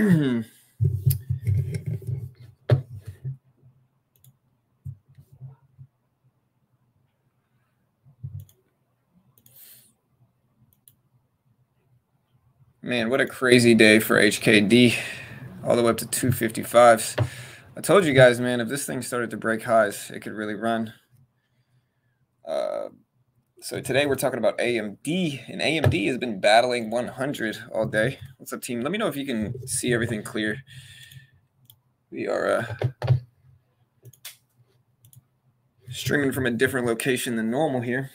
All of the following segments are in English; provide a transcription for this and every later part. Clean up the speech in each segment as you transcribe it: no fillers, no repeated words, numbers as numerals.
Man, what a crazy day for HKD, all the way up to 255s. I told you guys, man, if this thing started to break highs, it could really run. So today we're talking about AMD, and AMD has been battling 100 all day. What's up, team? Let me know if you can see everything clear. We are streaming from a different location than normal here.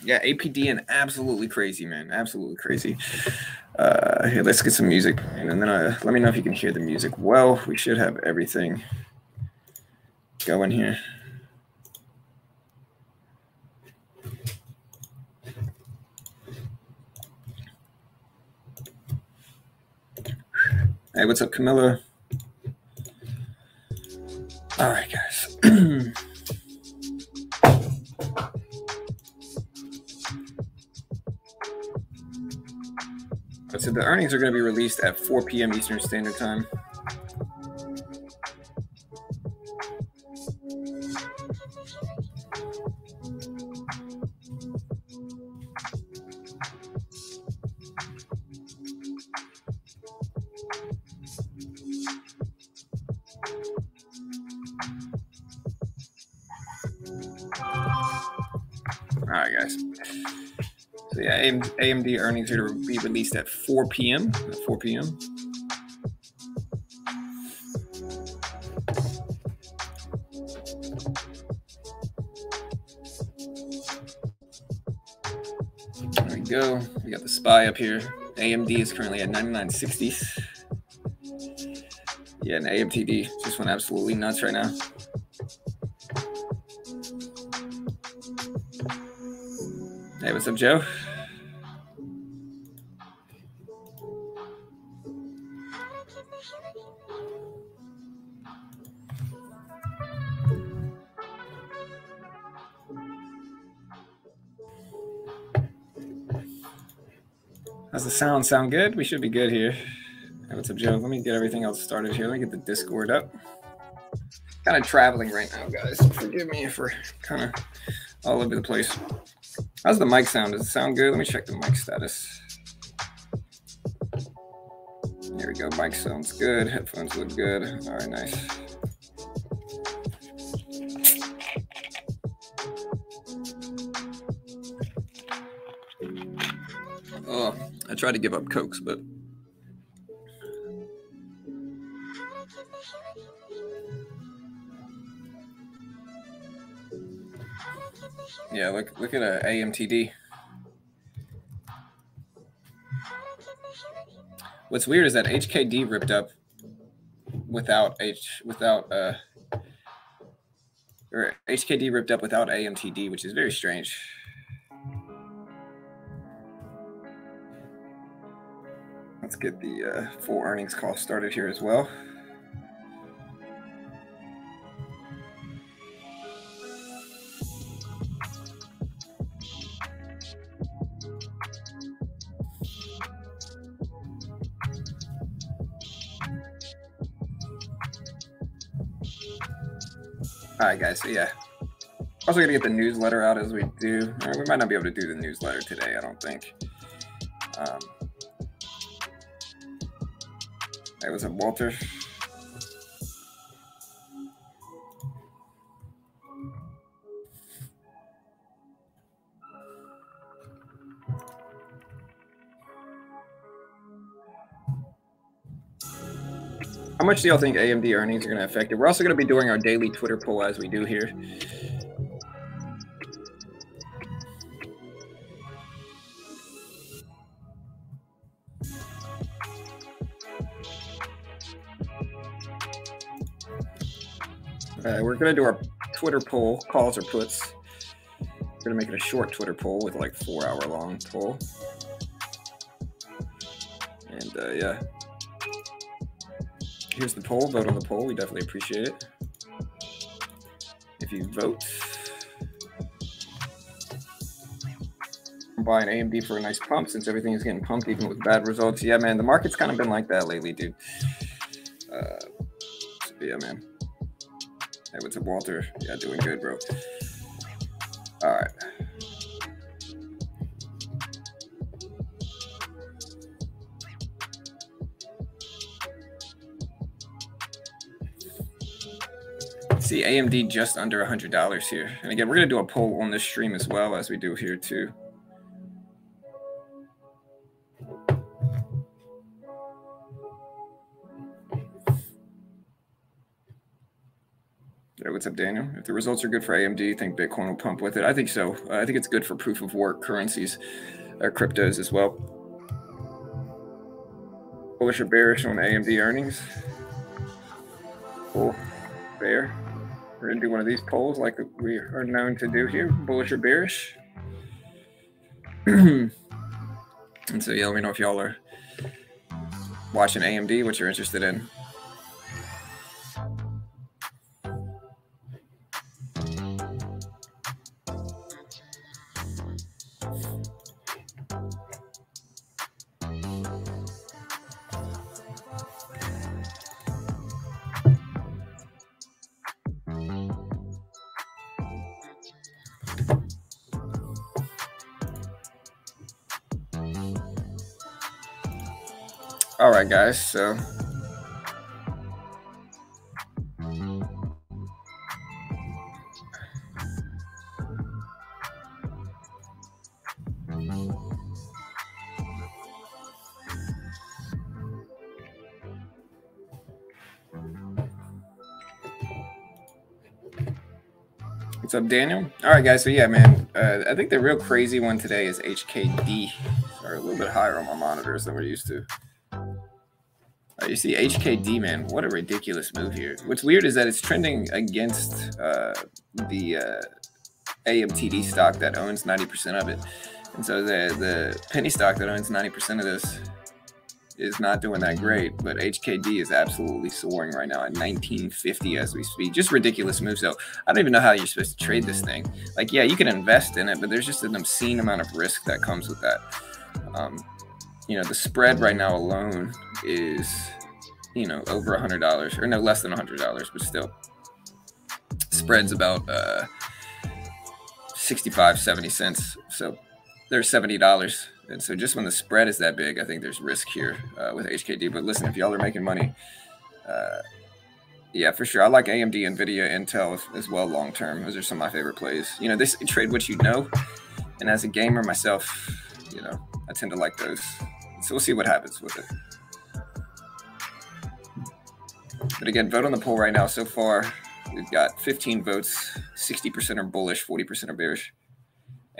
Yeah, APD and absolutely crazy, man. Absolutely crazy. Here, let's get some music. And then let me know if you can hear the music well. We should have everything going here. Hey, what's up, Camilla? All right, guys. So the earnings are going to be released at 4 p.m. Eastern Standard Time. All right, guys. So yeah, AMD earnings are to be released at 4 p.m. At 4 p.m. There we go. We got the SPY up here. AMD is currently at 99.60s. Yeah, and AMTD just went absolutely nuts right now. Hey, what's up, Joe? How's the sound? Sound good? We should be good here. Hey, what's up, Joe? Let me get everything else started here. Let me get the Discord up. Kind of traveling right now, guys. Forgive me if we're kind of all over the place. How's the mic sound? Does it sound good? Let me check the mic status. Here we go. Mic sounds good. Headphones look good. All right, nice. Oh, I tried to give up Cokes, but yeah, look at AMTD. What's weird is that HKD ripped up without HKD ripped up without AMTD, which is very strange. Let's get the full earnings call started here as well. All right, guys. So yeah, also gonna get the newsletter out as we do. We might not be able to do the newsletter today, I don't think. Hey, what's up, Walter? How much do y'all think AMD earnings are going to affect it? We're also going to be doing our daily Twitter poll as we do here. We're going to do our Twitter poll, calls or puts. We're going to make it a short Twitter poll with like 4-hour-long poll. And yeah. Here's the poll. Vote on the poll. We definitely appreciate it. If you vote. I'm buying AMD for a nice pump since everything is getting pumped even with bad results. Yeah, man, the market's kind of been like that lately, dude. Yeah, man. Hey, what's up, Walter? Yeah, doing good, bro. All right. See, AMD just under $100 here. And again, we're going to do a poll on this stream as well as we do here too. Yeah, what's up, Daniel? If the results are good for AMD, you think Bitcoin will pump with it? I think so. I think it's good for proof of work currencies or cryptos as well. Bullish or bearish on AMD earnings? Cool. Bear. We're going to do one of these polls like we are known to do here. Bullish or bearish? And so, yeah, let me know if y'all are watching AMD, what you're interested in. All right, guys, so what's up, Daniel? All right, guys, so yeah, man, I think the real crazy one today is HKD. Sorry, a little bit higher on my monitors than we're used to. You see HKD, man, what a ridiculous move here. What's weird is that it's trending against the AMTD stock that owns 90% of it. And so the penny stock that owns 90% of this is not doing that great, but HKD is absolutely soaring right now at 1950 as we speak. Just ridiculous move. So I don't even know how you're supposed to trade this thing. Like, yeah, you can invest in it, but there's just an obscene amount of risk that comes with that. You know, the spread right now alone is, you know, over $100 or no, less than $100, but still spread's about 65, 70 cents. So there's $70. And so just when the spread is that big, I think there's risk here with HKD. But listen, if y'all are making money, yeah, for sure. I like AMD, NVIDIA, Intel as well long term. Those are some of my favorite plays. You know, this trade what you know. And as a gamer myself, you know, I tend to like those. So we'll see what happens with it. But again, vote on the poll right now. So far, we've got 15 votes. 60% are bullish, 40% are bearish.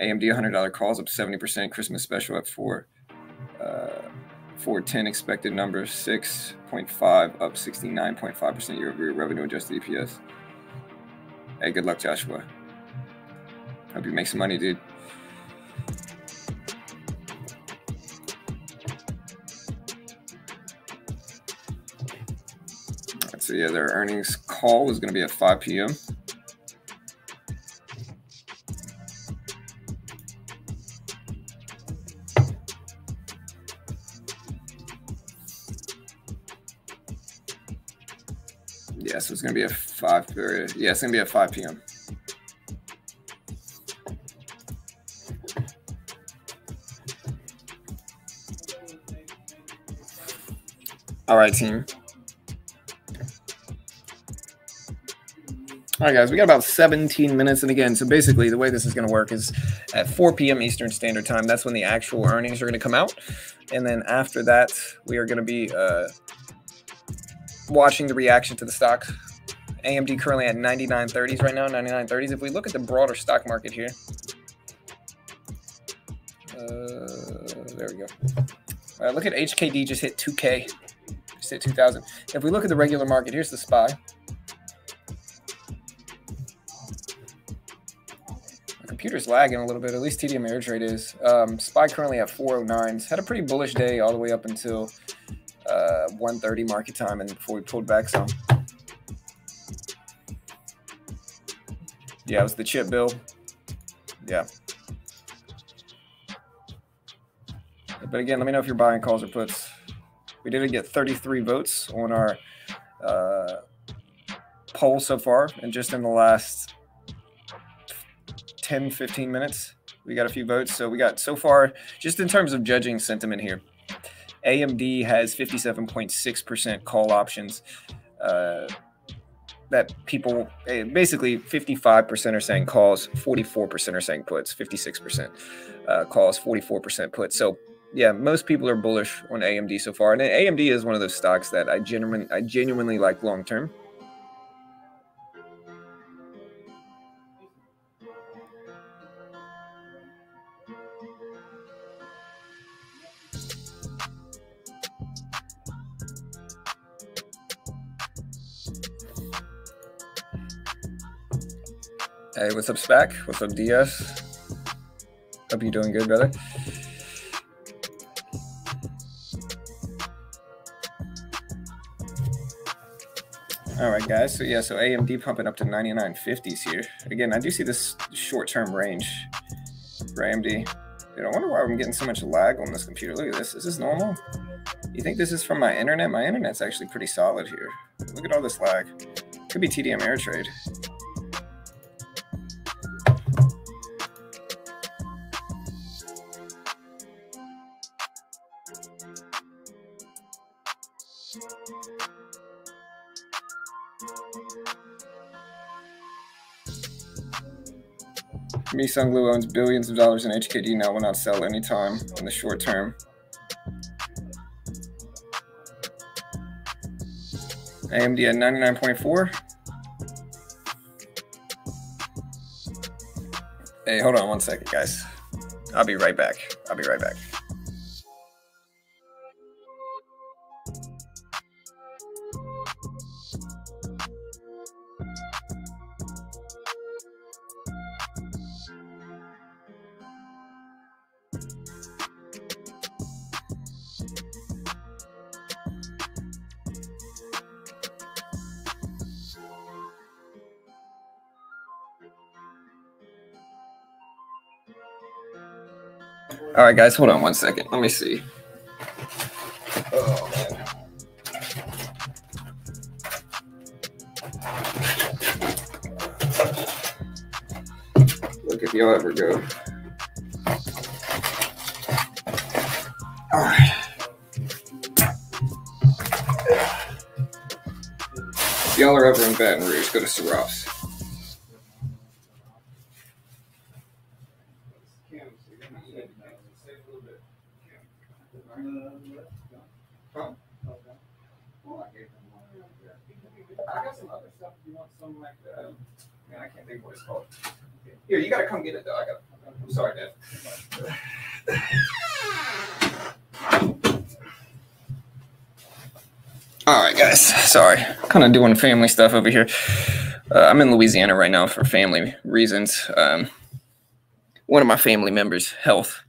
AMD $100 calls up 70%. Christmas special at 410 expected number 6.5 up 69.5% year-over-year revenue adjusted EPS. Hey, good luck, Joshua. Hope you make some money, dude. So yeah, their earnings call was going to be at 5 p.m. Yeah, so it's going to be at 5 period. Yeah, it's going to be at 5 p.m. All right, team. All right, guys, we got about 17 minutes. And again, so basically the way this is going to work is at 4 p.m. Eastern Standard Time. That's when the actual earnings are going to come out. And then after that, we are going to be watching the reaction to the stock. AMD currently at 99.30s right now, 99.30s. If we look at the broader stock market here, there we go. All right, look at HKD just hit 2K, just hit 2,000. If we look at the regular market, here's the SPY. Computer's lagging a little bit, at least TD Ameritrade is. SPY currently at 409s. Had a pretty bullish day all the way up until 1:30 market time, and before we pulled back some. Yeah, it was the chip build. Yeah. But again, let me know if you're buying calls or puts. We did get 33 votes on our poll so far, and just in the last 10, 15 minutes, we got a few votes. So we got so far, just in terms of judging sentiment here, AMD has 57.6% call options. That people, basically 55% are saying calls, 44% are saying puts, 56% calls, 44% puts. So yeah, most people are bullish on AMD so far. And AMD is one of those stocks that I genuinely like long term. Hey, what's up, SPAC? What's up, DS? Hope you're doing good, brother. All right, guys. So yeah, so AMD pumping up to 99.50s here. Again, I do see this short-term range for AMD. Dude, I wonder why I'm getting so much lag on this computer. Look at this. Is this normal? You think this is from my internet? My internet's actually pretty solid here. Look at all this lag. Could be TDM air trade. Mi Sunglu owns billions of dollars in HKD now, will not sell anytime in the short term. AMD at 99.4. Hey, hold on one second, guys. I'll be right back. I'll be right back. All right, guys, hold on one second. Let me see. Oh, man. Look, if y'all ever go. All right. If y'all are ever in Baton Rouge, go to Serap's. I got some other stuff if you want some like man, I can't think of what it's called. Here, you gotta come get it though. I'm sorry, Dad. All right, guys. Sorry, kind of doing family stuff over here. I'm in Louisiana right now for family reasons. One of my family members' health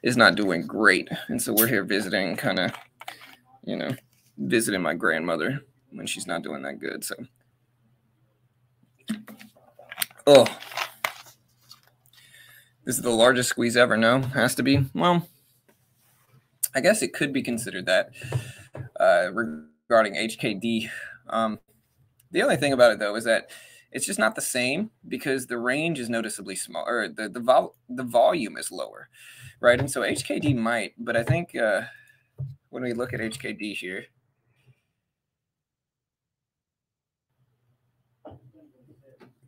is not doing great, and so we're here visiting, kind of, visiting my grandmother when she's not doing that good. So, oh, this is the largest squeeze ever. No, has to be. Well, I guess it could be considered that. Regarding HKD, the only thing about it though is that it's just not the same because the range is noticeably small, or the volume is lower, right? And so HKD might, but I think when we look at HKD here,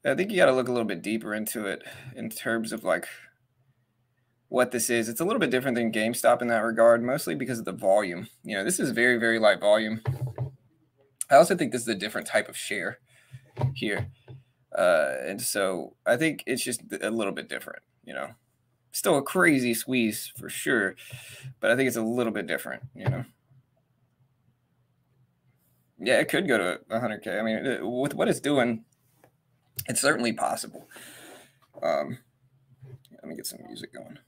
I think you got to look a little bit deeper into it in terms of like what this is. It's a little bit different than GameStop in that regard, mostly because of the volume. This is very, very light volume. I also think this is a different type of share here. And so I think it's just a little bit different, Still a crazy squeeze for sure, but I think it's a little bit different, Yeah, it could go to 100K. I mean, with what it's doing, it's certainly possible. Let me get some music going.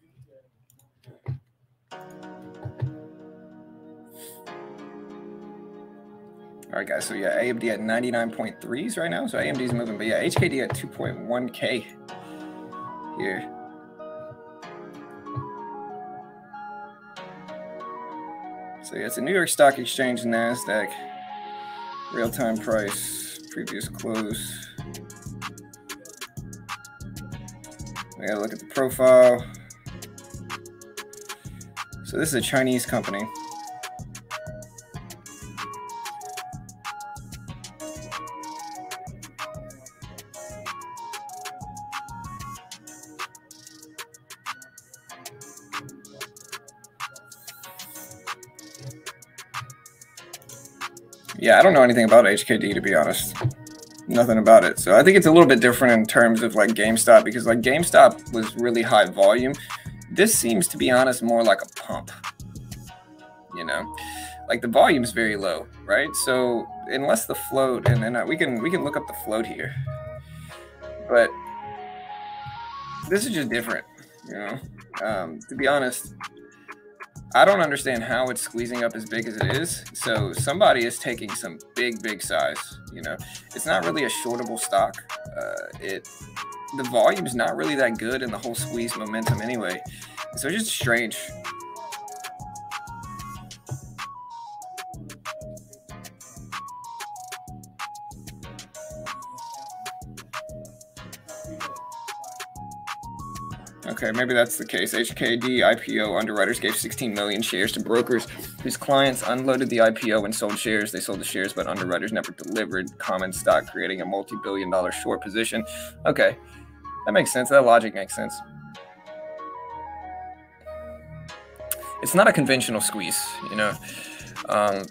All right, guys. So yeah, AMD at 99.3s right now. So AMD is moving, but yeah, HKD at 2.1K here. So yeah, it's a New York Stock Exchange, NASDAQ, real-time price, previous close. We gotta look at the profile. So this is a Chinese company. Yeah, I don't know anything about HKD, to be honest. Nothing about it. So I think it's a little bit different in terms of like GameStop, because like GameStop was really high volume. This seems, to be honest, more like a pump. You know, like the volume's very low, right? So unless the float, and then we can look up the float here, but this is just different. You know, to be honest, I don't understand how it's squeezing up as big as it is. So somebody is taking some big size. You know, it's not really a shortable stock. The volume is not really that good in the whole squeeze momentum anyway. So it's just strange. Okay, maybe that's the case. HKD IPO underwriters gave 16 million shares to brokers whose clients unloaded the IPO and sold shares. They sold the shares, but underwriters never delivered common stock, creating a multi-billion-dollar short position. Okay, that makes sense. That logic makes sense. It's not a conventional squeeze, you know.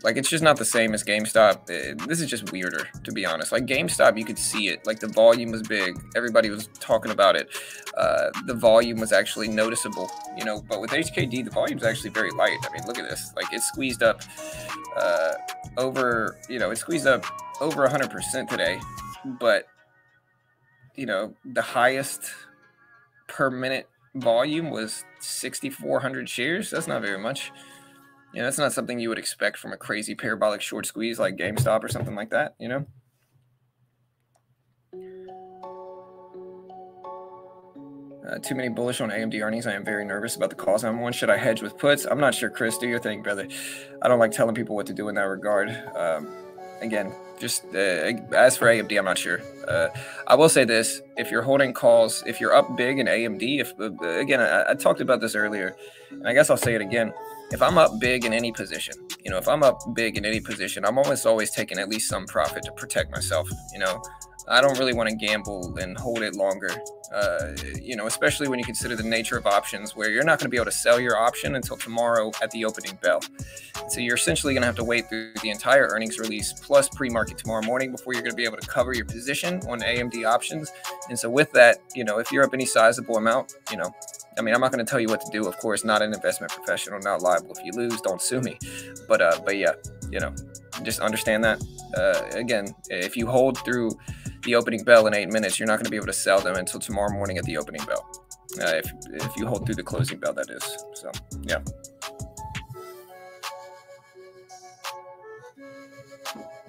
Like it's just not the same as GameStop. This is just weirder, to be honest. Like GameStop, you could see it. Like the volume was big. Everybody was talking about it. The volume was actually noticeable, you know. But with HKD, the volume's actually very light. I mean, look at this. Like it squeezed up over, you know, it squeezed up over 100% today. But, you know, the highest per minute volume was 6,400 shares. That's not very much. You know, that's not something you would expect from a crazy parabolic short squeeze like GameStop or something like that, you know? Too many bullish on AMD earnings. I am very nervous about the calls. I'm one. Should I hedge with puts? I'm not sure, Chris. Do your thing, brother. I don't like telling people what to do in that regard. Again, just as for AMD, I'm not sure. I will say this. If you're holding calls, if you're up big in AMD, again, I talked about this earlier, and I guess I'll say it again. If I'm up big in any position, you know, if I'm up big in any position, I'm always taking at least some profit to protect myself. You know, I don't really want to gamble and hold it longer, you know, especially when you consider the nature of options where you're not going to be able to sell your option until tomorrow at the opening bell. So you're essentially going to have to wait through the entire earnings release plus pre-market tomorrow morning before you're going to be able to cover your position on AMD options. And so with that, you know, if you're up any sizable amount, you know, I mean, I'm not going to tell you what to do. Of course, not an investment professional, not liable. If you lose, don't sue me. But yeah, you know, just understand that. Again, if you hold through the opening bell in 8 minutes, you're not going to be able to sell them until tomorrow morning at the opening bell. If you hold through the closing bell, that is. So, yeah.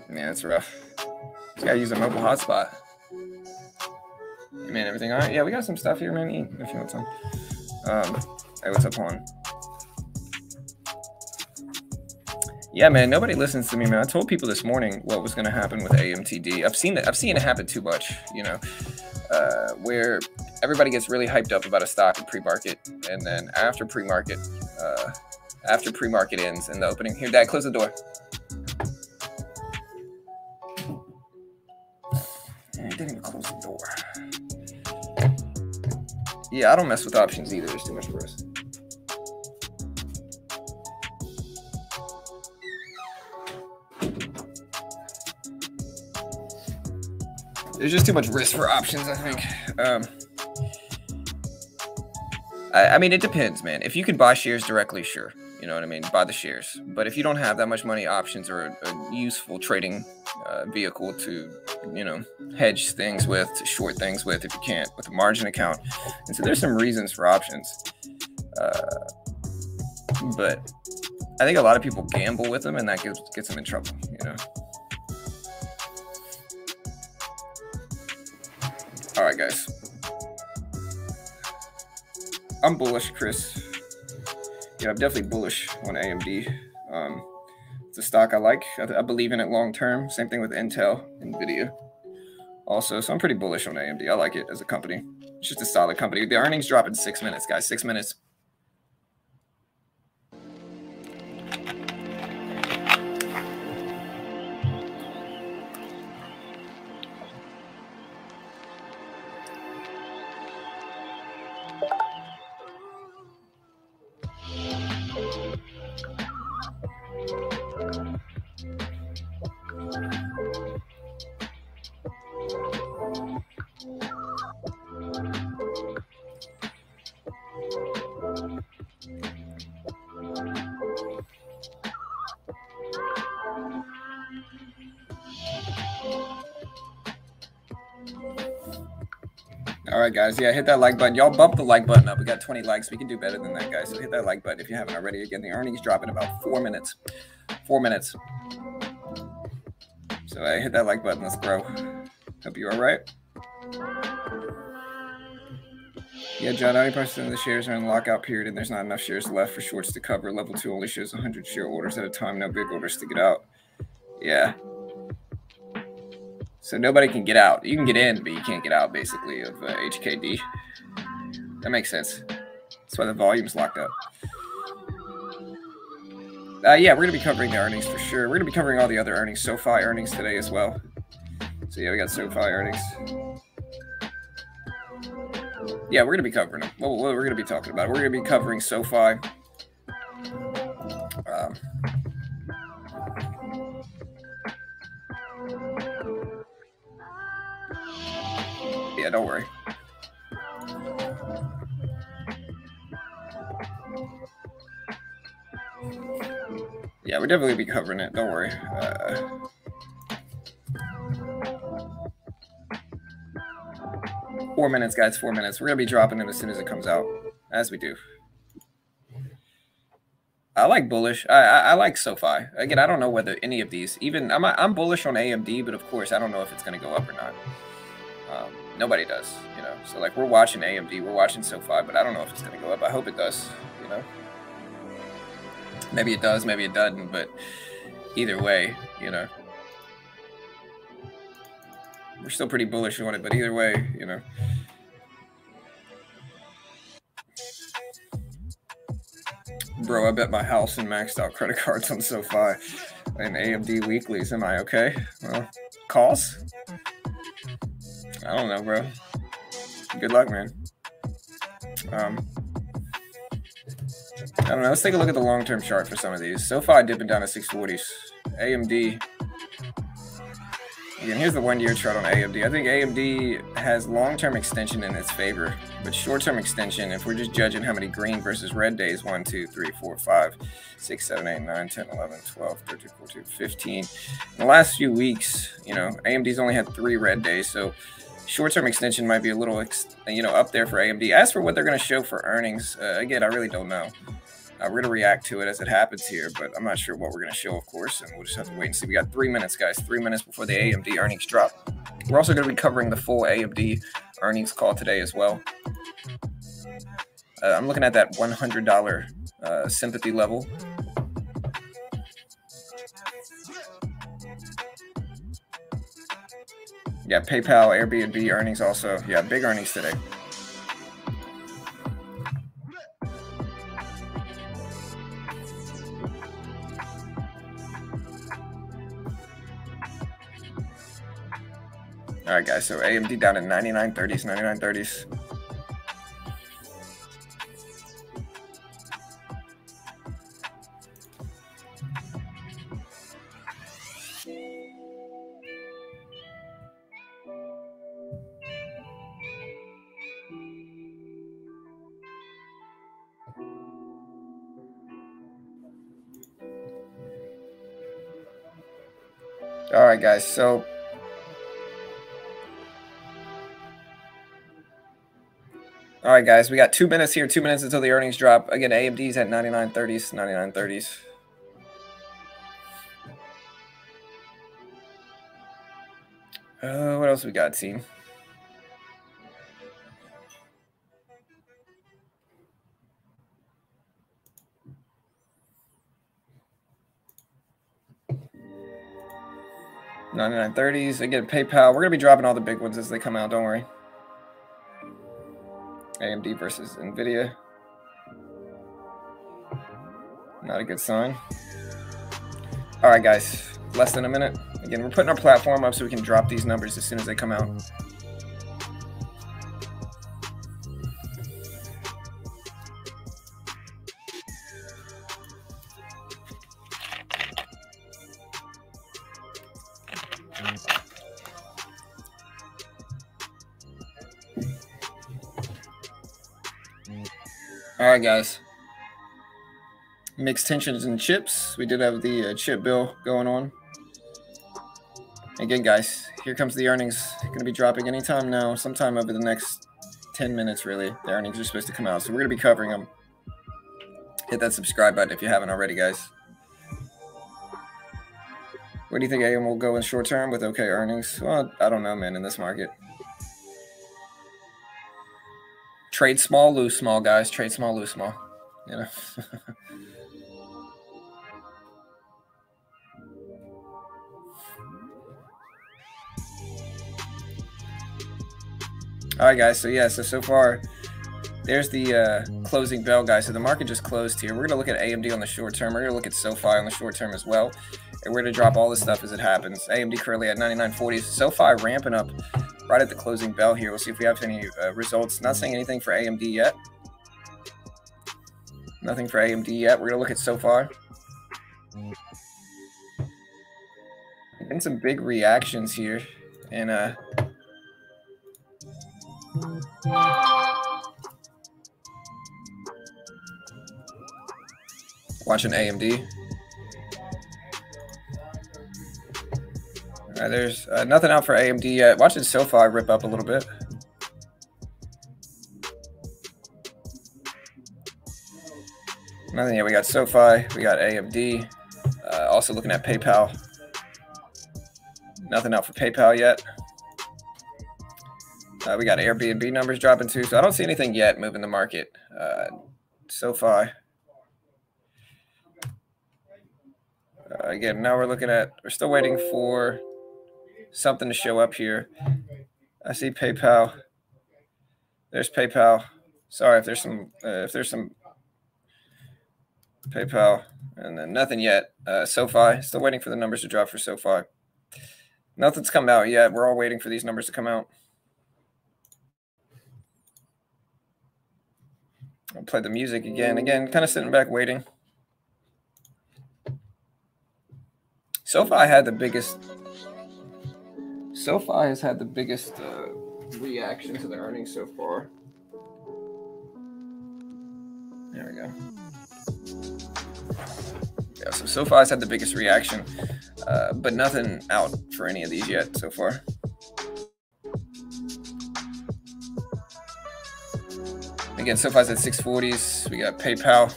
Man, it's rough. Just gotta use a mobile hotspot. Man, everything all right? Yeah, we got some stuff here, man. Eat if you want some. Hey, what's up, Juan? Yeah, man, nobody listens to me, man. I told people this morning what was going to happen with AMTD. I've seen it happen too much, you know, where everybody gets really hyped up about a stock in pre-market, and then after pre-market ends and the opening. Here, Dad, close the door. Yeah, he didn't even close the door. Yeah, I don't mess with options either. There's too much risk. There's just too much risk for options, I think. I mean, it depends, man. If you can buy shares directly, sure. You know what I mean? Buy the shares. But if you don't have that much money, options are a useful trading vehicle to, you know, hedge things with, to short things with if you can't, with a margin account. And so there's some reasons for options. But I think a lot of people gamble with them, and that gets them in trouble, you know? All right, guys. I'm bullish, Chris. Yeah, I'm definitely bullish on AMD. It's a stock I like. I believe in it long term. Same thing with Intel, Nvidia. Also, so I'm pretty bullish on AMD. I like it as a company. It's just a solid company. The earnings drop in 6 minutes, guys. 6 minutes. All right, guys. Yeah, hit that like button. Y'all bump the like button up. We got 20 likes. We can do better than that, guys. So hit that like button if you haven't already. Again, the earnings drop in about 4 minutes. 4 minutes. So hit that like button. Let's grow. Hope you're all right. Yeah, John, 90% of the shares are in the lockout period, and there's not enough shares left for shorts to cover. Level 2 only shows 100 share orders at a time. No big orders to get out. Yeah. So nobody can get out. You can get in, but you can't get out, basically, of HKD. That makes sense. That's why the volume's locked up. Yeah, we're going to be covering the earnings for sure. We're going to be covering all the other earnings, SOFI earnings today as well. So yeah, we got SOFI earnings. Yeah, we're going to be covering them. What we're going to be talking about. We're going to be covering SOFI. Yeah, don't worry. Yeah, we're definitely be covering it. Don't worry. 4 minutes, guys. 4 minutes. We're gonna be dropping it as soon as it comes out, as we do. I like Bullish. I like SOFI. Again, I don't know whether any of these. Even I'm bullish on AMD, but of course I don't know if it's gonna go up or not. Nobody does, you know. So like we're watching AMD, we're watching SOFI, but I don't know if it's gonna go up. I hope it does, you know. Maybe it does, maybe it doesn't, but either way, you know. We're still pretty bullish on it, but either way, you know. Bro, I bet my house and maxed out credit cards on SOFI and AMD weeklies. Am I okay? Well, calls? I don't know, bro. Good luck, man. I don't know. Let's take a look at the long-term chart for some of these. SOFI dipping down to 640s. AMD. Again, here's the one-year chart on AMD. I think AMD has long-term extension in its favor, but short-term extension, if we're just judging how many green versus red days, 1, 2, 3, 4, 5, 6, 7, 8, 9, 10, 11, 12, 13, 14, 15. In the last few weeks, you know, AMD's only had 3 red days, so short-term extension might be a little, up there for AMD. As for what they're going to show for earnings, again, I really don't know. We're going to react to it as it happens here, but I'm not sure what we're going to show, of course, and we'll just have to wait and see. We got 3 minutes, guys, 3 minutes before the AMD earnings drop. We're also going to be covering the full AMD earnings call today as well. I'm looking at that $100 sympathy level. Yeah, PayPal, Airbnb earnings also. Yeah, big earnings today. All right, guys, so AMD down at 99.30s, 99.30s. All right, guys, so all right, guys, we got 2 minutes here, 2 minutes until the earnings drop. Again, AMD's at 99.30s, 99.30s. What else we got, team? 99.30s. Again, PayPal. We're going to be dropping all the big ones as they come out. Don't worry. AMD versus NVIDIA. Not a good sign. All right, guys. Less than a minute. Again, we're putting our platform up so we can drop these numbers as soon as they come out. All right, guys. Mixed tensions and chips. We did have the chip bill going on. Again, guys, here comes the earnings. Going to be dropping anytime now, sometime over the next 10 minutes, really. The earnings are supposed to come out, so we're going to be covering them. Hit that subscribe button if you haven't already, guys. Where do you think AM will go in short term with okay earnings? Well, I don't know, man, in this market. Trade small, lose small, guys. Trade small, lose small. You know. All right, guys. So yeah, so far, there's the closing bell, guys. So the market just closed here. We're gonna look at AMD on the short term. We're gonna look at SOFI on the short term as well, and we're gonna drop all this stuff as it happens. AMD currently at 99.40s. SOFI ramping up right at the closing bell here. We'll see if we have any results. Not saying anything for AMD yet. Nothing for AMD yet. We're gonna look at SOFI. Been some big reactions here, and watching AMD. All right, there's nothing out for AMD yet. Watching SOFI rip up a little bit. Nothing yet. We got SOFI. We got AMD. Also looking at PayPal. Nothing out for PayPal yet. We got Airbnb numbers dropping too. So I don't see anything yet moving the market. SOFI. Again, now we're still waiting for something to show up here. I see PayPal. There's PayPal. Sorry if there's some PayPal, and then nothing yet. SOFI, still waiting for the numbers to drop for SOFI. Nothing's come out yet. We're all waiting for these numbers to come out. I'll play the music again. Again, kind of sitting back waiting. SOFI has had the biggest reaction to the earnings so far. There we go. Yeah, so SOFI's had the biggest reaction, but nothing out for any of these yet so far. Again, SOFI's at 640s. We got PayPal.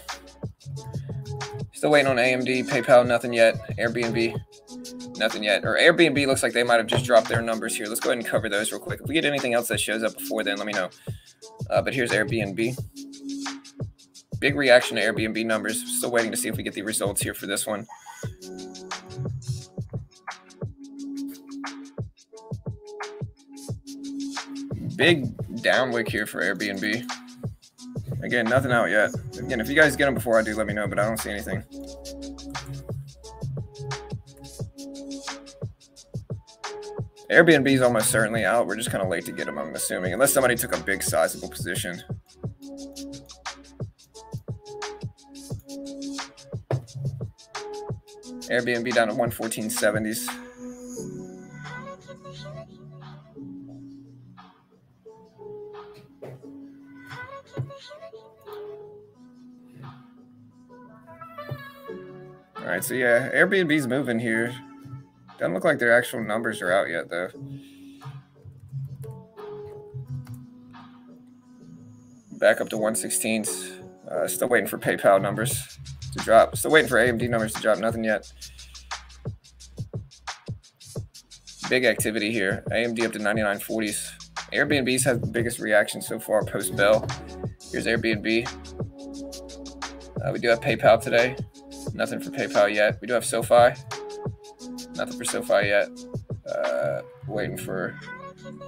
Still waiting on AMD. PayPal, nothing yet. Airbnb, nothing yet. Or Airbnb looks like they might have just dropped their numbers here. Let's go ahead and cover those real quick. If we get anything else that shows up before then, let me know. But here's Airbnb. Big reaction to Airbnb numbers. Still waiting to see if we get the results here for this one. Big downwick here for Airbnb. Again, nothing out yet. Again, if you guys get them before I do, let me know, but I don't see anything. Airbnb is almost certainly out. We're just kind of late to get them, I'm assuming, unless somebody took a big sizable position. Airbnb down at 114.70s. All right, so yeah, Airbnb's moving here. Doesn't look like their actual numbers are out yet, though. Back up to 116s. Still waiting for PayPal numbers to drop. Still waiting for AMD numbers to drop. Nothing yet. Big activity here. AMD up to 99.40s. Airbnb's had the biggest reaction so far post-bell. Here's Airbnb. We do have PayPal today. Nothing for PayPal yet. We do have SOFI. Nothing for SOFI yet. Waiting for,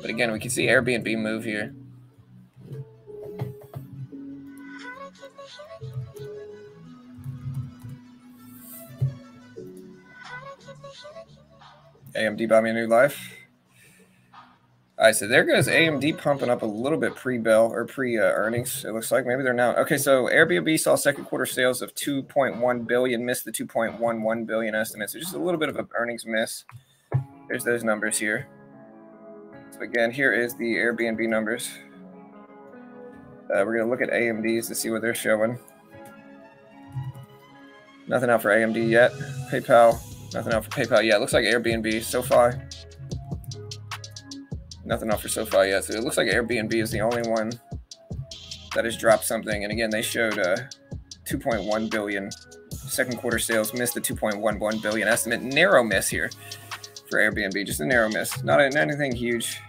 but again, we can see Airbnb move here. AMD bought me a new life. All right, so there goes AMD pumping up a little bit pre-bell or pre-earnings. It looks like maybe they're now. Okay, so Airbnb saw second quarter sales of 2.1 billion, missed the 2.11 billion estimate. So just a little bit of an earnings miss. There's those numbers here. So again, here is the Airbnb numbers. We're going to look at AMDs to see what they're showing. Nothing out for AMD yet. PayPal, nothing out for PayPal yet. Looks like Airbnb, SOFI. Nothing out for SOFI yet. So it looks like Airbnb is the only one that has dropped something. And again, they showed 2.1 billion second quarter sales, missed the 2.11 billion estimate. Narrow miss here for Airbnb, just a narrow miss. Not anything huge.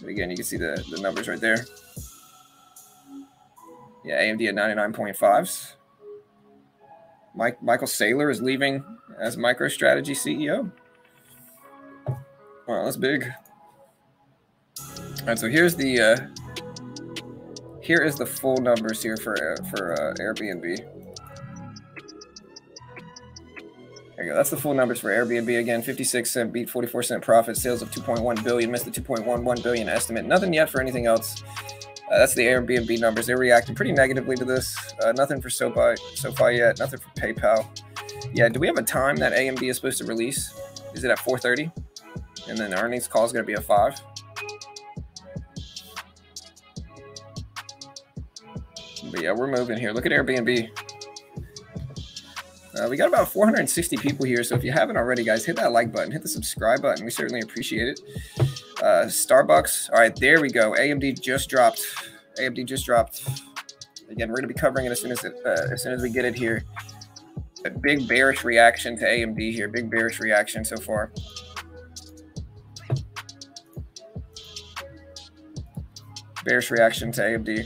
But again, you can see the numbers right there. Yeah, AMD at 99.5s. Michael Saylor is leaving as MicroStrategy CEO. Wow, that's big. All right, so here is the full numbers here for Airbnb. There you go. That's the full numbers for Airbnb. Again, 56-cent beat, 44-cent profit, sales of 2.1 billion, missed the 2.11 billion estimate. Nothing yet for anything else. That's the Airbnb numbers. They're reacting pretty negatively to this. Nothing for SoFi yet. Nothing for PayPal. Yeah, do we have a time that AMD is supposed to release? Is it at 4:30? And then the earnings call is going to be at 5. But yeah, we're moving here. Look at Airbnb. We got about 460 people here. So if you haven't already, guys, hit that like button. Hit the subscribe button. We certainly appreciate it. Starbucks. All right, there we go. AMD just dropped. AMD just dropped. Again, we're going to be covering it as soon as we get it here. A big bearish reaction to AMD here. Big bearish reaction so far. Bearish reaction to AMD.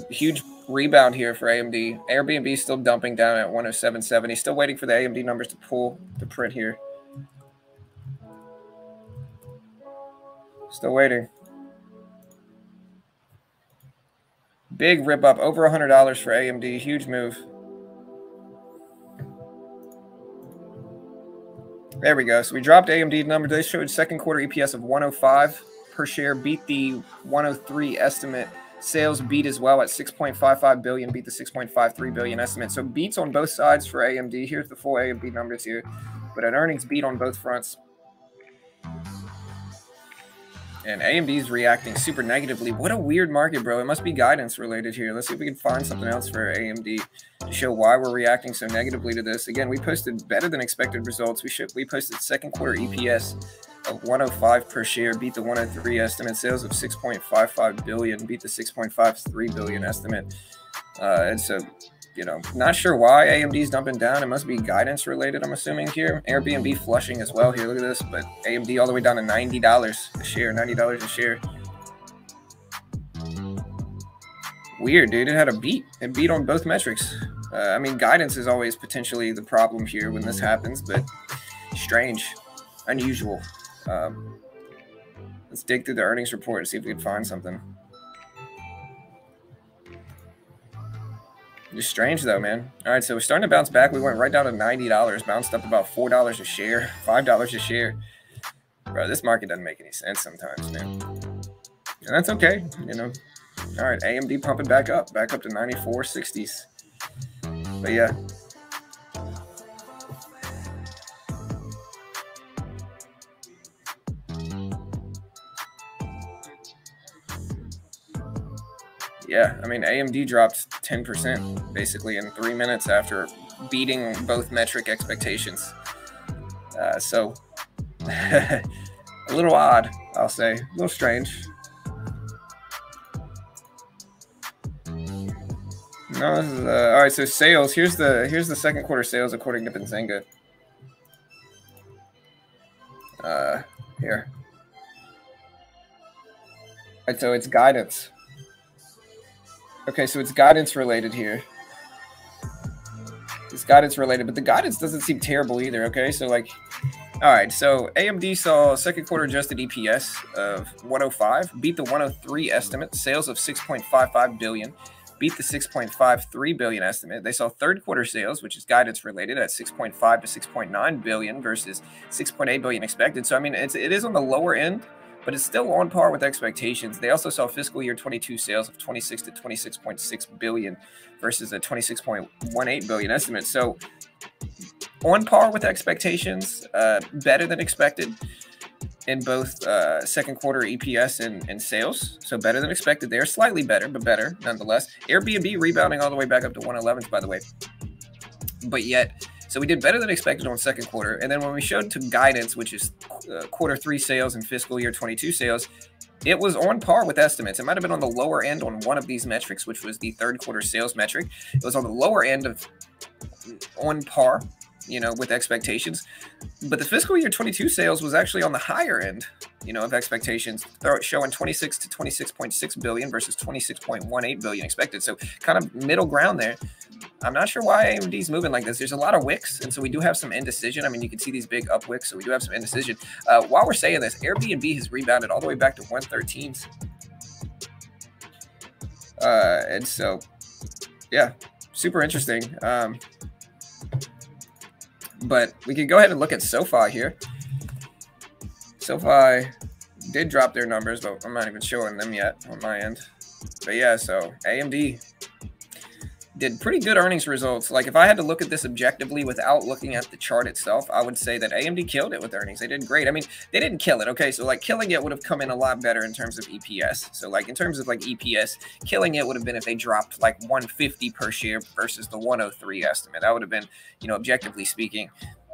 Huge rebound here for AMD. Airbnb still dumping down at 107.70. Still waiting for the AMD numbers to pull to print here. Still waiting. Big rip up, over $100 for AMD. Huge move. There we go. So we dropped AMD number. They showed second quarter EPS of 105 per share. Beat the 103 estimate. Sales beat as well at 6.55 billion. Beat the 6.53 billion estimate. So beats on both sides for AMD. Here's the full AMD numbers here. But an earnings beat on both fronts. And AMD's reacting super negatively. What a weird market, bro. It must be guidance related here. Let's see if we can find something else for AMD to show why we're reacting so negatively to this. Again, we posted better than expected results. We posted second quarter EPS of 105 per share, beat the 103 estimate. Sales of 6.55 billion, beat the 6.53 billion estimate. And so, you know, not sure why AMD's dumping down. It must be guidance related, I'm assuming here. Airbnb flushing as well here. Look at this. But AMD all the way down to $90 a share. $90 a share. Weird, dude. It had a beat. It beat on both metrics. I mean, guidance is always potentially the problem here when this happens, but strange, unusual. Let's dig through the earnings report and see if we can find something. Just strange though, man. All right, so we're starting to bounce back. We went right down to $90, bounced up about $4 a share, $5 a share. Bro, this market doesn't make any sense sometimes, man. And that's okay, you know. All right, AMD pumping back up to 94.60s. But yeah. Yeah, I mean, AMD dropped 10% basically in 3 minutes after beating both metric expectations. So a little odd, I'll say, a little strange. No, this is all right. So sales. Here's the second quarter sales according to Benzinga. Here. All right, so it's guidance. Okay, so it's guidance related here. It's guidance related, but the guidance doesn't seem terrible either. Okay, so like, all right, so AMD saw second quarter adjusted EPS of 105, beat the 103 estimate, sales of 6.55 billion, beat the 6.53 billion estimate. They saw third quarter sales, which is guidance related, at 6.5 to 6.9 billion versus 6.8 billion expected. So I mean, it is on the lower end, but it's still on par with expectations. They also saw fiscal year 22 sales of 26 to 26.6 billion versus a 26.18 billion estimate. So on par with expectations, better than expected in both second quarter EPS and sales. So better than expected there, slightly better, but better nonetheless. Airbnb rebounding all the way back up to 111, by the way. But yet, so we did better than expected on second quarter. And then when we showed to guidance, which is quarter 3 sales and fiscal year 22 sales, it was on par with estimates. It might have been on the lower end on one of these metrics, which was the third quarter sales metric. It was on the lower end of on par, you know, with expectations. But the fiscal year 22 sales was actually on the higher end, you know, of expectations, showing 26 to 26.6 billion versus 26.18 billion expected. So kind of middle ground there. I'm not sure why AMD is moving like this. There's a lot of wicks, and so we do have some indecision. I mean, you can see these big up wicks, so we do have some indecision. While we're saying this, Airbnb has rebounded all the way back to 113s. And so, yeah, super interesting. But we can go ahead and look at SOFI here. SOFI did drop their numbers, but I'm not even showing them yet on my end. But yeah, so AMD did pretty good earnings results. Like if I had to look at this objectively without looking at the chart itself, I would say that AMD killed it with earnings. They did great. I mean, they didn't kill it. Okay, so like killing it would have come in a lot better in terms of EPS. So like in terms of like EPS, killing it would have been if they dropped like 150 per share versus the 103 estimate. That would have been, you know, objectively speaking,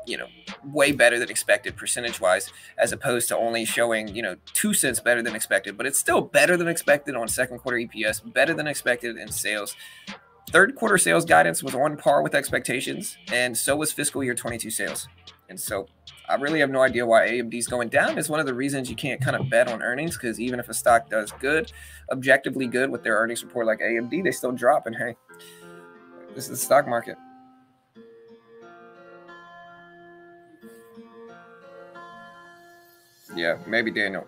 you know, way better than expected percentage-wise, as opposed to only showing, you know, 2 cents better than expected. But it's still better than expected on second quarter EPS, better than expected in sales. Third quarter sales guidance was on par with expectations, and so was fiscal year 22 sales. And so I really have no idea why AMD is going down. It's one of the reasons you can't kind of bet on earnings, because even if a stock does good, objectively good with their earnings report like AMD, they still drop. And hey, this is the stock market. Yeah, maybe Daniel.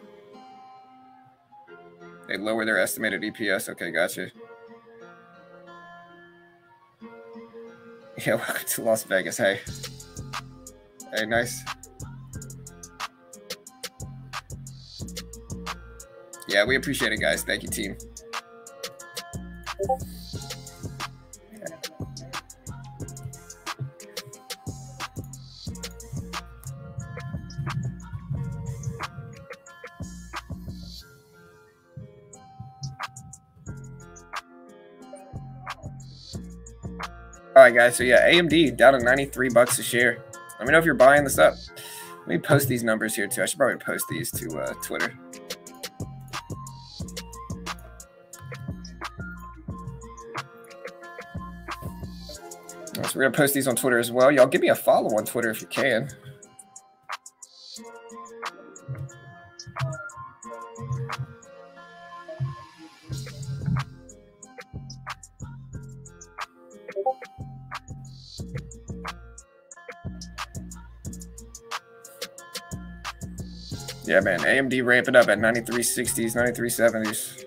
They lower their estimated EPS. Okay, gotcha. Yeah, welcome to Las Vegas. Hey. Hey, nice. Yeah, we appreciate it, guys. Thank you, team. All right, guys. So yeah, AMD down to 93 bucks a share. Let me know if you're buying this up. Let me post these numbers here too. I should probably post these to Twitter. So we're gonna post these on Twitter as well. Y'all give me a follow on Twitter if you can. Yeah, man, AMD ramping up at 93.60s, 93.70s.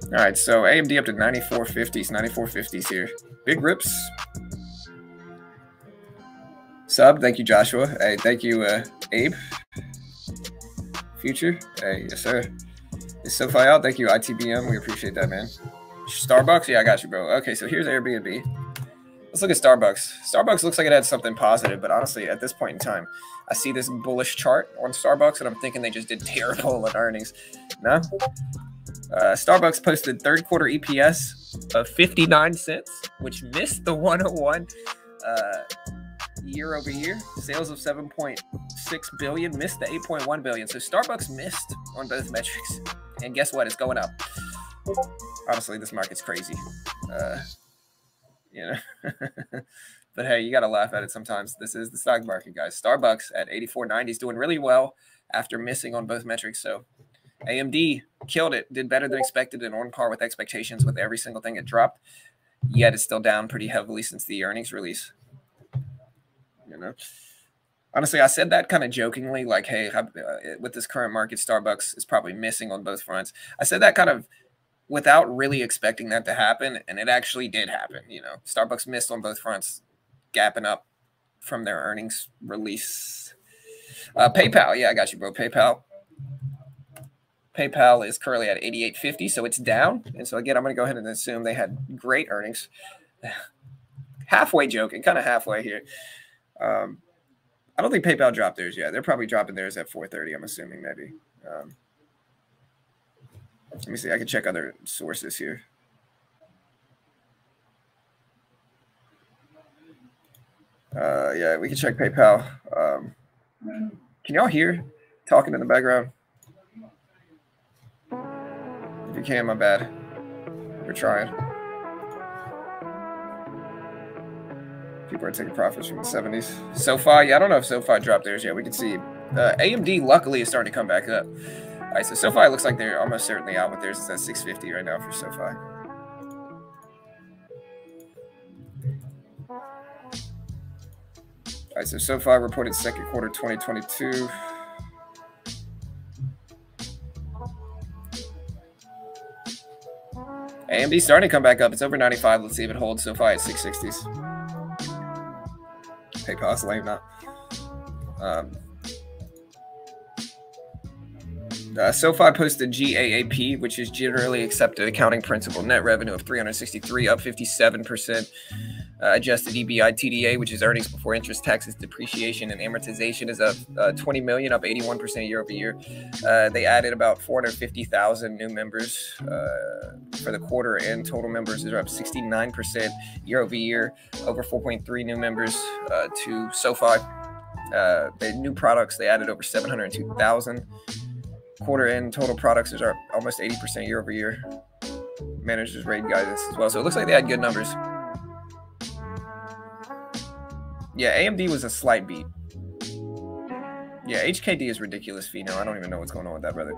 All right, so AMD up to 94.50s, 94.50s here. Big rips. Sub, thank you, Joshua. Hey, thank you, Abe. Future, hey, yes, sir. Is SOFI out? Thank you, ITBM. We appreciate that, man. Starbucks? Yeah, I got you, bro. Okay, so here's Airbnb. Let's look at Starbucks. Starbucks looks like it had something positive, but honestly, at this point in time, I see this bullish chart on Starbucks, and I'm thinking they just did terrible at earnings. No? Starbucks posted third quarter EPS of 59 cents, which missed the 101 year over year. Sales of 7.6 billion, missed the 8.1 billion. So Starbucks missed on both metrics. And guess what? It's going up. Honestly, this market's crazy. You know, But hey, you got to laugh at it sometimes. This is the stock market, guys. Starbucks at 84.90 is doing really well after missing on both metrics. So AMD killed it, did better than expected, and on par with expectations with every single thing it dropped. Yet it's still down pretty heavily since the earnings release. You know, honestly, I said that kind of jokingly, like, hey, with this current market, Starbucks is probably missing on both fronts. I said that kind of without really expecting that to happen, and it actually did happen. You know, Starbucks missed on both fronts, gapping up from their earnings release. PayPal, yeah, I got you, bro. PayPal is currently at 88.50, so it's down. And so again, I'm going to go ahead and assume they had great earnings. Halfway joking, kind of halfway here. I don't think PayPal dropped theirs yet. They're probably dropping theirs at 4:30. I'm assuming maybe. Let me see. I can check other sources here. Yeah, we can check PayPal. Can y'all hear talking in the background? If you can, my bad. We're trying. People are taking profits from the 70s. SOFI, yeah, I don't know if SOFI dropped theirs yet. We can see. AMD, luckily, is starting to come back up. All right, so SOFI looks like they're almost certainly out with theirs. It's at 650 right now for SOFI. All right, so SOFI reported second quarter 2022. AMD starting to come back up. It's over 95. Let's see if it holds. SOFI at 660s. PayPal's lame now. SOFI posted GAAP, which is generally accepted accounting principle, net revenue of 363, up 57%. Adjusted EBITDA, which is earnings before interest, taxes, depreciation, and amortization, is up 20 million, up 81% year over year. They added about 450,000 new members for the quarter, and total members are up 69% year over year. Over 4.3 new members to SOFI. The new products, they added over 702,000. Quarter end total products is up almost 80% year over year. Managers rate guidance as well. So it looks like they had good numbers. Yeah, AMD was a slight beat. Yeah, HKD is ridiculous fee now. I don't even know what's going on with that, brother.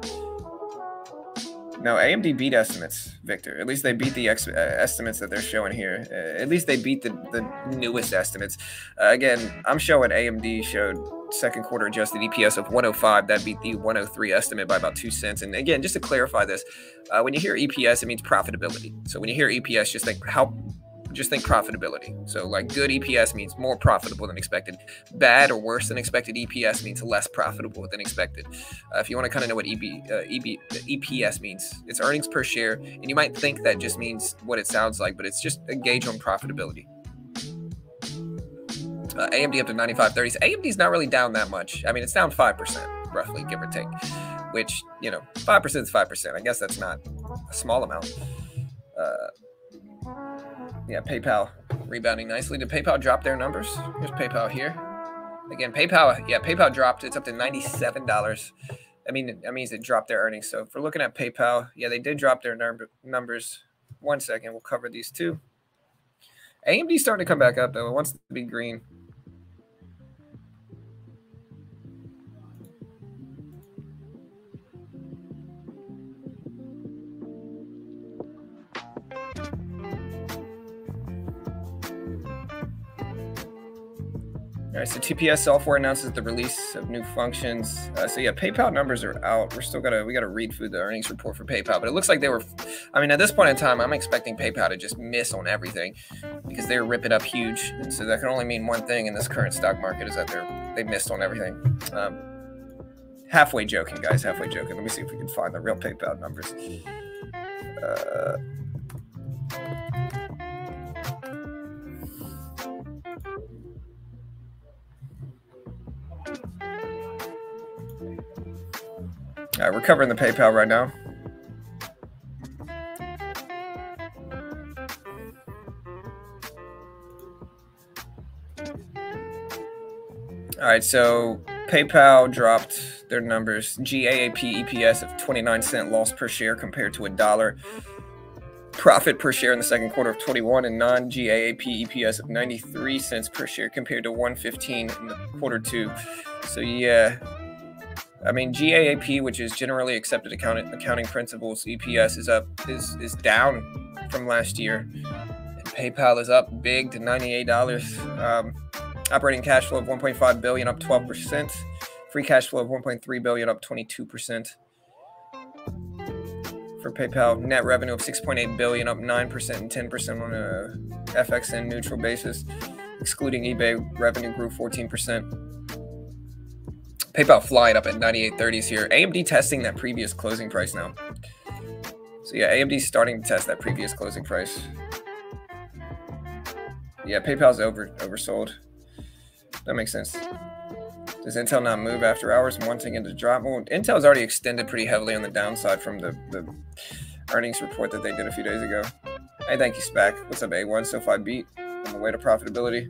No, AMD beat estimates, Victor. At least they beat the estimates that they're showing here. At least they beat the newest estimates. Again, I'm showing AMD showed second quarter adjusted EPS of 105. That beat the 103 estimate by about 2 cents. And again, just to clarify this, when you hear EPS, it means profitability. So when you hear EPS, just think profitability. So like good EPS means more profitable than expected. Bad or worse than expected EPS means less profitable than expected. If you want to kind of know what EPS means, it's earnings per share. And you might think that just means what it sounds like, but it's just a gauge on profitability. AMD up to 95.30. AMD's not really down that much. I mean, it's down 5%, roughly, give or take, which, 5% is 5%. I guess that's not a small amount. Yeah, PayPal rebounding nicely. Did PayPal drop their numbers? Here's PayPal here. Again, PayPal dropped. It's up to $97. I mean, that means it dropped their earnings. So if we're looking at PayPal, yeah, they did drop their numbers. 1 second, we'll cover these two. AMD's starting to come back up, though. It wants to be green. All right, so TPS Software announces the release of new functions. So yeah, PayPal numbers are out. We gotta read through the earnings report for PayPal, but it looks like they were. I mean, at this point in time, I'm expecting PayPal to just miss on everything because they're ripping up huge, and so that can only mean one thing in this current stock market is that they missed on everything. Halfway joking, guys. Halfway joking. Let me see if we can find the real PayPal numbers. All right, we're covering the PayPal right now. All right, so PayPal dropped their numbers. GAAP EPS of 29-cent loss per share compared to $1. profit per share in the second quarter of 21 and non-GAAP EPS of 93 cents per share compared to 115 in the quarter 2. So yeah, I mean GAAP, which is generally accepted accounting principles, EPS is down from last year, and PayPal is up big to $98. Operating cash flow of $1.5 billion, up 12%. Free cash flow of $1.3 billion, up 22%. For PayPal, net revenue of $6.8 billion, up 9% and 10% on a FXN neutral basis. Excluding eBay, revenue grew 14%. PayPal flying up at 98.30s here. AMD testing that previous closing price now. So yeah, AMD starting to test that previous closing price. Yeah, PayPal's oversold. That makes sense. Does Intel not move after hours, wanting it to drop? Well, Intel's already extended pretty heavily on the downside from the earnings report that they did a few days ago. Hey, thank you, SPAC. What's up, A1? SOFI beat on the way to profitability.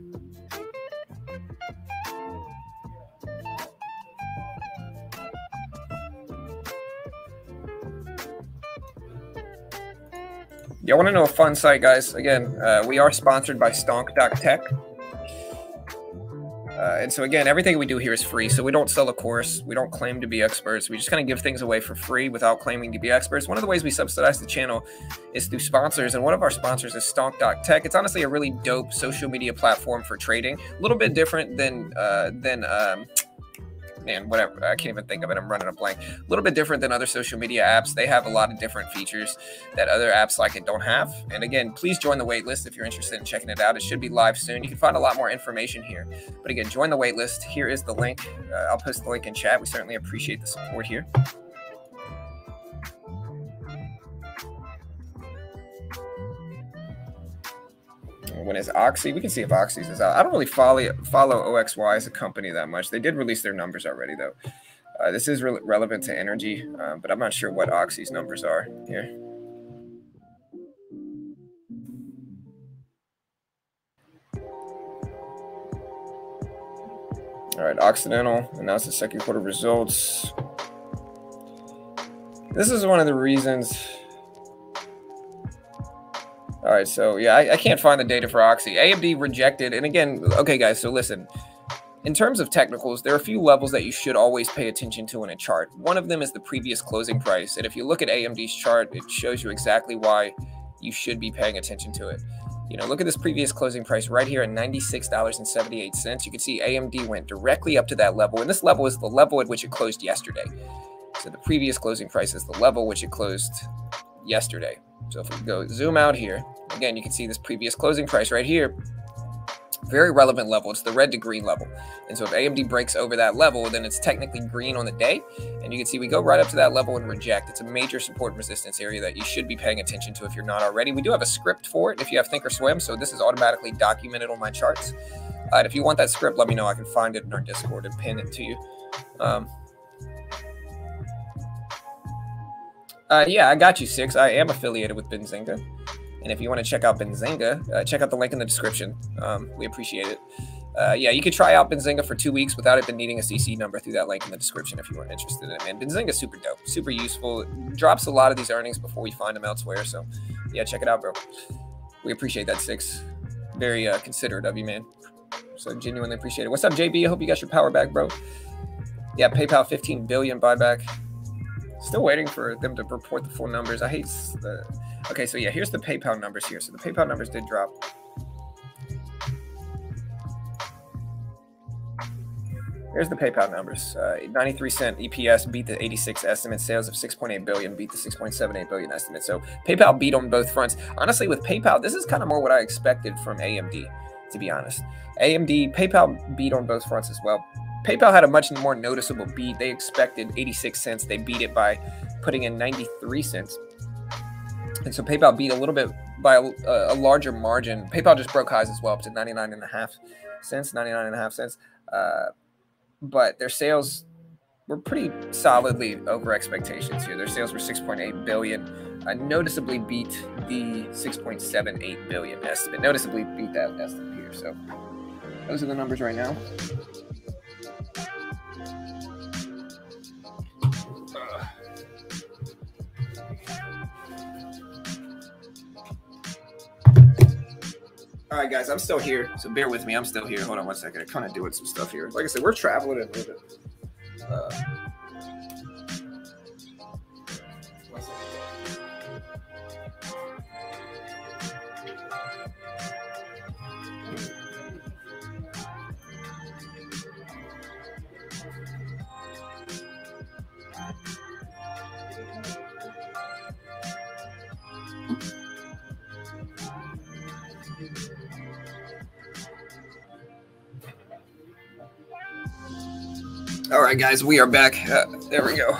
Y'all want to know a fun site, guys? Again, we are sponsored by stonk.tech. And so again, everything we do here is free. So we don't sell a course. We don't claim to be experts. We just kind of give things away for free without claiming to be experts. One of the ways we subsidize the channel is through sponsors. And one of our sponsors is stonk.tech. It's honestly a really dope social media platform for trading. A little bit different than man, whatever. I can't even think of it. I'm running a blank. A little bit different than other social media apps. They have a lot of different features that other apps like it don't have. And again, please join the waitlist if you're interested in checking it out. It should be live soon. You can find a lot more information here. But again, join the waitlist. Here is the link. I'll post the link in chat. We certainly appreciate the support here. When is Oxy? We can see if Oxy's is out. I don't really follow OXY as a company that much. They did release their numbers already, though. This is relevant to energy, but I'm not sure what Oxy's numbers are here. All right, Occidental announced the second quarter results. This is one of the reasons. All right, so yeah, I can't find the data for Oxy. AMD rejected, and again, okay, guys, so listen. In terms of technicals, there are a few levels that you should always pay attention to in a chart. One of them is the previous closing price, and if you look at AMD's chart, it shows you exactly why you should be paying attention to it. You know, look at this previous closing price right here at $96.78. You can see AMD went directly up to that level, and this level is the level at which it closed yesterday. So the previous closing price is the level which it closed yesterday. So if we go zoom out here, again, you can see this previous closing price right here. Very relevant level. It's the red to green level. And so if AMD breaks over that level, then it's technically green on the day. And you can see we go right up to that level and reject. It's a major support and resistance area that you should be paying attention to if you're not already. We do have a script for it if you have Thinkorswim. So this is automatically documented on my charts. And if you want that script, let me know. I can find it in our Discord and pin it to you. Yeah, I got you, Six. I am affiliated with Benzinga. And if you want to check out Benzinga, check out the link in the description. We appreciate it. Yeah, you could try out Benzinga for 2 weeks without even needing a CC number through that link in the description if you weren't interested in it. And Benzinga is super dope, super useful. It drops a lot of these earnings before we find them elsewhere. So, yeah, check it out, bro. We appreciate that, Six. Very considerate of you, man. So genuinely appreciate it. What's up, JB? I hope you got your power back, bro. Yeah, PayPal 15 billion buyback. Still waiting for them to report the full numbers. I hate the... Okay, so yeah, here's the PayPal numbers here. So the PayPal numbers did drop. Here's the PayPal numbers. 93-cent EPS beat the 86 estimate. Sales of 6.8 billion beat the 6.78 billion estimate. So PayPal beat on both fronts. Honestly, with PayPal, this is kind of more what I expected from AMD, to be honest. PayPal beat on both fronts as well. PayPal had a much more noticeable beat. They expected 86 cents. They beat it by putting in 93 cents. And so PayPal beat a little bit by a larger margin. PayPal just broke highs as well, up to 99.5 cents. But their sales were pretty solidly over expectations here. Their sales were 6.8 billion. Noticeably beat the 6.78 billion estimate. Noticeably beat that estimate here. So those are the numbers right now. All right, guys, I'm still here, so bear with me. I'm still here. Hold on one second. I'm kind of doing some stuff here. Like I said, we're traveling a little bit. All right, guys, we are back. There we go.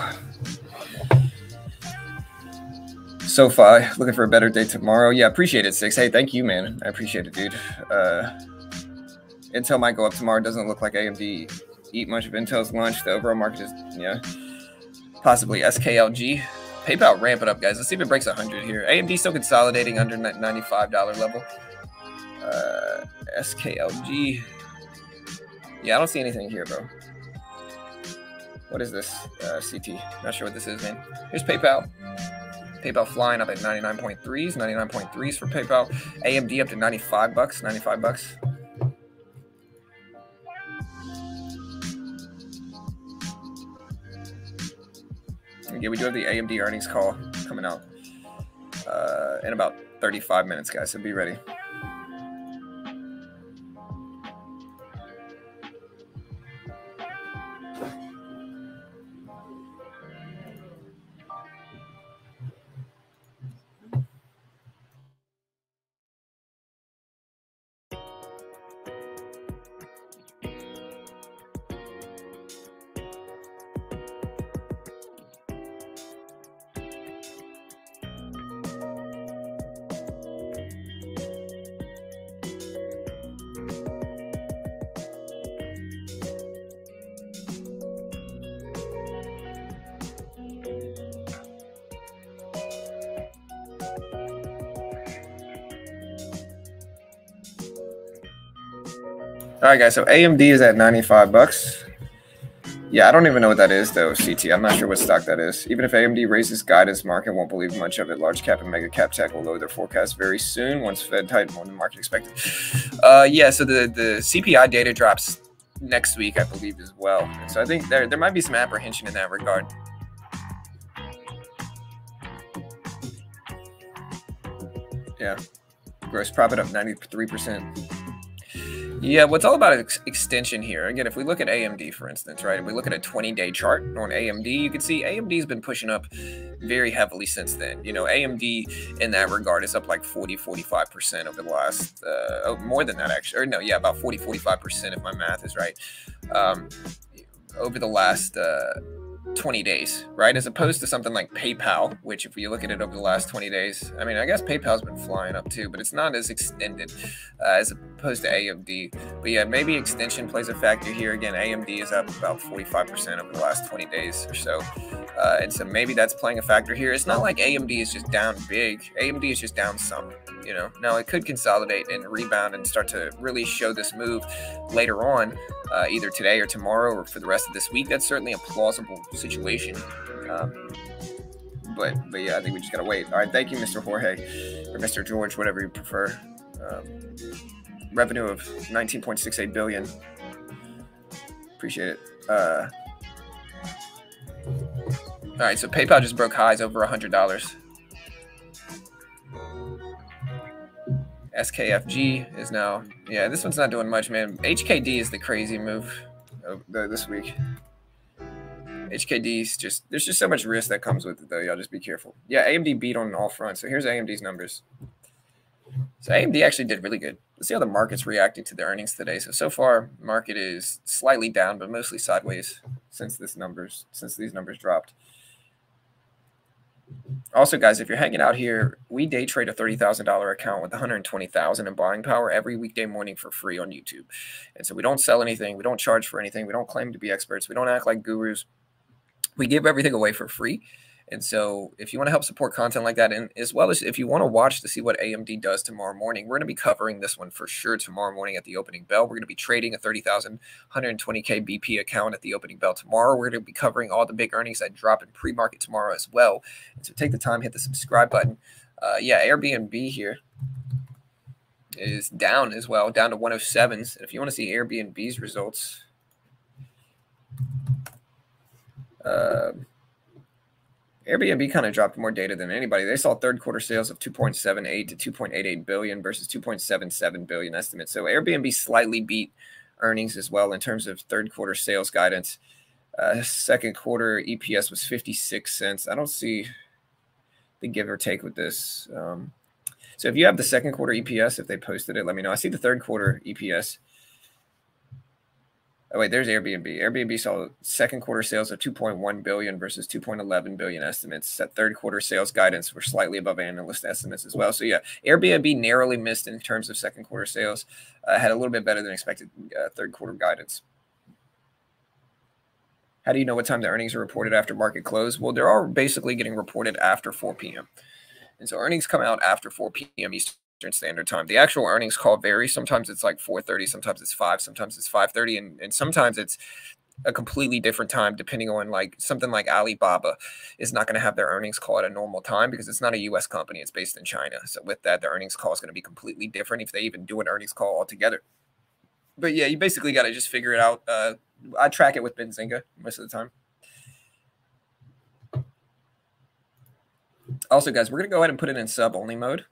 SOFI, looking for a better day tomorrow. Yeah, appreciate it, Six. Hey, thank you, man. I appreciate it, dude. Intel might go up tomorrow. Doesn't look like AMD eat much of Intel's lunch. The overall market is, yeah, possibly SKLG. PayPal ramping up, guys. Let's see if it breaks 100 here. AMD still consolidating under $95 level. SKLG. Yeah, I don't see anything here, bro. What is this? CT. Not sure what this is, man. Here's PayPal. PayPal flying up at 99.3s. 99.3s for PayPal. AMD up to 95 bucks. 95 bucks. Yeah, we do have the AMD earnings call coming out in about 35 minutes, guys. So be ready. All right, guys. So AMD is at 95 bucks. Yeah, I don't even know what that is, though, CT. I'm not sure what stock that is. Even if AMD raises guidance, market won't believe much of it. Large cap and mega cap tech will lower their forecast very soon once Fed tighten more than the market expected. Yeah, so the CPI data drops next week, I believe, as well. And so I think there might be some apprehension in that regard. Yeah. Gross profit up 93%. Yeah, what's all about extension here? Again, if we look at AMD, for instance, right, if we look at a 20-day chart on AMD, you can see AMD's been pushing up very heavily since then. You know, AMD in that regard is up like 40-45% over the last, more than that actually, or no, yeah, about 40-45% if my math is right, over the last 20 days, right? As opposed to something like PayPal, which if you look at it over the last 20 days, I mean, I guess PayPal's been flying up too, but it's not as extended as opposed to AMD. But yeah, maybe extension plays a factor here. Again, AMD is up about 45% over the last 20 days or so. And so maybe that's playing a factor here. It's not like AMD is just down big. AMD is just down some, you know. Now it could consolidate and rebound and start to really show this move later on, either today or tomorrow or for the rest of this week. That's certainly a plausible situation. But yeah, I think we just gotta wait. All right, thank you, Mr. Jorge, or Mr. George, whatever you prefer. Revenue of 19.68 billion. Appreciate it. All right, so PayPal just broke highs over $100. SKFG is now, yeah, this one's not doing much, man. HKD is the crazy move this week. HKD is just, there's just so much risk that comes with it, though. Y'all just be careful. Yeah, AMD beat on all fronts. So here's AMD's numbers. So AMD actually did really good. Let's see how the market's reacting to the earnings today. So far, market is slightly down, but mostly sideways since these numbers dropped. Also, guys, if you're hanging out here, we day trade a $30,000 account with $120,000 in buying power every weekday morning for free on YouTube. And so we don't sell anything. We don't charge for anything. We don't claim to be experts. We don't act like gurus. We give everything away for free. And so if you want to help support content like that, and as well as if you want to watch to see what AMD does tomorrow morning, we're going to be covering this one for sure tomorrow morning at the opening bell. We're going to be trading a 30,120K BP account at the opening bell tomorrow. We're going to be covering all the big earnings that drop in pre-market tomorrow as well. And so take the time, hit the subscribe button. Yeah, Airbnb here. is down as well, down to 107s. And if you want to see Airbnb's results, Airbnb kind of dropped more data than anybody. They saw third quarter sales of 2.78 to 2.88 billion versus 2.77 billion estimates. So Airbnb slightly beat earnings as well in terms of third quarter sales guidance. Second quarter EPS was 56 cents. I don't see the give or take with this. So if you have the second quarter EPS, if they posted it, let me know. I see the third quarter EPS. Oh, wait, there's Airbnb. Airbnb saw second quarter sales of 2.1 billion versus 2.11 billion estimates. That third quarter sales guidance were slightly above analyst estimates as well. So yeah, Airbnb narrowly missed in terms of second quarter sales. Had a little bit better than expected third quarter guidance. How do you know what time the earnings are reported after market close? Well, they're all basically getting reported after 4 p.m. And so earnings come out after 4 p.m. Eastern Standard Time. The actual earnings call varies. Sometimes it's like 4:30, sometimes it's 5, sometimes it's 5:30, and sometimes it's a completely different time depending on like something like Alibaba is not going to have their earnings call at a normal time because it's not a U.S. company. It's based in China. So with that, the earnings call is going to be completely different if they even do an earnings call altogether. But yeah, you basically got to just figure it out. I track it with Benzinga most of the time. Also, guys, we're going to go ahead and put it in sub-only mode.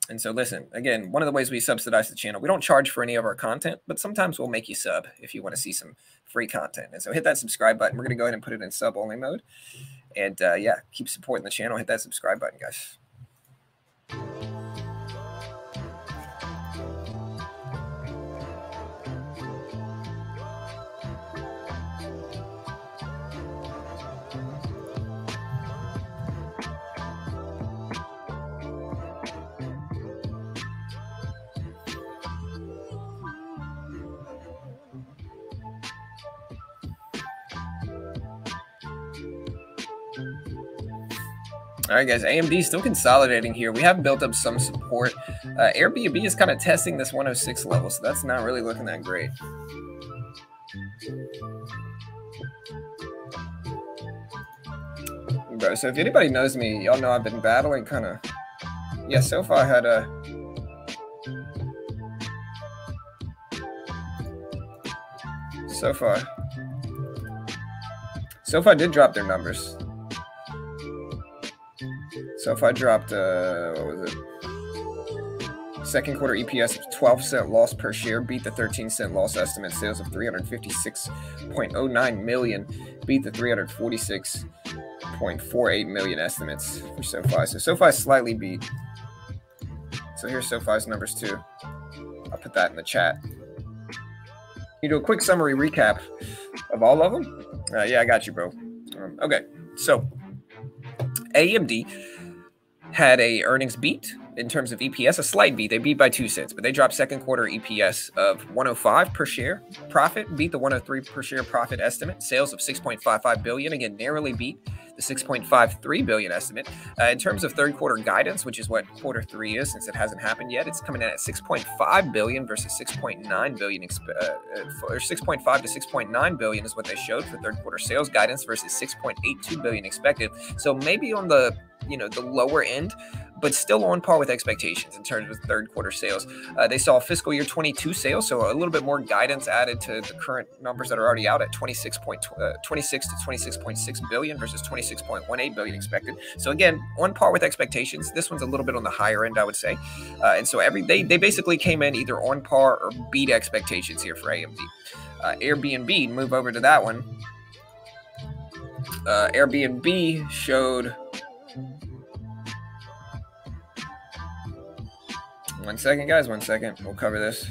And so listen, again, one of the ways we subsidize the channel, we don't charge for any of our content, but sometimes we'll make you sub if you want to see some free content. And so hit that subscribe button. We're going to go ahead and put it in sub-only mode. And yeah, keep supporting the channel. Hit that subscribe button, guys. All right, guys, AMD still consolidating here. We have built up some support. Airbnb is kind of testing this 106 level, so that's not really looking that great. Bro, so if anybody knows me, y'all know I've been battling kind of... Yeah, SOFI had a... SOFI did drop their numbers. SOFI dropped, what was it? Second quarter EPS of 12-cent loss per share, beat the 13-cent loss estimate. Sales of 356.09 million, beat the 346.48 million estimates for SOFI. So SOFI slightly beat. So here's SOFI's numbers too. I'll put that in the chat. You do a quick summary recap of all of them? Yeah, I got you, bro. Okay, so AMD had a earnings beat in terms of EPS, a slight beat. They beat by 2 cents, but they dropped second quarter EPS of 105 per share. Profit beat the 103 per share profit estimate. Sales of 6.55 billion, again, narrowly beat the 6.53 billion estimate. In terms of third quarter guidance, which is what quarter 3 is, since it hasn't happened yet, it's coming in at 6.5 billion versus 6.9 billion, or 6.5 to 6.9 billion is what they showed for third quarter sales guidance versus 6.82 billion expected. So maybe on the the lower end, but still on par with expectations in terms of third quarter sales. They saw fiscal year 22 sales, so a little bit more guidance added to the current numbers that are already out at 26 to 26.6 billion versus 26.18 billion expected. So again, on par with expectations. This one's a little bit on the higher end, I would say. And so they basically came in either on par or beat expectations here for AMD. Airbnb, move over to that one. Airbnb showed... One second, guys. 1 second. We'll cover this.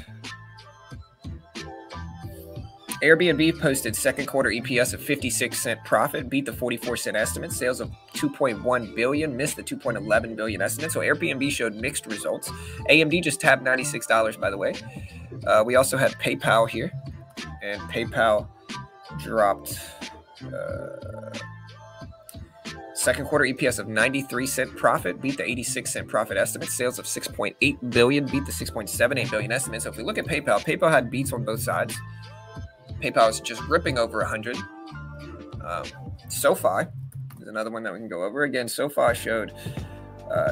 Airbnb posted second quarter EPS of 56-cent profit, beat the 44-cent estimate. Sales of 2.1 billion, missed the 2.11 billion estimate. So Airbnb showed mixed results. AMD just tabbed $96, by the way. We also had PayPal here, and PayPal dropped second quarter EPS of 93-cent profit, beat the 86-cent profit estimate. Sales of 6.8 billion, beat the 6.78 billion estimate. So if we look at PayPal, PayPal had beats on both sides. PayPal is just ripping over 100. SOFI is another one that we can go over. Again, SOFI showed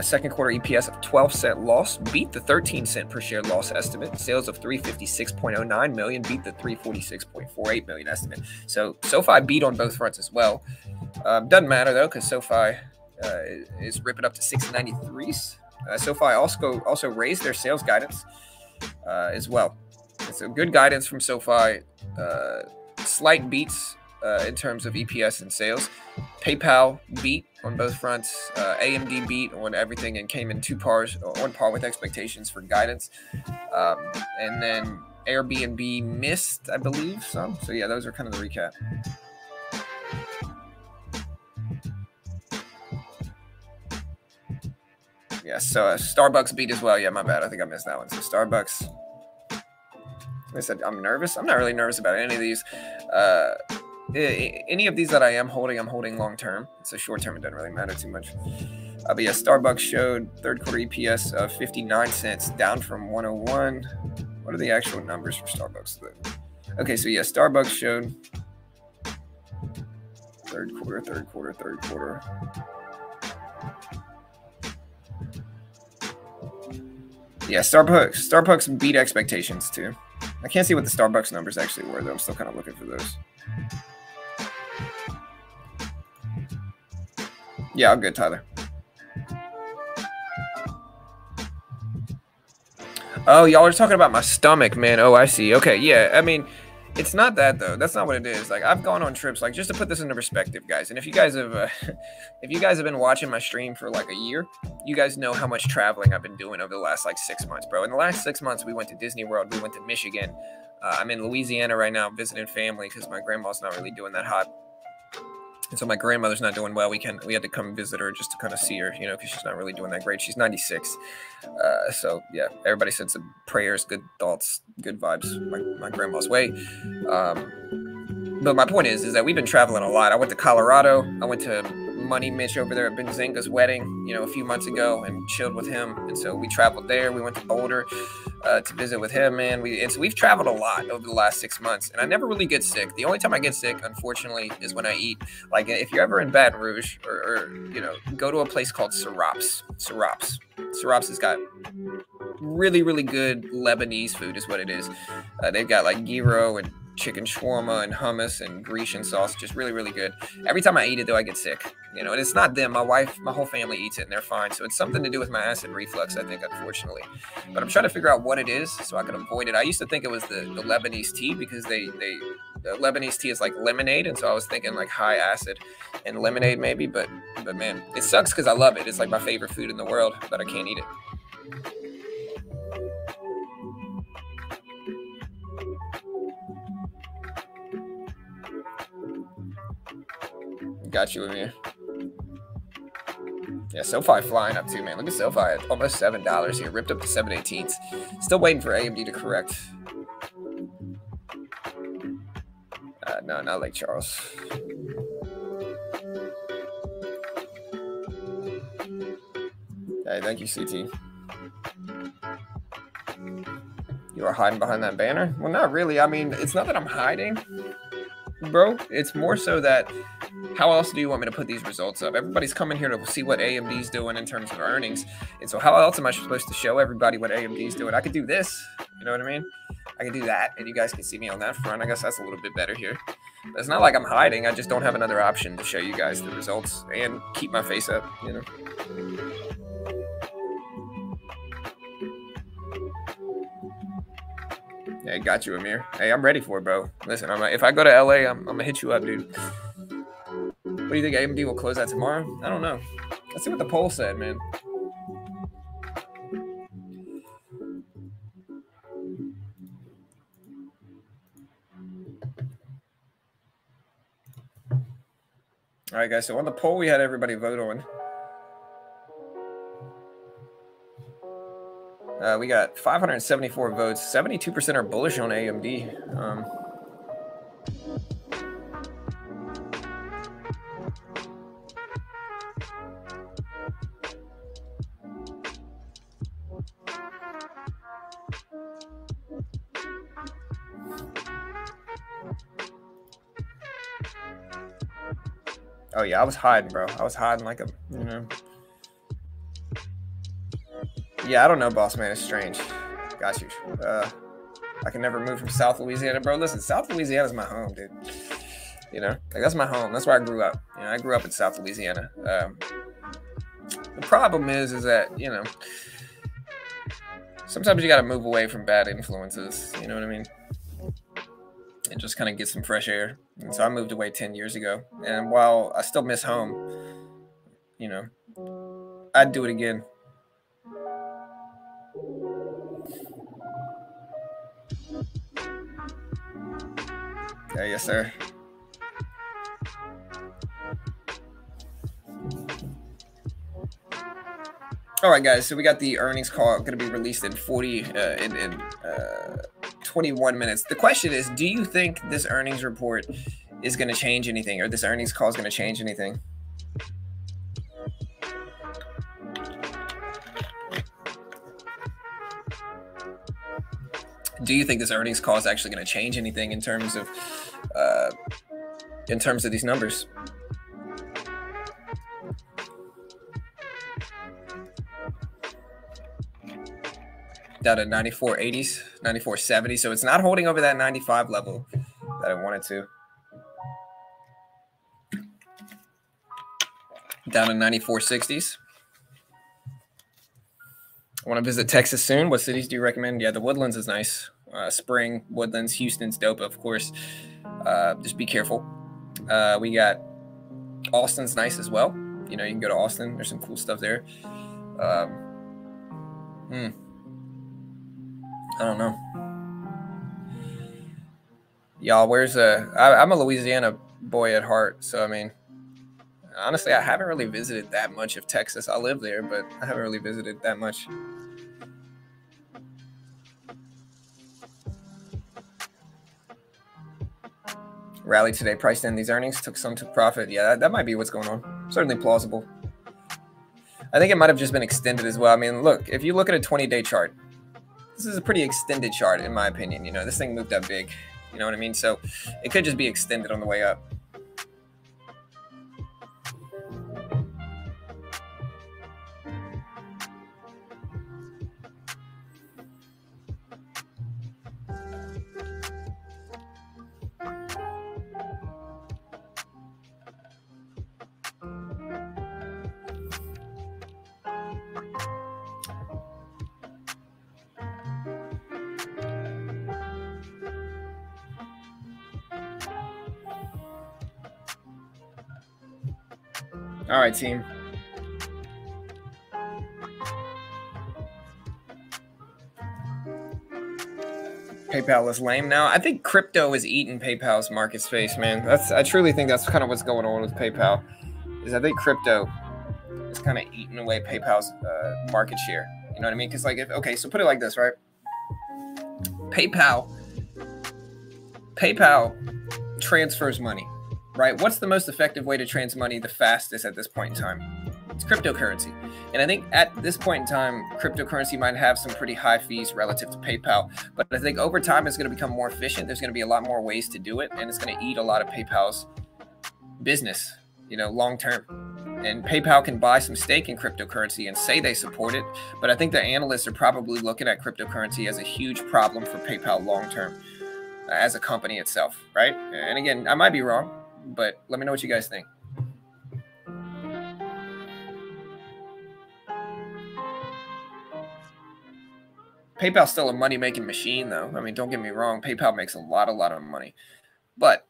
Second quarter EPS of 12-cent loss beat the 13-cent per share loss estimate. Sales of 356.09 million beat the 346.48 million estimate. So SoFi beat on both fronts as well. Doesn't matter though, because SoFi is ripping up to 693s. SoFi also raised their sales guidance as well. So good guidance from SoFi. Slight beats in terms of EPS and sales. PayPal beat on both fronts. AMD beat on everything and came in on par with expectations for guidance. And then Airbnb missed, I believe, some. So yeah, those are kind of the recap. Yeah, so Starbucks beat as well. Yeah, my bad. I think I missed that one. So Starbucks. I said I'm nervous. I'm not really nervous about any of these. Any of these that I am holding, I'm holding long term. So short term, it doesn't really matter too much. But yeah, Starbucks showed third quarter EPS of 59 cents, down from 101. What are the actual numbers for Starbucks? Okay, so yeah, Starbucks showed third quarter. Yeah, Starbucks beat expectations too. I can't see what the Starbucks numbers actually were, though. I'm still kind of looking for those. Yeah, I'm good, Tyler. Oh, y'all are talking about my stomach, man. Oh, I see. Okay, yeah. I mean, it's not that though. That's not what it is. Like I've gone on trips. Like just to put this into perspective, guys. And if you guys have, if you guys have been watching my stream for like a year, you guys know how much traveling I've been doing over the last like 6 months, bro. In the last 6 months, we went to Disney World. We went to Michigan. I'm in Louisiana right now visiting family because my grandma's not really doing that hot. And so my grandmother's not doing well. We had to come visit her just to kind of see her, you know, because she's not really doing that great. She's 96. So yeah, everybody sends some prayers, good thoughts, good vibes my grandma's way. But my point is that we've been traveling a lot. I went to Colorado. I went to Money Mitch over there at Benzinga's wedding, you know, a few months ago and chilled with him. And so we traveled there. We went to Boulder to visit with him, man. So we've traveled a lot over the last 6 months, and I never really get sick. The only time I get sick, unfortunately, is when I eat. Like if you're ever in Baton Rouge or you know, go to a place called Sirap's. Sirap's has got really, really good Lebanese food is what it is. They've got like gyro and chicken shawarma and hummus and Grecian sauce, just really, really good. Every time I eat it, though, I get sick. You know, and it's not them. My wife, my whole family eats it, and they're fine. So it's something to do with my acid reflux, I think, unfortunately. But I'm trying to figure out what it is so I can avoid it. I used to think it was the Lebanese tea because the Lebanese tea is like lemonade, and so I was thinking like high acid and lemonade maybe. But man, it sucks because I love it. It's like my favorite food in the world, but I can't eat it. Got you, Amir. Yeah, SoFi flying up too, man. Look at SoFi at almost $7 here, ripped up to 7.18. Still waiting for AMD to correct. No, not Lake Charles. Hey, thank you, CT. You are hiding behind that banner? Well, not really. I mean, it's not that I'm hiding, bro. It's more so that how else do you want me to put these results up? Everybody's coming here to see what AMD's doing in terms of earnings. And so how else am I supposed to show everybody what AMD's doing? I could do this. You know what I mean? I can do that, and you guys can see me on that front. I guess that's a little bit better here. But it's not like I'm hiding. I just don't have another option to show you guys the results and keep my face up, you know? Yeah, got you, Amir. Hey, I'm ready for it, bro. Listen, if I go to LA, I'm going to hit you up, dude. What do you think AMD will close at tomorrow? I don't know. Let's see what the poll said, man. All right, guys. So on the poll, we had everybody vote on. We got 574 votes. 72% are bullish on AMD. Oh, yeah, I was hiding, bro. I was hiding like a, you know. Yeah, I don't know, boss man. It's strange. Got you. I can never move from South Louisiana, bro. Listen, South Louisiana is my home, dude. You know, like that's my home. That's where I grew up. You know, I grew up in South Louisiana. The problem is that, you know, sometimes you got to move away from bad influences. You know what I mean? And just kind of get some fresh air. And so I moved away 10 years ago. And while I still miss home, you know, I'd do it again. Okay, yes, sir. All right, guys. So we got the earnings call going to be released in 21 minutes. The question is, do you think this earnings report is going to change anything, or this earnings call is going to change anything? Do you think this earnings call is actually going to change anything in terms of these numbers? Down at 94.80s, 94.70. So it's not holding over that 95 level that I wanted to. Down to 94.60s. I want to visit Texas soon. What cities do you recommend? Yeah, the Woodlands is nice. Spring, Woodlands, Houston's dope, of course. Just be careful. We got Austin's nice as well. You know, you can go to Austin. There's some cool stuff there. I don't know. Y'all, I'm a Louisiana boy at heart. So, I mean, honestly, I haven't really visited that much of Texas. I live there, but I haven't really visited that much. Rally today, priced in these earnings, took some to profit. Yeah, that might be what's going on. Certainly plausible. I think it might have just been extended as well. I mean, look, if you look at a 20-day chart, this is a pretty extended chart, in my opinion. You know, this thing moved up big. You know what I mean? So it could just be extended on the way up. All right, team. PayPal is lame now. I think crypto is eating PayPal's market space, man. I truly think that's kind of what's going on with PayPal. Is I think crypto is kind of eating away PayPal's market share. You know what I mean? Because okay, so put it like this, right? PayPal transfers money, right? What's the most effective way to transfer money the fastest at this point in time? It's cryptocurrency. And I think at this point in time, cryptocurrency might have some pretty high fees relative to PayPal. But I think over time, it's going to become more efficient. There's going to be a lot more ways to do it. And it's going to eat a lot of PayPal's business, you know, long term. And PayPal can buy some stake in cryptocurrency and say they support it. But I think the analysts are probably looking at cryptocurrency as a huge problem for PayPal long term as a company itself, right? And again, I might be wrong, but let me know what you guys think. PayPal's still a money-making machine, though. I mean, don't get me wrong. PayPal makes a lot of money. But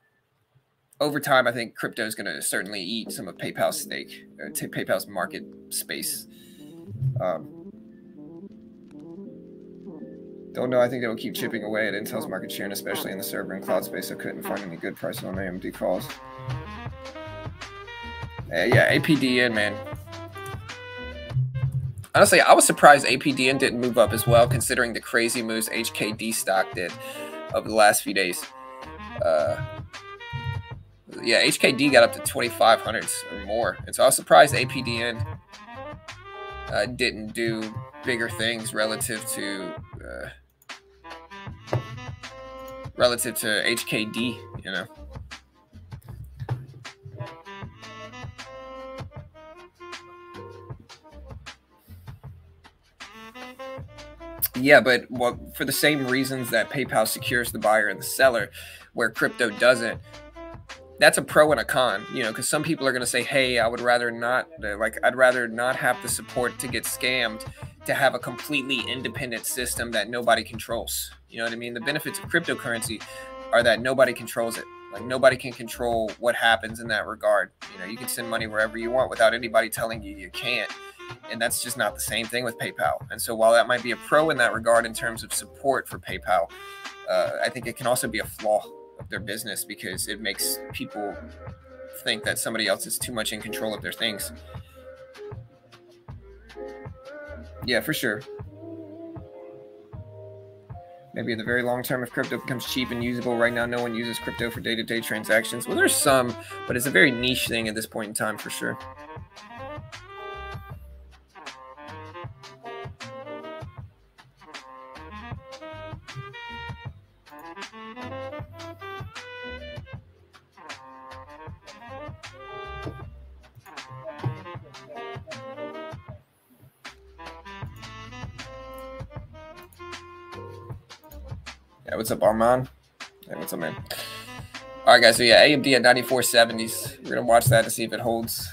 over time, I think crypto is going to certainly eat some of PayPal's stake, or PayPal's market space. Don't know. I think they will keep chipping away at Intel's market share, and especially in the server and cloud space. I couldn't find any good prices on AMD calls. Yeah, APDN, man. Honestly, I was surprised APDN didn't move up as well, considering the crazy moves HKD stock did over the last few days. Yeah, HKD got up to 2,500s or more. And so I was surprised APDN didn't do bigger things relative to HKD, you know. Yeah, but for the same reasons that PayPal secures the buyer and the seller, where crypto doesn't, that's a pro and a con, you know, because some people are going to say, hey, I would rather not, I'd rather not have the support to get scammed, to have a completely independent system that nobody controls. You know what I mean? The benefits of cryptocurrency are that nobody controls it. Like, nobody can control what happens in that regard. You know, you can send money wherever you want without anybody telling you you can't. And that's just not the same thing with PayPal. And so while that might be a pro in that regard in terms of support for PayPal, I think it can also be a flaw of their business, because it makes people think that somebody else is too much in control of their things. Yeah, for sure. Maybe in the very long term, if crypto becomes cheap and usable. Right now, no one uses crypto for day-to-day transactions. Well, there's some, but it's a very niche thing at this point in time, for sure. Yeah, what's up, Armand? Hey, what's up, man? All right, guys. So yeah, AMD at 94.70s. We're gonna watch that to see if it holds.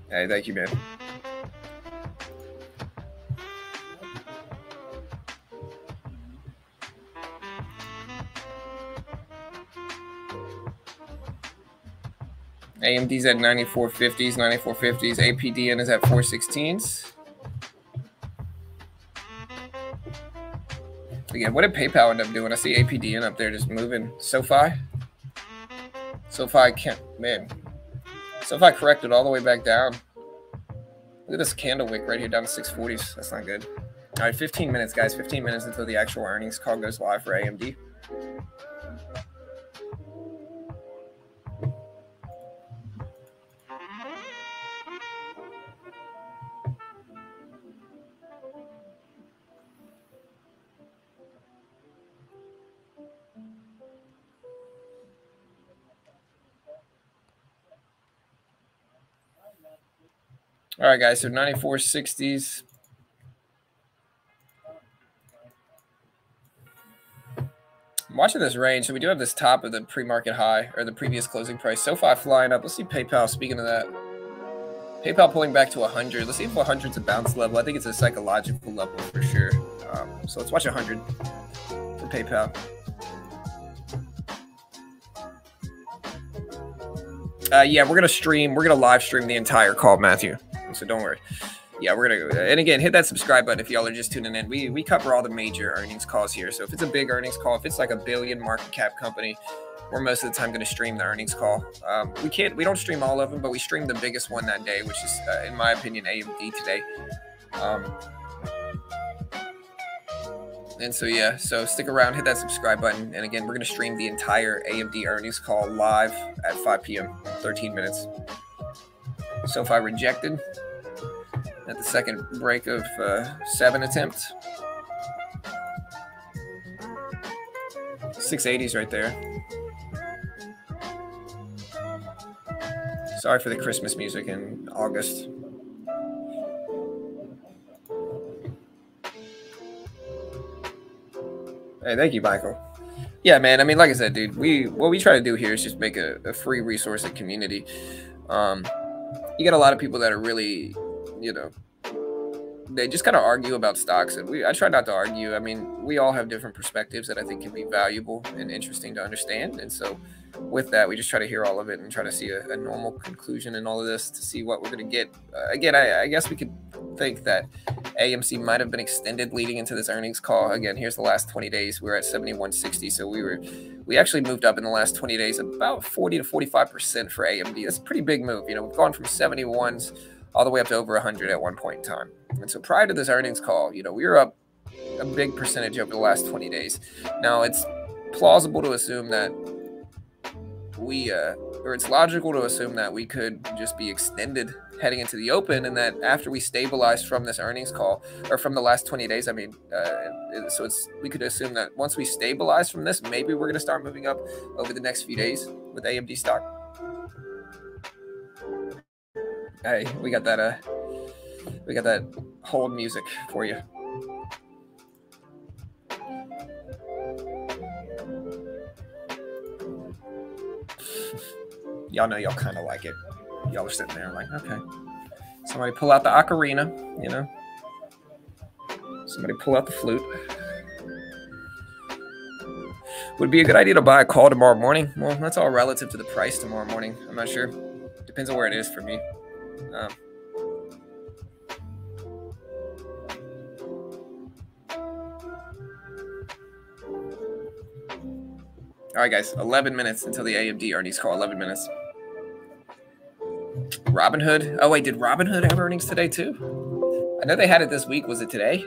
Hey, thank you, man. AMD's at 94.50s, 94.50s. APDN is at 416s. Again, what did PayPal end up doing? I see APDN up there just moving. SOFI can't, man. SOFI corrected all the way back down. Look at this candle wick right here down to 640s. That's not good. All right, 15 minutes, guys. 15 minutes until the actual earnings call goes live for AMD. All right, guys, so 94.60s. I'm watching this range. So we do have this top of the pre-market high, or the previous closing price. SOFI flying up. Let's see PayPal. Speaking of that, PayPal pulling back to 100. Let's see if 100's a bounce level. I think it's a psychological level for sure. So let's watch 100 for PayPal. Yeah, we're gonna live stream the entire call, Matthew. So don't worry. Yeah, we're gonna, and again, hit that subscribe button if y'all are just tuning in. We cover all the major earnings calls here. So if it's a big earnings call, if it's like $1 billion market cap company, we're most of the time going to stream the earnings call. We don't stream all of them, but we stream the biggest one that day, which is, in my opinion, AMD today. And so, yeah, so stick around, hit that subscribe button. And again, we're going to stream the entire AMD earnings call live at 5 p.m., 13 minutes. SOFI rejected at the second break of 7 attempts. 680s right there. Sorry for the Christmas music in August. Hey, thank you, Michael. Yeah, man. I mean, like I said, dude, what we try to do here is just make a free resource and community. You got a lot of people that are really, you know, they just kind of argue about stocks, and I try not to argue. I mean, we all have different perspectives that I think can be valuable and interesting to understand. And so with that, we just try to hear all of it and try to see a normal conclusion in all of this to see what we're going to get. Again, I guess we could think that AMC might have been extended leading into this earnings call. Again, here's the last 20 days. We're at 71.60. So we actually moved up in the last 20 days about 40 to 45% for AMD. That's a pretty big move. You know, we've gone from 71s all the way up to over 100 at one point in time. And so prior to this earnings call, you know, we were up a big percentage over the last 20 days. Now, it's plausible to assume that or it's logical to assume that we could just be extended heading into the open, and that after we stabilize from this earnings call, or from the last 20 days, I mean, we could assume that once we stabilize from this, maybe we're going to start moving up over the next few days with AMD stock. Hey, we got that hold music for you. Y'all know y'all kind of like it. Y'all are sitting there like, okay. Somebody pull out the ocarina, you know. Somebody pull out the flute. Would be a good idea to buy a call tomorrow morning. Well, that's all relative to the price tomorrow morning. I'm not sure. Depends on where it is for me. All right, guys, 11 minutes until the AMD earnings call. 11 minutes. Robinhood. Oh, wait, did Robinhood have earnings today, too? I know they had it this week. Was it today?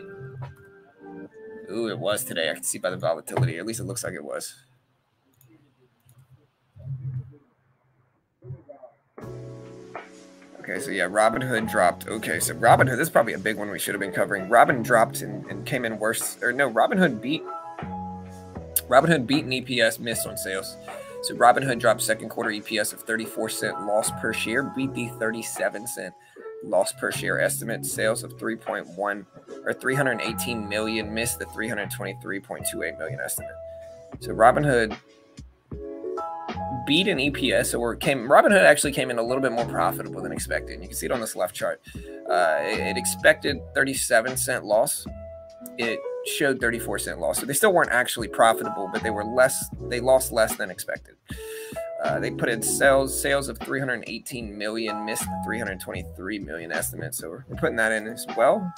Ooh, it was today. I can see by the volatility. At least it looks like it was. Okay, so yeah, Robinhood dropped. Okay, so Robinhood, this is probably a big one we should have been covering. Robin dropped and came in worse. Or no, Robinhood beat and EPS, missed on sales. So Robinhood dropped second quarter EPS of 34-cent loss per share, beat the 37-cent loss per share estimate. Sales of 318 million, missed the 323.28 million estimate. So Robinhood beat an EPS, or Robinhood actually came in a little bit more profitable than expected. You can see it on this left chart. It expected 37-cent loss. It showed 34-cent loss. So they still weren't actually profitable, but they lost less than expected. They put in sales of 318 million, missed the 323 million estimate. So we're putting that in as well.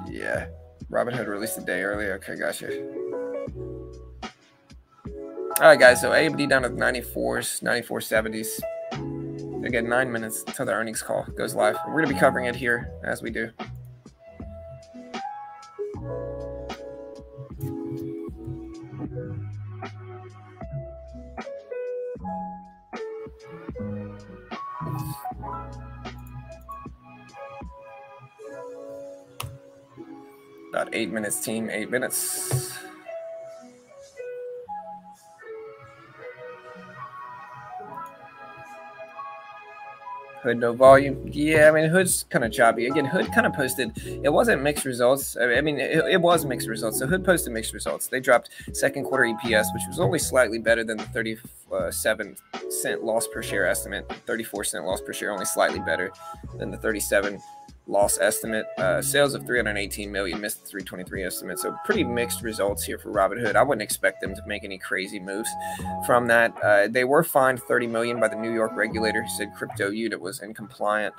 Yeah, Robinhood released a day early. Okay, gotcha. All right, guys, so AMD down to 94s, 94.70s. Again, 9 minutes until the earnings call goes live. We're going to be covering it here as we do. About 8 minutes, team. 8 minutes. Hood, no volume. Yeah, I mean, Hood's kind of choppy. Again, Hood kind of posted, it wasn't mixed results. I mean, it was mixed results. So Hood posted mixed results. They dropped second quarter EPS, which was only slightly better than the 37-cent loss per share estimate. 34-cent loss per share, only slightly better than the 37 loss estimate. Sales of 318 million, missed the 323 estimate. So pretty mixed results here for Robinhood. I wouldn't expect them to make any crazy moves from that. They were fined 30 million by the New York regulator, who said crypto unit was uncompliant.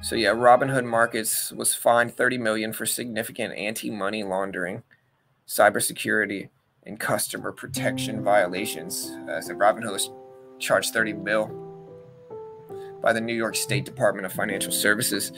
So yeah, Robinhood Markets was fined 30 million for significant anti-money laundering, cybersecurity, and customer protection violations. So Robinhood was charged 30 mil by the New York State Department of Financial Services.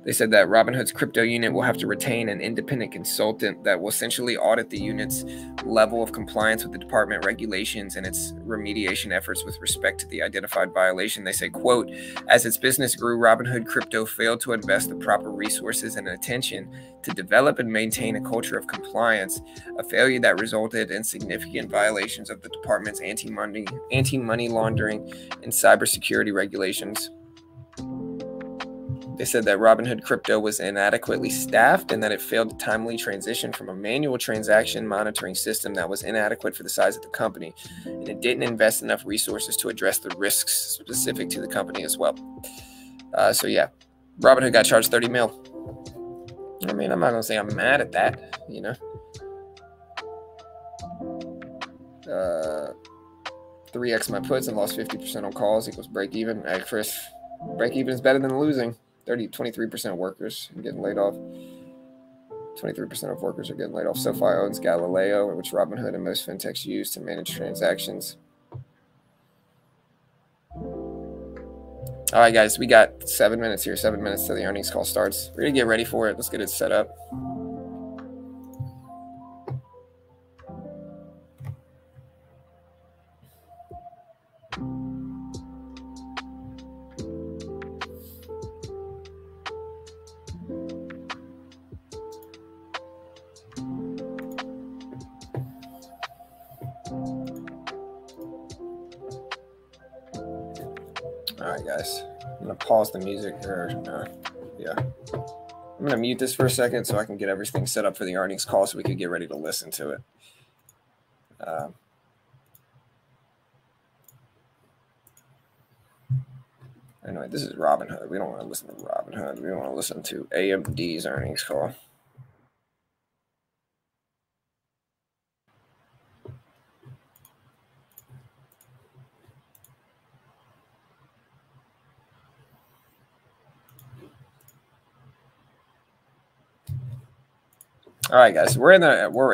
They said that Robinhood's crypto unit will have to retain an independent consultant that will essentially audit the unit's level of compliance with the department regulations and its remediation efforts with respect to the identified violation. They say, quote, as its business grew, Robinhood Crypto failed to invest the proper resources and attention to develop and maintain a culture of compliance, a failure that resulted in significant violations of the department's anti-money laundering and cybersecurity regulations. They said that Robinhood Crypto was inadequately staffed and that it failed to timely transition from a manual transaction monitoring system that was inadequate for the size of the company. And it didn't invest enough resources to address the risks specific to the company as well. So yeah, Robinhood got charged 30 mil. I mean, I'm not going to say I'm mad at that, you know. 3x my puts and lost 50% on calls equals break even. Hey, Chris, break even is better than losing. 23% of workers are getting laid off. 23% of workers are getting laid off. SOFI owns Galileo, which Robinhood and most fintechs use to manage transactions. All right, guys, we got 7 minutes here. 7 minutes till the earnings call starts. We're gonna get ready for it. Let's get it set up. All right, guys, I'm gonna pause the music here. Yeah, I'm gonna mute this for a second so I can get everything set up for the earnings call so we can get ready to listen to it. Anyway, this is Robinhood. We don't want to listen to Robinhood. We want to listen to AMD's earnings call. All right, guys, we're in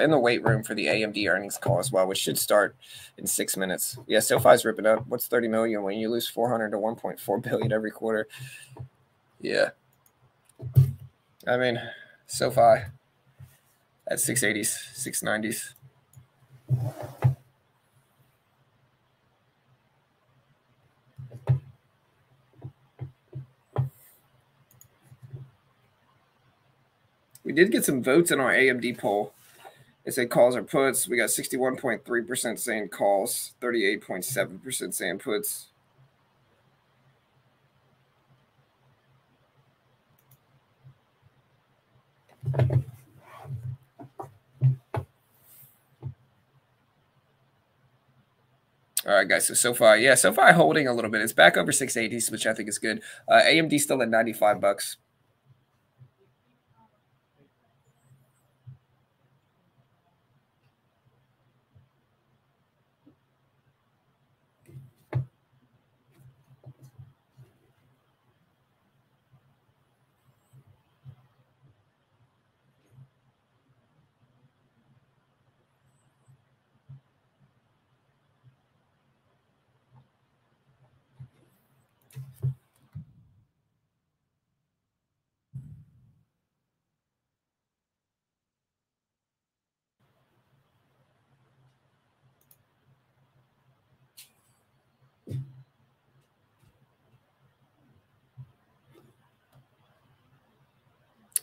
the wait room for the AMD earnings call as well, which should start in 6 minutes. Yeah, SOFI's ripping up. What's 30 million when you lose 400 to 1.4 billion every quarter? Yeah, I mean, SOFI at 680s, 690s. We did get some votes in our AMD poll. It said calls or puts. We got 61.3% saying calls, 38.7% saying puts. All right, guys. So SoFi, yeah, SoFi holding a little bit. It's back over 680s, which I think is good. AMD still at $95.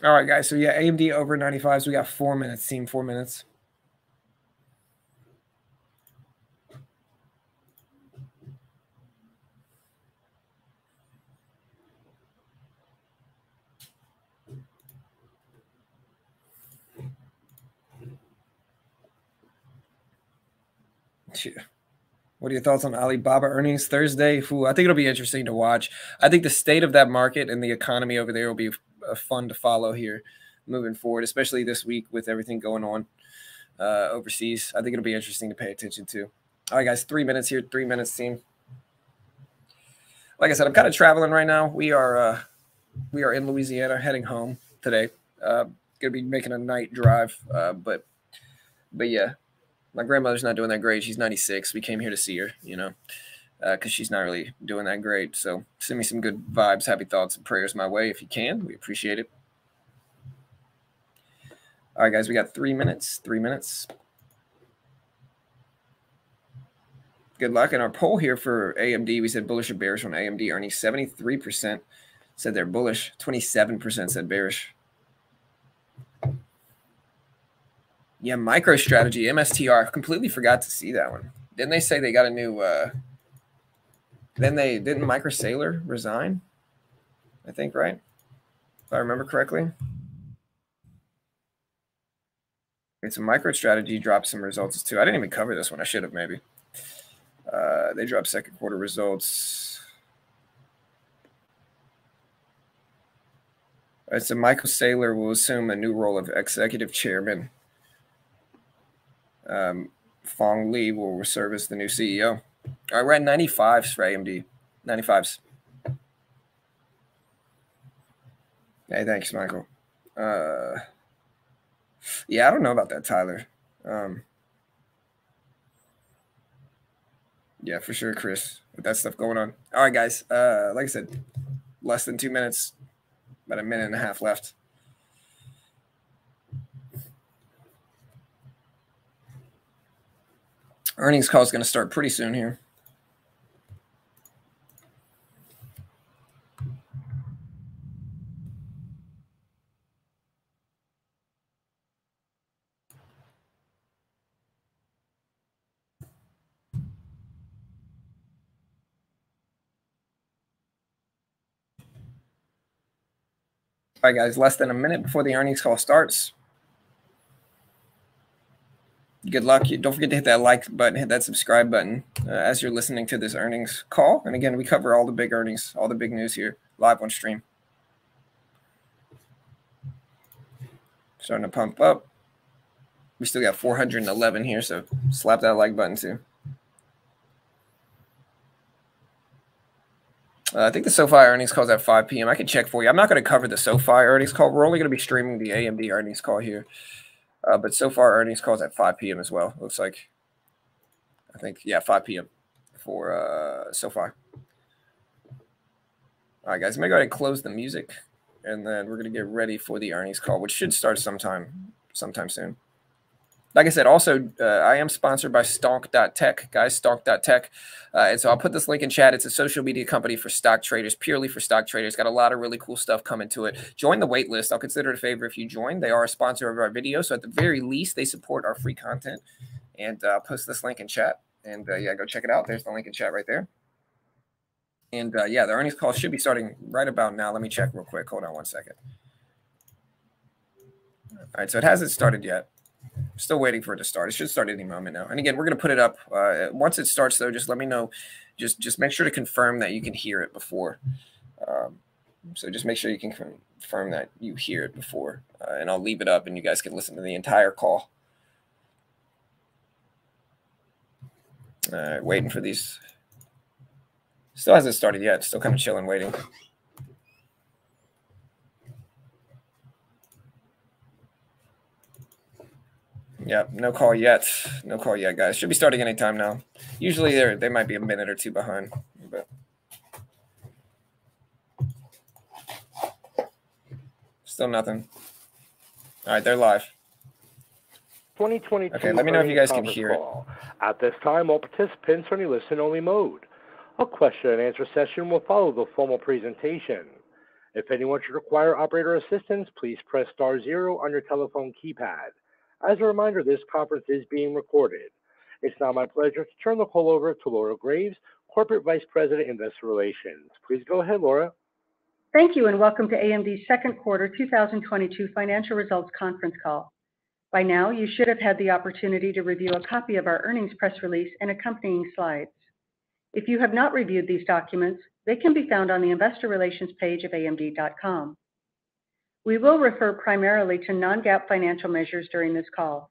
All right, guys. So yeah, AMD over 95s. We got 4 minutes. Team 4 minutes. Yeah. What are your thoughts on Alibaba earnings Thursday? Ooh, I think it'll be interesting to watch. I think the state of that market and the economy over there will be fun to follow here moving forward, especially this week with everything going on overseas. I think it'll be interesting to pay attention to. All right, guys, 3 minutes here. 3 minutes, team. Like I said, I'm kind of traveling right now. We are in Louisiana, heading home today. Gonna be making a night drive, but yeah. My grandmother's not doing that great. She's 96. We came here to see her, because she's not really doing that great. So send me some good vibes, happy thoughts, and prayers my way if you can. We appreciate it. All right, guys, we got 3 minutes. 3 minutes. Good luck. In our poll here for AMD, we said bullish or bearish on AMD earnings. 73% said they're bullish. 27% said bearish. Yeah, MicroStrategy, MSTR. Completely forgot to see that one. Didn't they say they got a new then they didn't Micro Saylor resign? I think, right? If I remember correctly. Okay, so MicroStrategy dropped some results too. I didn't even cover this one. I should have maybe. They dropped second quarter results. All right, so Michael Saylor will assume a new role of executive chairman. Fong Li will serve as the new CEO. All right, we're at 95s for AMD. 95s. Hey, thanks, Michael. Yeah, I don't know about that, Tyler. Yeah, for sure, Chris, with that stuff going on. All right, guys. Like I said, less than 2 minutes, about a minute and a half left. Earnings call is going to start pretty soon here. All right, guys, less than a minute before the earnings call starts. Good luck. Don't forget to hit that like button, hit that subscribe button as you're listening to this earnings call. And again, we cover all the big earnings, all the big news here live on stream. Starting to pump up. We still got 411 here, so slap that like button too. I think the SOFI earnings call is at 5 p.m. I can check for you. I'm not going to cover the SOFI earnings call. We're only going to be streaming the AMD earnings call here. But so far, earnings calls at 5 p.m. as well. Looks like, I think, yeah, 5 p.m. for SOFI. All right, guys, I'm going to go ahead and close the music, and then we're going to get ready for the earnings call, which should start sometime soon. Like I said, also, I am sponsored by Stonk.tech, guys, Stonk.tech. And so I'll put this link in chat. It's a social media company for stock traders, purely for stock traders. Got a lot of really cool stuff coming to it. Join the wait list. I'll consider it a favor if you join. They are a sponsor of our video. So at the very least, they support our free content. And I'll post this link in chat. And yeah, go check it out. There's the link in chat right there. And yeah, the earnings call should be starting right about now. Let me check real quick. Hold on one second. All right, so it hasn't started yet. Still waiting for it to start. It should start any moment now. And again, we're going to put it up. Once it starts, though, just let me know. Just make sure to confirm that you can hear it before. So just make sure you can confirm that you hear it before. And I'll leave it up, and you guys can listen to the entire call. All right, waiting for these. Still hasn't started yet. Still kind of chilling, waiting. Yeah, no call yet. No call yet, guys. Should be starting anytime now. Usually they might be a minute or two behind, but still nothing. All right, they're live. 2022. Okay, let me know if you guys can hear it. At this time, all participants are in listen-only mode. A question-and-answer session will follow the formal presentation. If anyone should require operator assistance, please press *0 on your telephone keypad. As a reminder, this conference is being recorded. It's now my pleasure to turn the call over to Laura Graves, Corporate Vice President, Investor Relations. Please go ahead, Laura. Thank you, and welcome to AMD's second quarter 2022 financial results conference call. By now, you should have had the opportunity to review a copy of our earnings press release and accompanying slides. If you have not reviewed these documents, they can be found on the Investor Relations page of AMD.com. We will refer primarily to non-GAAP financial measures during this call.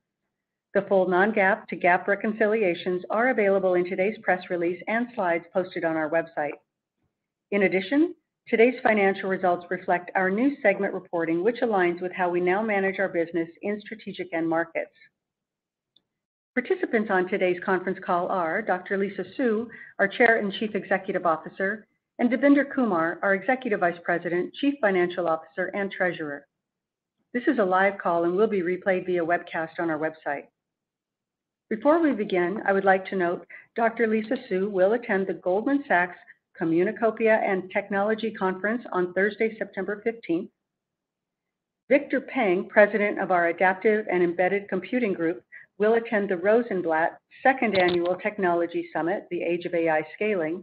The full non-GAAP to GAAP reconciliations are available in today's press release and slides posted on our website. In addition, today's financial results reflect our new segment reporting, which aligns with how we now manage our business in strategic end markets. Participants on today's conference call are Dr. Lisa Su, our Chair and Chief Executive Officer, and Devinder Kumar, our Executive Vice President, Chief Financial Officer, and Treasurer. This is a live call and will be replayed via webcast on our website. Before we begin, I would like to note Dr. Lisa Su will attend the Goldman Sachs Communacopia and Technology Conference on Thursday, September 15th. Victor Peng, President of our Adaptive and Embedded Computing Group, will attend the Rosenblatt Second Annual Technology Summit, The Age of AI Scaling,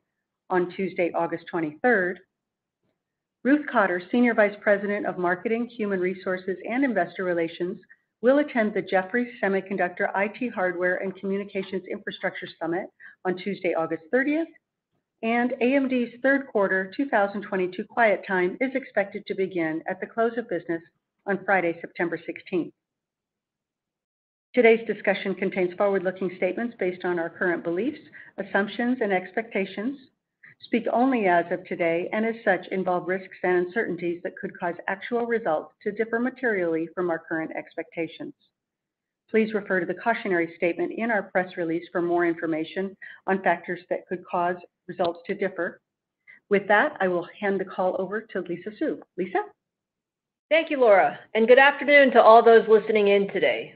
on Tuesday, August 23rd. Ruth Cotter, Senior Vice President of Marketing, Human Resources, and Investor Relations, will attend the Jefferies Semiconductor IT Hardware and Communications Infrastructure Summit on Tuesday, August 30th. And AMD's third quarter 2022 quiet time is expected to begin at the close of business on Friday, September 16th. Today's discussion contains forward-looking statements based on our current beliefs, assumptions, and expectations, speak only as of today, and as such involve risks and uncertainties that could cause actual results to differ materially from our current expectations. Please refer to the cautionary statement in our press release for more information on factors that could cause results to differ. With that, I will hand the call over to Lisa Su. Lisa? Thank you, Laura, and good afternoon to all those listening in today.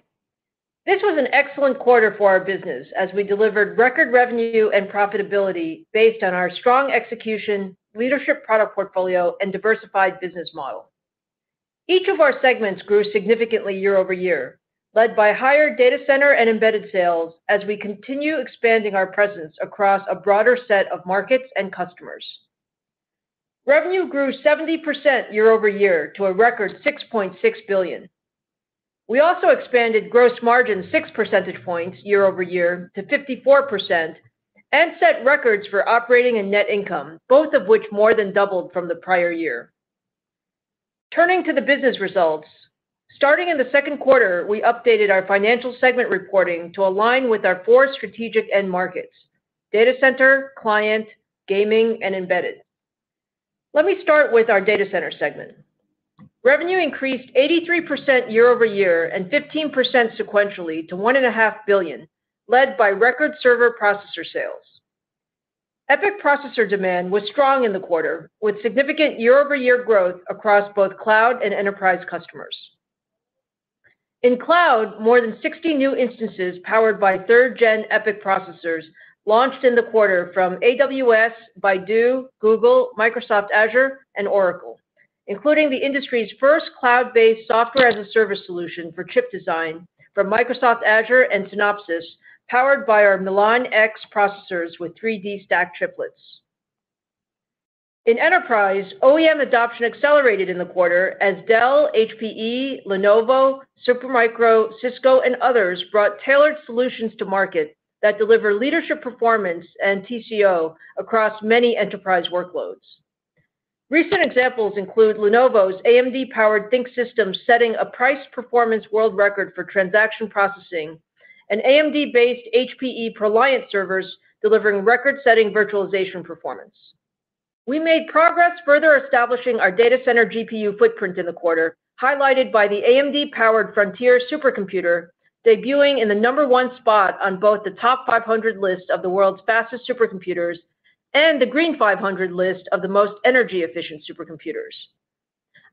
This was an excellent quarter for our business as we delivered record revenue and profitability based on our strong execution, leadership product portfolio, and diversified business model. Each of our segments grew significantly year over year, led by higher data center and embedded sales as we continue expanding our presence across a broader set of markets and customers. Revenue grew 70% year over year to a record $6.6 billion. We also expanded gross margin 6 percentage points year over year to 54% and set records for operating and net income, both of which more than doubled from the prior year. Turning to the business results, starting in the second quarter, we updated our financial segment reporting to align with our 4 strategic end markets: data center, client, gaming, and embedded. Let me start with our data center segment. Revenue increased 83% year over year and 15% sequentially to $1.5 billion, led by record server processor sales. EPYC processor demand was strong in the quarter, with significant year-over-year growth across both cloud and enterprise customers. In cloud, more than 60 new instances powered by 3rd-gen EPYC processors launched in the quarter from AWS, Baidu, Google, Microsoft Azure, and Oracle, including the industry's first cloud-based software-as-a-service solution for chip design from Microsoft Azure and Synopsys, powered by our Milan X processors with 3D stacked chiplets. In enterprise, OEM adoption accelerated in the quarter as Dell, HPE, Lenovo, Supermicro, Cisco, and others brought tailored solutions to market that deliver leadership performance and TCO across many enterprise workloads. Recent examples include Lenovo's AMD-powered ThinkSystem setting a price-performance world record for transaction processing, and AMD-based HPE ProLiant servers delivering record-setting virtualization performance. We made progress further establishing our data center GPU footprint in the quarter, highlighted by the AMD-powered Frontier supercomputer, debuting in the #1 spot on both the top 500 list of the world's fastest supercomputers and the Green 500 list of the most energy-efficient supercomputers.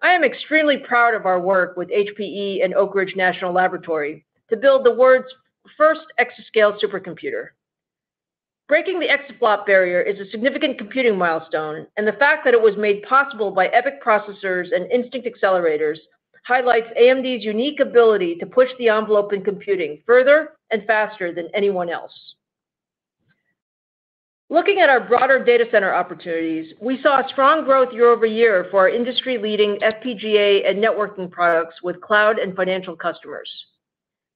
I am extremely proud of our work with HPE and Oak Ridge National Laboratory to build the world's first exascale supercomputer. Breaking the exaflop barrier is a significant computing milestone, and the fact that it was made possible by EPYC processors and Instinct accelerators highlights AMD's unique ability to push the envelope in computing further and faster than anyone else. Looking at our broader data center opportunities, we saw strong growth year over year for our industry-leading FPGA and networking products with cloud and financial customers.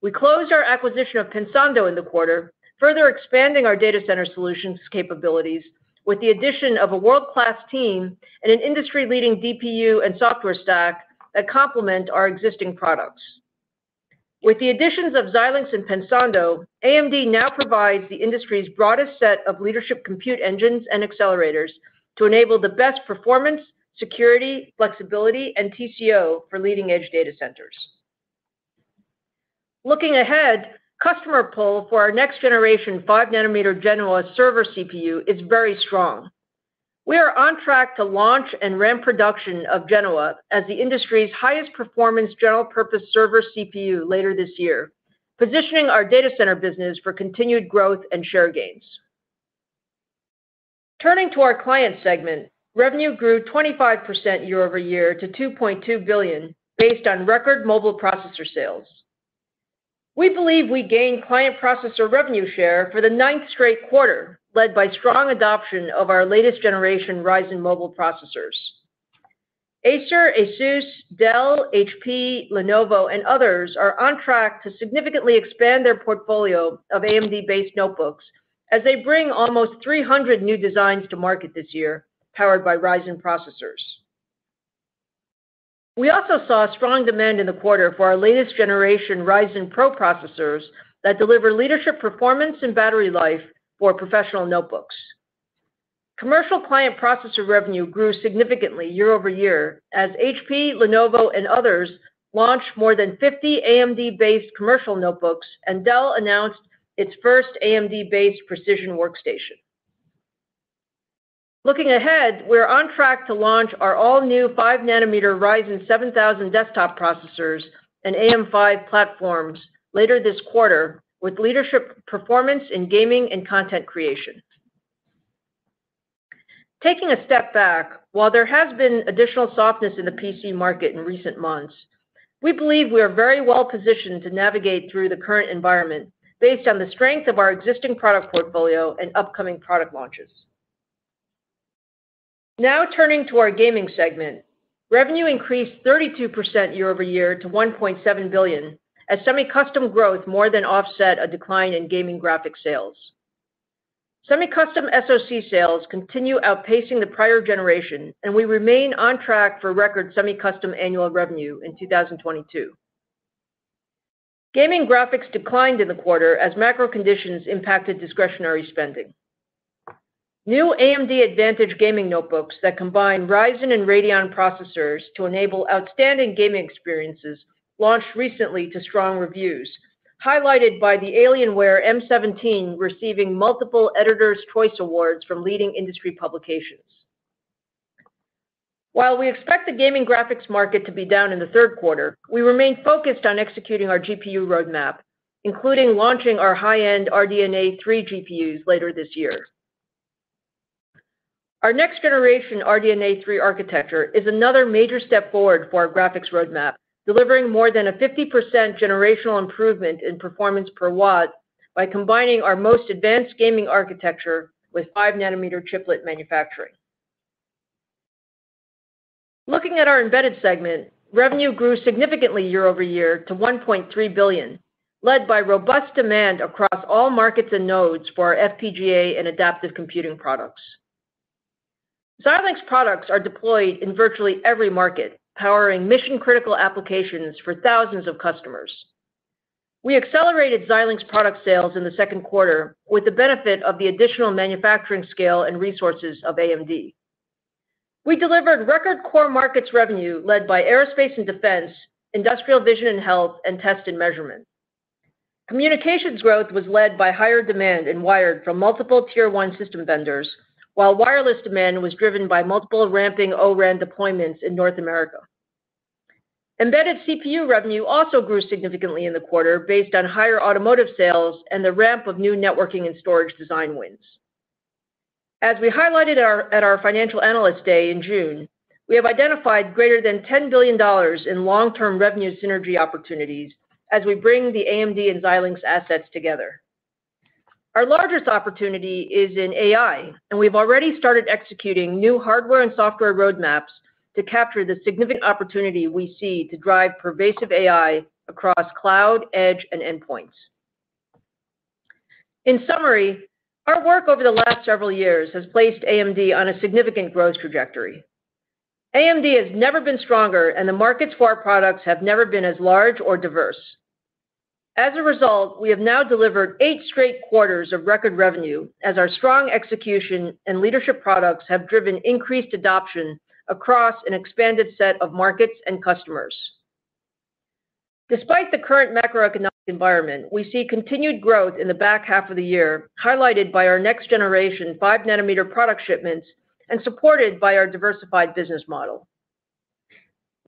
We closed our acquisition of Pensando in the quarter, further expanding our data center solutions capabilities with the addition of a world-class team and an industry-leading DPU and software stack that complement our existing products. With the additions of Xilinx and Pensando, AMD now provides the industry's broadest set of leadership compute engines and accelerators to enable the best performance, security, flexibility, and TCO for leading-edge data centers. Looking ahead, customer pull for our next-generation 5nm Genoa server CPU is very strong. We are on track to launch and ramp production of Genoa as the industry's highest performance general-purpose server CPU later this year, positioning our data center business for continued growth and share gains. Turning to our client segment, revenue grew 25% year over year to $2.2 billion based on record mobile processor sales. We believe we gained client processor revenue share for the 9th straight quarter, led by strong adoption of our latest generation Ryzen mobile processors. Acer, Asus, Dell, HP, Lenovo, and others are on track to significantly expand their portfolio of AMD-based notebooks as they bring almost 300 new designs to market this year, powered by Ryzen processors. We also saw strong demand in the quarter for our latest generation Ryzen Pro processors that deliver leadership performance and battery life for professional notebooks. Commercial client processor revenue grew significantly year over year as HP, Lenovo, and others launched more than 50 AMD-based commercial notebooks, and Dell announced its first AMD-based precision workstation. Looking ahead, we're on track to launch our all-new 5nm Ryzen 7000 desktop processors and AM5 platforms later this quarter, with leadership performance in gaming and content creation. Taking a step back, while there has been additional softness in the PC market in recent months, we believe we are very well positioned to navigate through the current environment based on the strength of our existing product portfolio and upcoming product launches. Now turning to our gaming segment, revenue increased 32% year over year to $1.7 billion, as semi-custom growth more than offset a decline in gaming graphics sales. Semi-custom SoC sales continue outpacing the prior generation, and we remain on track for record semi-custom annual revenue in 2022. Gaming graphics declined in the quarter as macro conditions impacted discretionary spending. New AMD Advantage gaming notebooks that combine Ryzen and Radeon processors to enable outstanding gaming experiences launched recently to strong reviews, highlighted by the Alienware M17 receiving multiple Editor's Choice Awards from leading industry publications. While we expect the gaming graphics market to be down in the third quarter, we remain focused on executing our GPU roadmap, including launching our high-end RDNA 3 GPUs later this year. Our next-generation RDNA 3 architecture is another major step forward for our graphics roadmap, delivering more than a 50% generational improvement in performance per watt by combining our most advanced gaming architecture with 5nm chiplet manufacturing. Looking at our embedded segment, revenue grew significantly year over year to $1.3 billion, led by robust demand across all markets and nodes for our FPGA and adaptive computing products. Xilinx products are deployed in virtually every market, powering mission-critical applications for thousands of customers. We accelerated Xilinx product sales in the second quarter with the benefit of the additional manufacturing scale and resources of AMD. We delivered record core markets revenue led by aerospace and defense, industrial vision and health, and test and measurement. Communications growth was led by higher demand in wired from multiple Tier 1 system vendors, while wireless demand was driven by multiple ramping O-RAN deployments in North America. Embedded CPU revenue also grew significantly in the quarter based on higher automotive sales and the ramp of new networking and storage design wins. As we highlighted at our Financial Analyst Day in June, we have identified greater than $10 billion in long-term revenue synergy opportunities as we bring the AMD and Xilinx assets together. Our largest opportunity is in AI, and we've already started executing new hardware and software roadmaps to capture the significant opportunity we see to drive pervasive AI across cloud, edge, and endpoints. In summary, our work over the last several years has placed AMD on a significant growth trajectory. AMD has never been stronger, and the markets for our products have never been as large or diverse. As a result, we have now delivered 8 straight quarters of record revenue as our strong execution and leadership products have driven increased adoption across an expanded set of markets and customers. Despite the current macroeconomic environment, we see continued growth in the back half of the year, highlighted by our next-generation 5nm product shipments and supported by our diversified business model.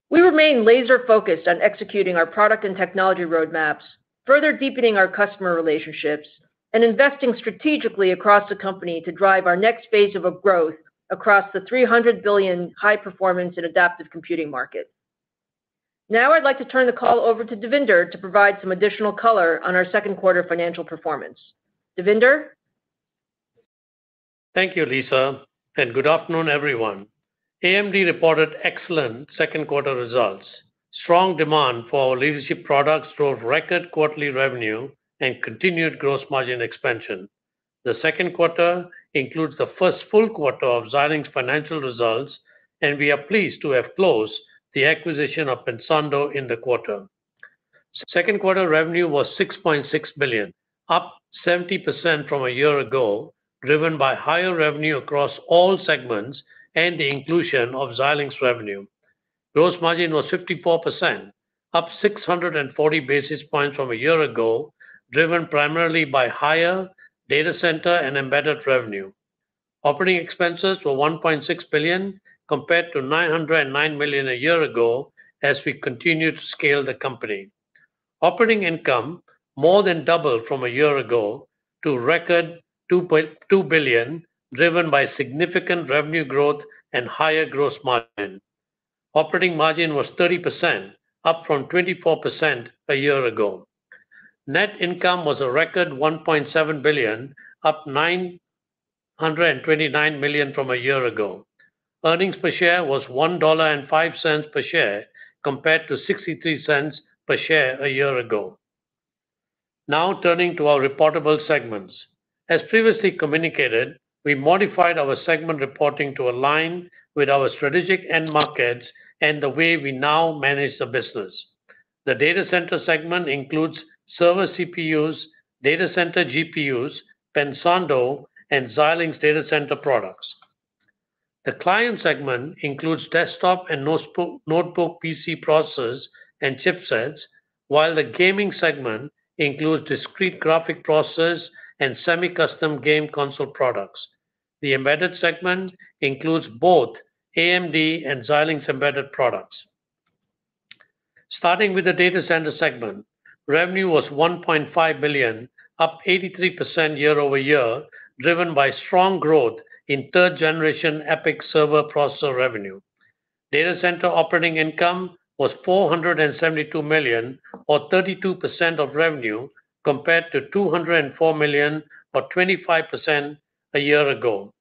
We remain laser-focused on executing our product and technology roadmaps, further deepening our customer relationships, and investing strategically across the company to drive our next phase of growth across the $300 billion high-performance and adaptive computing market. Now I'd like to turn the call over to Devinder to provide some additional color on our second quarter financial performance. Devinder? Thank you, Lisa, and good afternoon, everyone. AMD reported excellent second quarter results. Strong demand for our leadership products drove record quarterly revenue and continued gross margin expansion. The second quarter includes the first full quarter of Xilinx financial results, and we are pleased to have closed the acquisition of Pensando in the quarter. Second quarter revenue was $6.6 billion, up 70% from a year ago, driven by higher revenue across all segments and the inclusion of Xilinx revenue. Gross margin was 54%, up 640 basis points from a year ago, driven primarily by higher data center and embedded revenue. Operating expenses were $1.6 billion compared to $909 million a year ago as we continue to scale the company. Operating income more than doubled from a year ago to record $2 billion, driven by significant revenue growth and higher gross margin. Operating margin was 30%, up from 24% a year ago. Net income was a record $1.7 billion, up $929 million from a year ago. Earnings per share was $1.05 per share compared to 63 cents per share a year ago. Now turning to our reportable segments. As previously communicated, we modified our segment reporting to align with our strategic end markets and the way we now manage the business. The data center segment includes server CPUs, data center GPUs, Pensando, and Xilinx data center products. The client segment includes desktop and notebook PC processors and chipsets, while the gaming segment includes discrete graphic processors and semi-custom game console products. The embedded segment includes both AMD and Xilinx embedded products. Starting with the data center segment, revenue was $1.5 billion, up 83% year over year, driven by strong growth in third-generation EPYC server processor revenue. Data center operating income was $472 million, or 32% of revenue, compared to $204 million, or 25% a year ago.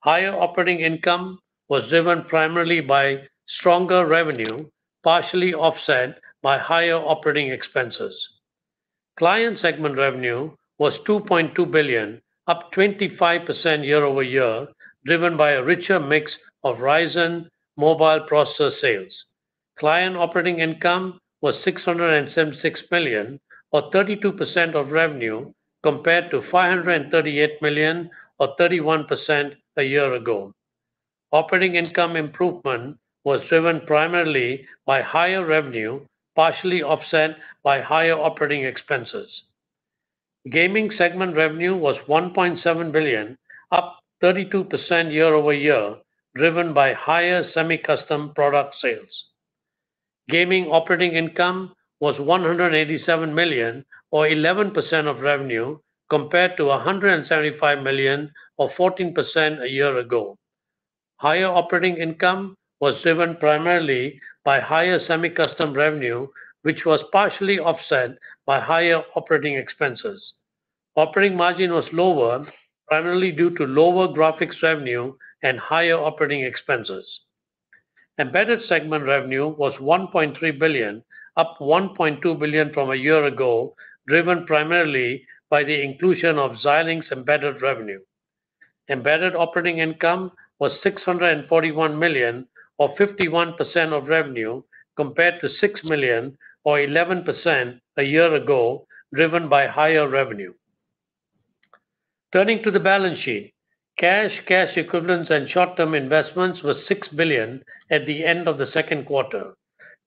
Higher operating income was driven primarily by stronger revenue, partially offset by higher operating expenses. Client segment revenue was $2.2 billion, up 25% year over year, driven by a richer mix of Ryzen mobile processor sales. Client operating income was $676 million, or 32% of revenue, compared to $538 million, or 31% a year ago. Operating income improvement was driven primarily by higher revenue, partially offset by higher operating expenses. Gaming segment revenue was $1.7 billion, up 32% year over year, driven by higher semi-custom product sales. Gaming operating income was $187 million, or 11% of revenue, compared to $175 million, or 14% a year ago. Higher operating income was driven primarily by higher semi-custom revenue, which was partially offset by higher operating expenses. Operating margin was lower, primarily due to lower graphics revenue and higher operating expenses. Embedded segment revenue was $1.3 billion, up $1.2 billion from a year ago, driven primarily by the inclusion of Xilinx embedded revenue. Embedded operating income was $641 million, or 51% of revenue, compared to $6 million, or 11% a year ago, driven by higher revenue. Turning to the balance sheet, cash equivalents, and short-term investments were $6 billion at the end of the second quarter.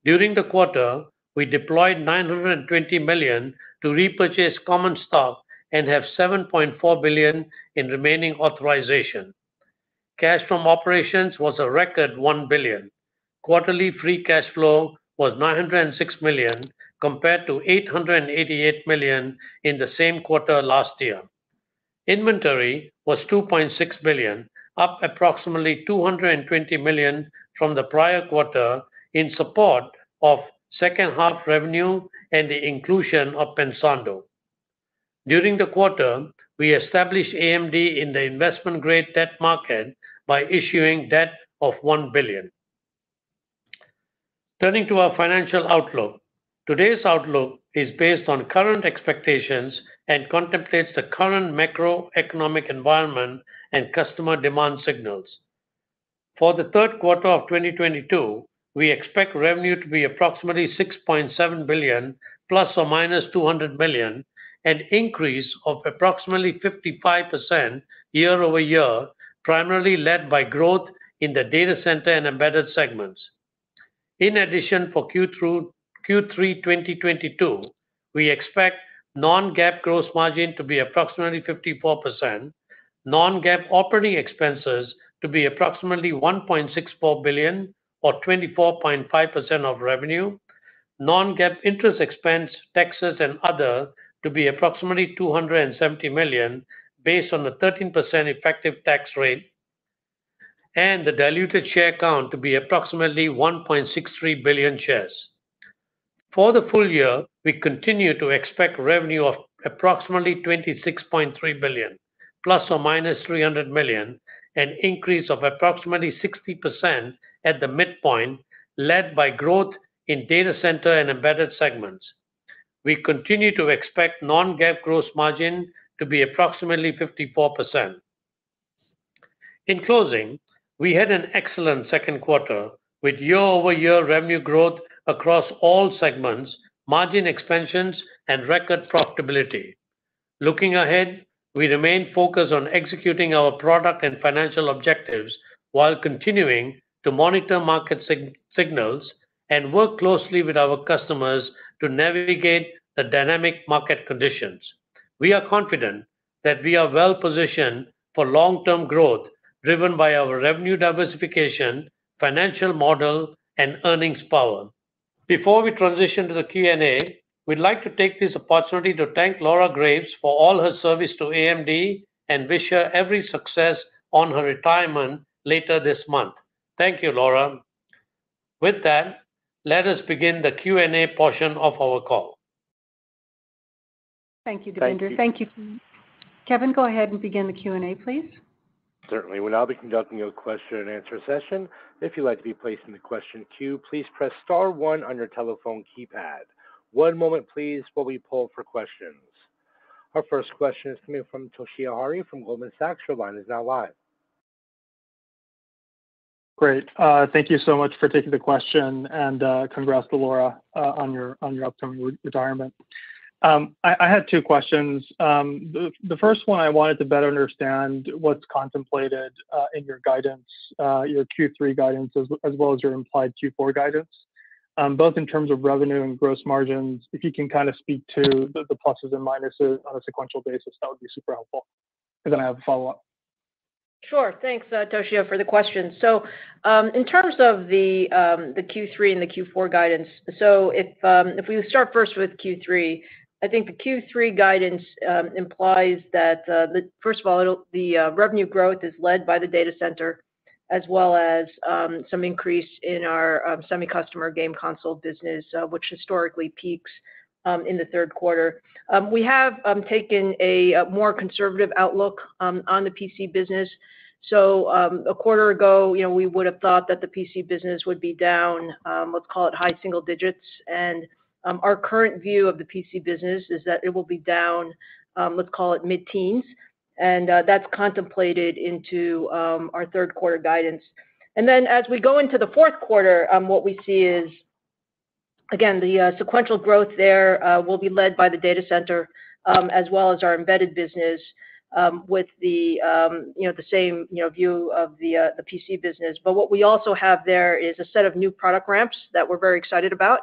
During the quarter, we deployed $920 million to repurchase common stock and have $7.4 billion in remaining authorization. Cash from operations was a record $1 billion. Quarterly free cash flow was $906 million compared to $888 million in the same quarter last year. Inventory was $2.6 billion, up approximately $220 million from the prior quarter in support of second half revenue and the inclusion of Pensando. During the quarter, we established AMD in the investment-grade debt market by issuing debt of $1 billion. Turning to our financial outlook, today's outlook is based on current expectations and contemplates the current macroeconomic environment and customer demand signals. For the third quarter of 2022, we expect revenue to be approximately $6.7 billion plus or minus $200 million, an increase of approximately 55% year over year, primarily led by growth in the data center and embedded segments. In addition, for Q3 Q3 2022, we expect non-GAAP gross margin to be approximately 54%, non-GAAP operating expenses to be approximately $1.64 billion or 24.5% of revenue, non-GAAP interest expense, taxes, and other to be approximately $270 million based on the 13% effective tax rate, and the diluted share count to be approximately 1.63 billion shares. For the full year, we continue to expect revenue of approximately $26.3 billion, plus or minus $300 million, an increase of approximately 60% at the midpoint, led by growth in data center and embedded segments. We continue to expect non-GAAP gross margin to be approximately 54%. In closing, we had an excellent second quarter with year-over-year revenue growth across all segments, margin expansions, and record profitability. Looking ahead, we remain focused on executing our product and financial objectives while continuing to monitor market signals and work closely with our customers to navigate the dynamic market conditions. We are confident that we are well positioned for long-term growth driven by our revenue diversification, financial model, and earnings power. Before we transition to the Q&A, we'd like to take this opportunity to thank Laura Graves for all her service to AMD and wish her every success on her retirement later this month. Thank you, Laura. With that, let us begin the Q&A portion of our call. Thank you, Devinder. Thank you. Kevin, go ahead and begin the Q&A, please. Certainly. We'll now be conducting a question and answer session. If you'd like to be placed in the question queue, please press star 1 on your telephone keypad. One moment, please, while we poll for questions. Our first question is coming from Toshiya Hari from Goldman Sachs. Your line is now live. Great. Thank you so much for taking the question, and congrats to Laura on your upcoming retirement. I had two questions. The first one, I wanted to better understand what's contemplated in your guidance, your Q3 guidance, as well as your implied Q4 guidance, both in terms of revenue and gross margins. If you can kind of speak to the pluses and minuses on a sequential basis, that would be super helpful. And then I have a follow-up. Sure. Thanks, Toshiya, for the question. So in terms of the Q3 and the Q4 guidance, so if we start first with Q3, I think the Q3 guidance implies that, first of all, the revenue growth is led by the data center, as well as some increase in our semi-customer game console business, which historically peaks in the third quarter. We have taken a more conservative outlook on the PC business. So a quarter ago, we would have thought that the PC business would be down, let's call it high single digits. And our current view of the PC business is that it will be down, let's call it mid-teens. And that's contemplated into our third quarter guidance. And then as we go into the fourth quarter, what we see is, again, the sequential growth there will be led by the data center, as well as our embedded business, with the same view of the PC business. But what we also have there is a set of new product ramps that we're very excited about.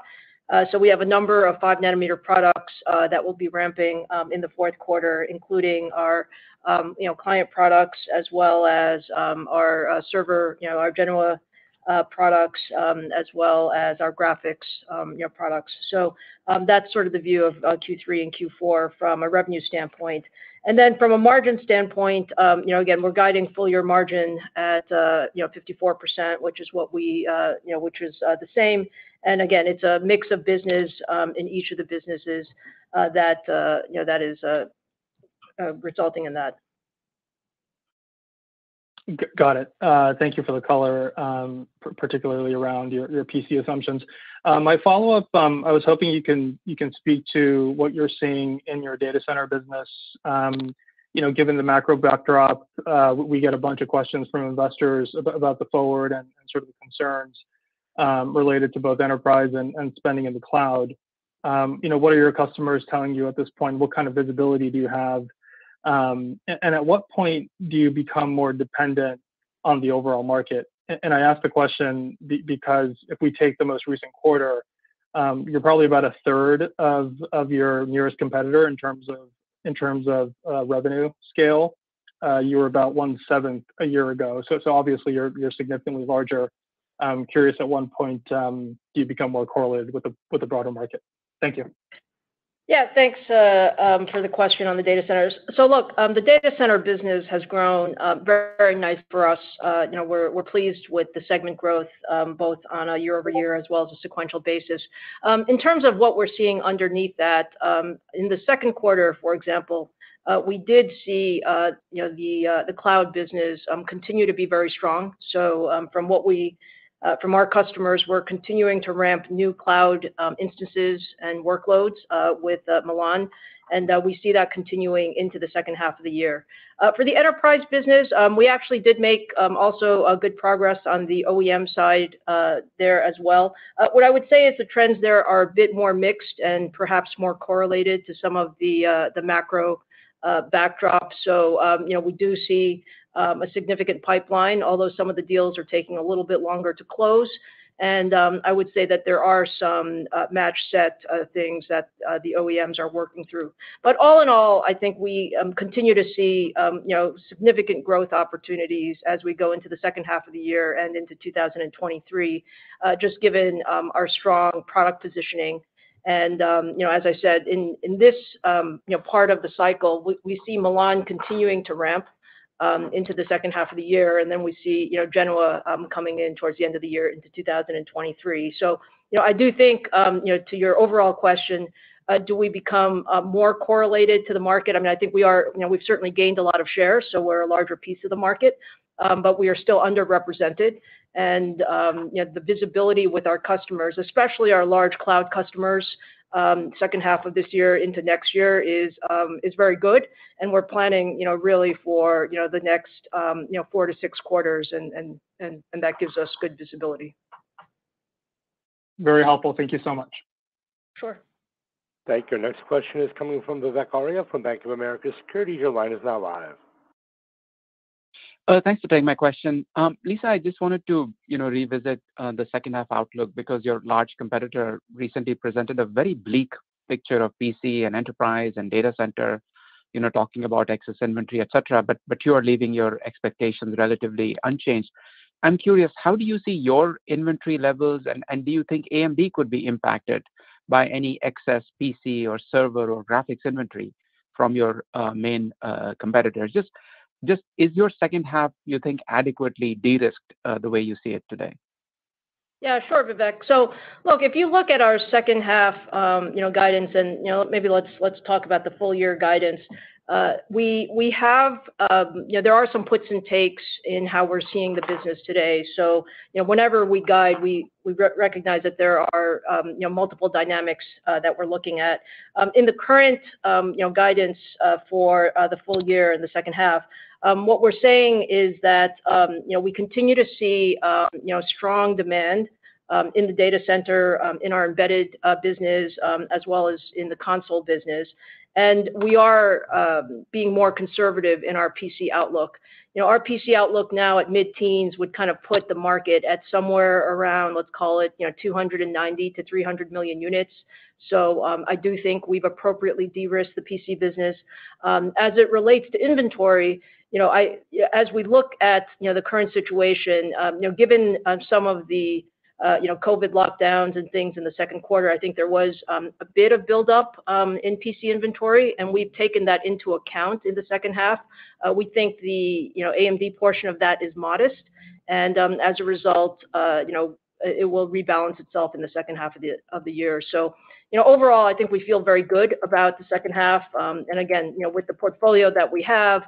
So we have a number of 5-nanometer products that will be ramping in the fourth quarter, including our client products, as well as our server, our Genoa products, as well as our graphics products. So that's sort of the view of Q3 and Q4 from a revenue standpoint. And then from a margin standpoint, again, we're guiding full year margin at 54%, which is what we which is the same. And again, it's a mix of business in each of the businesses that is resulting in that. Got it. Thank you for the color, particularly around your PC assumptions. My follow-up, I was hoping you can speak to what you're seeing in your data center business. Given the macro backdrop, we get a bunch of questions from investors about the forward and sort of the concerns related to both enterprise and spending in the cloud. What are your customers telling you at this point? What kind of visibility do you have? And at what point do you become more dependent on the overall market? And I ask the question because if we take the most recent quarter, You're probably about a third of your nearest competitor in terms of revenue scale. You were about 1/7 a year ago. So obviously you're significantly larger. I'm curious at one point do you become more correlated with the broader market? Thank you. Yeah, thanks for the question on the data centers. So look, the data center business has grown very, very nice for us. We're pleased with the segment growth, both on a year-over-year as well as a sequential basis. In terms of what we're seeing underneath that, in the second quarter, for example, we did see the cloud business continue to be very strong. So from our customers, we're continuing to ramp new cloud instances and workloads with Milan, and we see that continuing into the second half of the year. For the enterprise business, we actually did make also a good progress on the OEM side there as well. What I would say is the trends there are a bit more mixed and perhaps more correlated to some of the macro backdrop. So, we do see a significant pipeline, although some of the deals are taking a little bit longer to close. And I would say that there are some match set things that the OEMs are working through. But all in all, I think we continue to see significant growth opportunities as we go into the second half of the year and into 2023, just given our strong product positioning. And as I said, in this part of the cycle, we see Milan continuing to ramp into the second half of the year, and then we see Genoa coming in towards the end of the year into 2023. So I do think to your overall question, do we become more correlated to the market? I mean, I think we are. We've certainly gained a lot of shares, so we're a larger piece of the market, but we are still underrepresented. And the visibility with our customers, especially our large cloud customers, second half of this year into next year is very good, and we're planning really for the next 4 to 6 quarters, and that gives us good visibility. Very helpful. Thank you so much. Sure. Thank you. Next question is coming from Vivek Arya from Bank of America Securities. Your line is now live. Thanks for taking my question. Lisa, I just wanted to revisit the second half outlook because your large competitor recently presented a very bleak picture of PC and enterprise and data center, talking about excess inventory, etc. But you are leaving your expectations relatively unchanged. I'm curious, how do you see your inventory levels, and do you think AMD could be impacted by any excess PC or server or graphics inventory from your main competitors? Just is your second half, you think, adequately de-risked the way you see it today? Yeah, sure, Vivek. So, look, if you look at our second half, guidance, and maybe let's talk about the full year guidance. We have, there are some puts and takes in how we're seeing the business today. So, whenever we guide, we recognize that there are, multiple dynamics that we're looking at. In the current, guidance for the full year in the second half, what we're saying is that, we continue to see, strong demand in the data center, in our embedded business, as well as in the console business. And we are being more conservative in our PC outlook. Our PC outlook now at mid-teens would kind of put the market at somewhere around, let's call it, 290 to 300 million units. So I do think we've appropriately de-risked the PC business. As it relates to inventory, as we look at the current situation, given some of the COVID lockdowns and things in the second quarter, I think there was a bit of buildup in PC inventory, and we've taken that into account in the second half. We think the AMD portion of that is modest, and as a result, it will rebalance itself in the second half of the year. So, overall, I think we feel very good about the second half. And again, with the portfolio that we have,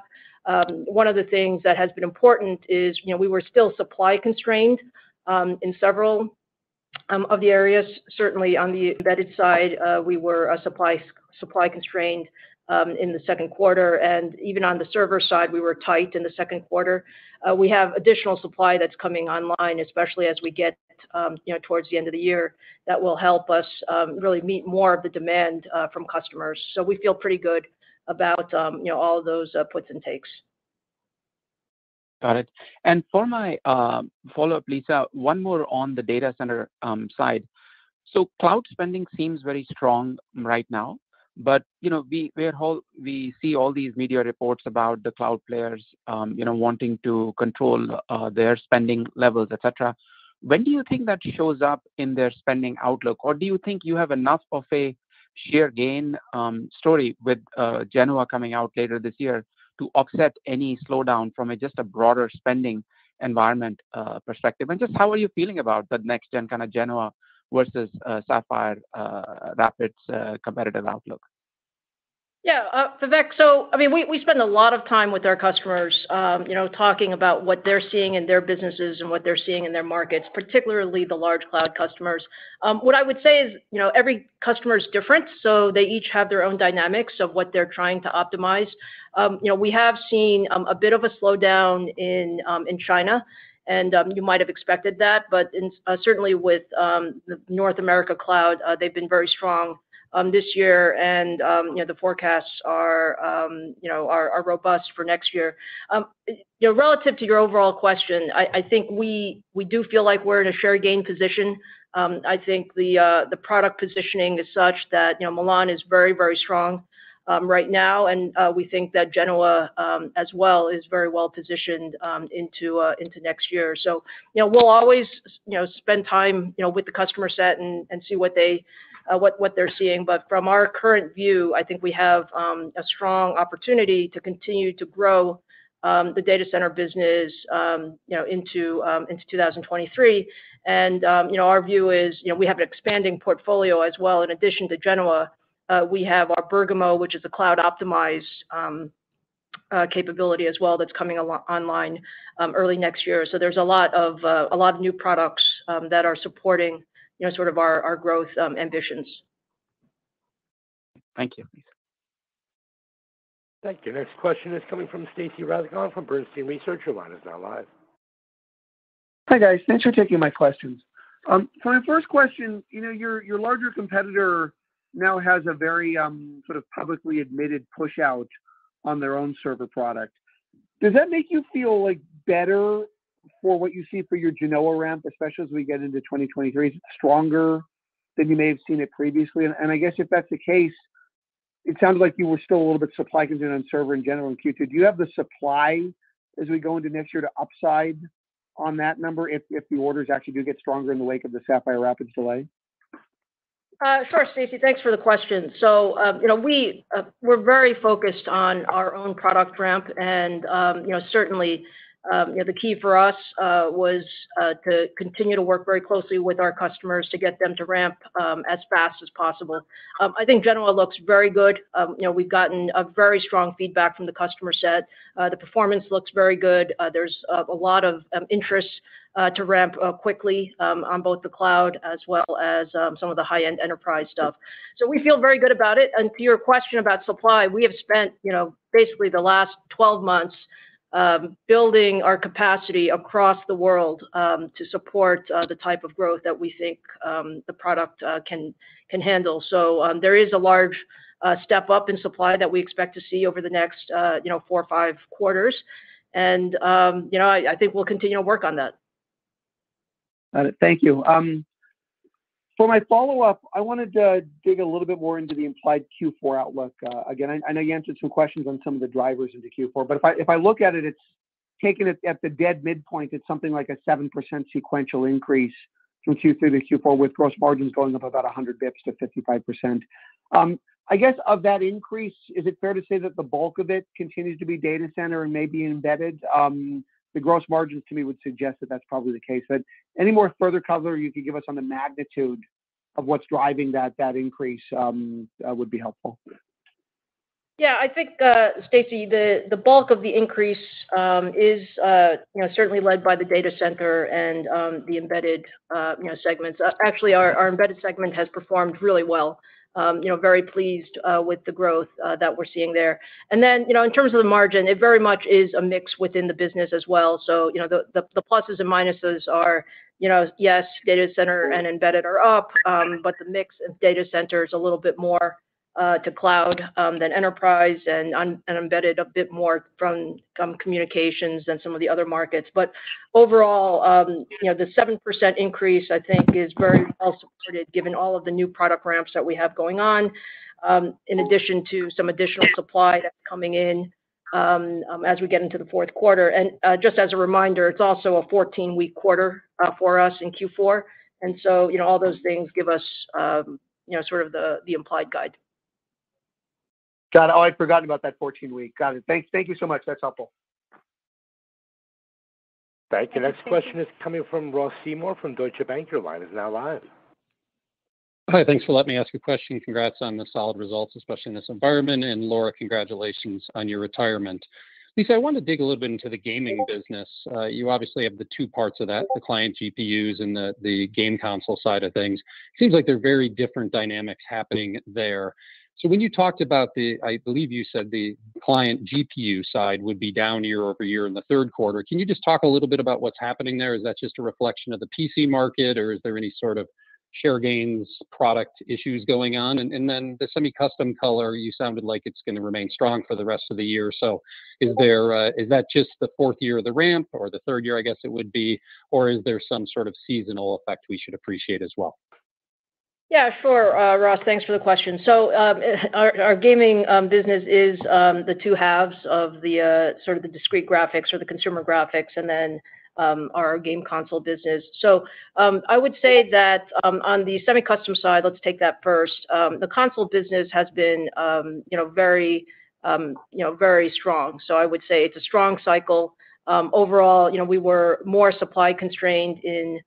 one of the things that has been important is, we were still supply constrained in several of the areas. Certainly on the embedded side, we were supply constrained in the second quarter, and even on the server side, we were tight in the second quarter. We have additional supply that's coming online, especially as we get towards the end of the year, that will help us really meet more of the demand from customers. So we feel pretty good about all of those puts and takes. Got it. And for my follow-up, Lisa, one more on the data center side. So cloud spending seems very strong right now, but we see all these media reports about the cloud players, wanting to control their spending levels, etc. When do you think that shows up in their spending outlook, or do you think you have enough of a share gain story with Genoa coming out later this year to offset any slowdown from just a broader spending environment perspective? And just how are you feeling about the next gen kind of Genoa versus Sapphire Rapids competitive outlook? Yeah, Vivek. So, I mean, we spend a lot of time with our customers, talking about what they're seeing in their businesses and what they're seeing in their markets, particularly the large cloud customers. What I would say is, every customer is different, so they each have their own dynamics of what they're trying to optimize. We have seen a bit of a slowdown in China. And you might have expected that, but certainly with the North America cloud, they've been very strong this year, and the forecasts are robust for next year. Relative to your overall question, I think we do feel like we're in a share gain position. I think the product positioning is such that Milan is very, very strong right now, and we think that Genoa as well is very well positioned into next year. So we'll always spend time with the customer set and see what they're seeing. But from our current view, I think we have a strong opportunity to continue to grow the data center business into 2023. And our view is we have an expanding portfolio as well. In addition to Genoa, we have our Bergamo, which is a cloud optimized capability as well, that's coming online early next year. So there's a lot of new products that are supporting sort of our growth ambitions. Thank you. Thank you. Next question is coming from Stacy Rasgon from Bernstein Research. Your line is now live. Hi guys, thanks for taking my questions. For my first question, your larger competitor now has a very sort of publicly admitted push out on their own server product. Does that make you feel like better for what you see for your Genoa ramp, especially as we get into 2023? Is it stronger than you may have seen it previously? And I guess if that's the case, it sounds like you were still a little bit supply constrained on server in general in Q2. Do you have the supply as we go into next year to upside on that number if the orders actually do get stronger in the wake of the Sapphire Rapids delay? Sure, Stacy. Thanks for the question. So, we're very focused on our own product ramp, and certainly, the key for us was to continue to work very closely with our customers to get them to ramp as fast as possible. I think Genoa looks very good. We've gotten a very strong feedback from the customer set. The performance looks very good. There's a lot of interest to ramp quickly on both the cloud as well as some of the high-end enterprise stuff. So we feel very good about it. And to your question about supply, we have spent basically the last 12 months building our capacity across the world to support the type of growth that we think the product can handle. So there is a large step up in supply that we expect to see over the next 4 or 5 quarters, and I think we'll continue to work on that. Got it. Thank you. For my follow-up, I wanted to dig a little bit more into the implied Q4 outlook. Again, I know you answered some questions on some of the drivers into Q4, but if I look at it, it's taken it at the dead midpoint. It's something like a 7% sequential increase from Q3 to Q4, with gross margins going up about 100 bips to 55%. I guess of that increase, is it fair to say that the bulk of it continues to be data center and maybe embedded? The gross margins to me would suggest that that's probably the case. But any more further color you could give us on the magnitude of what's driving that increase would be helpful. Yeah, I think, Stacy, the bulk of the increase is certainly led by the data center and the embedded segments. Actually, our embedded segment has performed really well. Very pleased with the growth that we're seeing there. And then, in terms of the margin, it very much is a mix within the business as well. So, the pluses and minuses are, yes, data center and embedded are up, but the mix of data center is a little bit more to cloud than enterprise, and embedded a bit more from communications than some of the other markets. But overall, the 7% increase, I think, is very well supported given all of the new product ramps that we have going on, in addition to some additional supply that's coming in as we get into the fourth quarter. And just as a reminder, it's also a 14-week quarter for us in Q4. And so, all those things give us, sort of the implied guide. Got it. Oh, I'd forgotten about that 14-week. Got it. Thank you so much. That's helpful. Thank you. Next question is coming from Ross Seymour from Deutsche Bank. Your line is now live. Hi, thanks for letting me ask a question. Congrats on the solid results, especially in this environment. And Laura, congratulations on your retirement. Lisa, I want to dig a little bit into the gaming business. You obviously have the two parts of that, the client GPUs and the game console side of things. It seems like they're very different dynamics happening there. So when you talked about I believe you said the client GPU side would be down year over year in the third quarter. Can you just talk a little bit about what's happening there? Is that just a reflection of the PC market, or is there any sort of share gains, product issues going on? And then the semi-custom color, you sounded like it's going to remain strong for the rest of the year. So is that just the fourth year of the ramp, or the third year, I guess it would be, or is there some sort of seasonal effect we should appreciate as well? Yeah, sure, Ross. Thanks for the question. So our gaming business is the two halves of the sort of the discrete graphics or the consumer graphics, and then our game console business. So I would say that on the semi-custom side, let's take that first. The console business has been, very strong. So I would say it's a strong cycle. Overall, we were more supply constrained in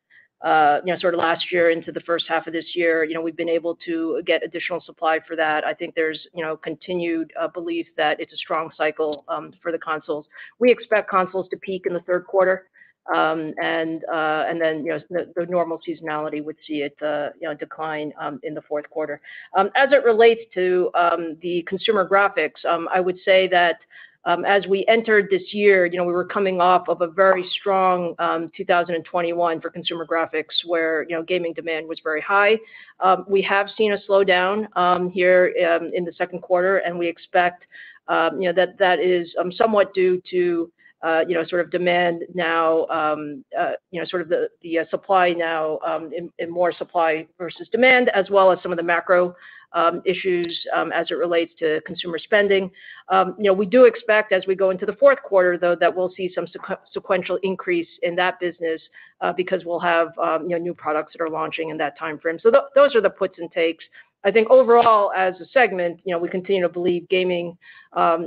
sort of last year into the first half of this year. We've been able to get additional supply for that. I think there's, continued belief that it's a strong cycle for the consoles. We expect consoles to peak in the third quarter, and then, the normal seasonality would see it, decline in the fourth quarter. As it relates to the consumer graphics, I would say that as we entered this year, we were coming off of a very strong 2021 for consumer graphics, where gaming demand was very high. We have seen a slowdown here in the second quarter, and we expect that is somewhat due to sort of demand now, sort of the supply now in more supply versus demand, as well as some of the macro issues as it relates to consumer spending. We do expect, as we go into the fourth quarter, though, that we'll see some sequential increase in that business because we'll have new products that are launching in that time frame. So those are the puts and takes. I think overall, as a segment, we continue to believe gaming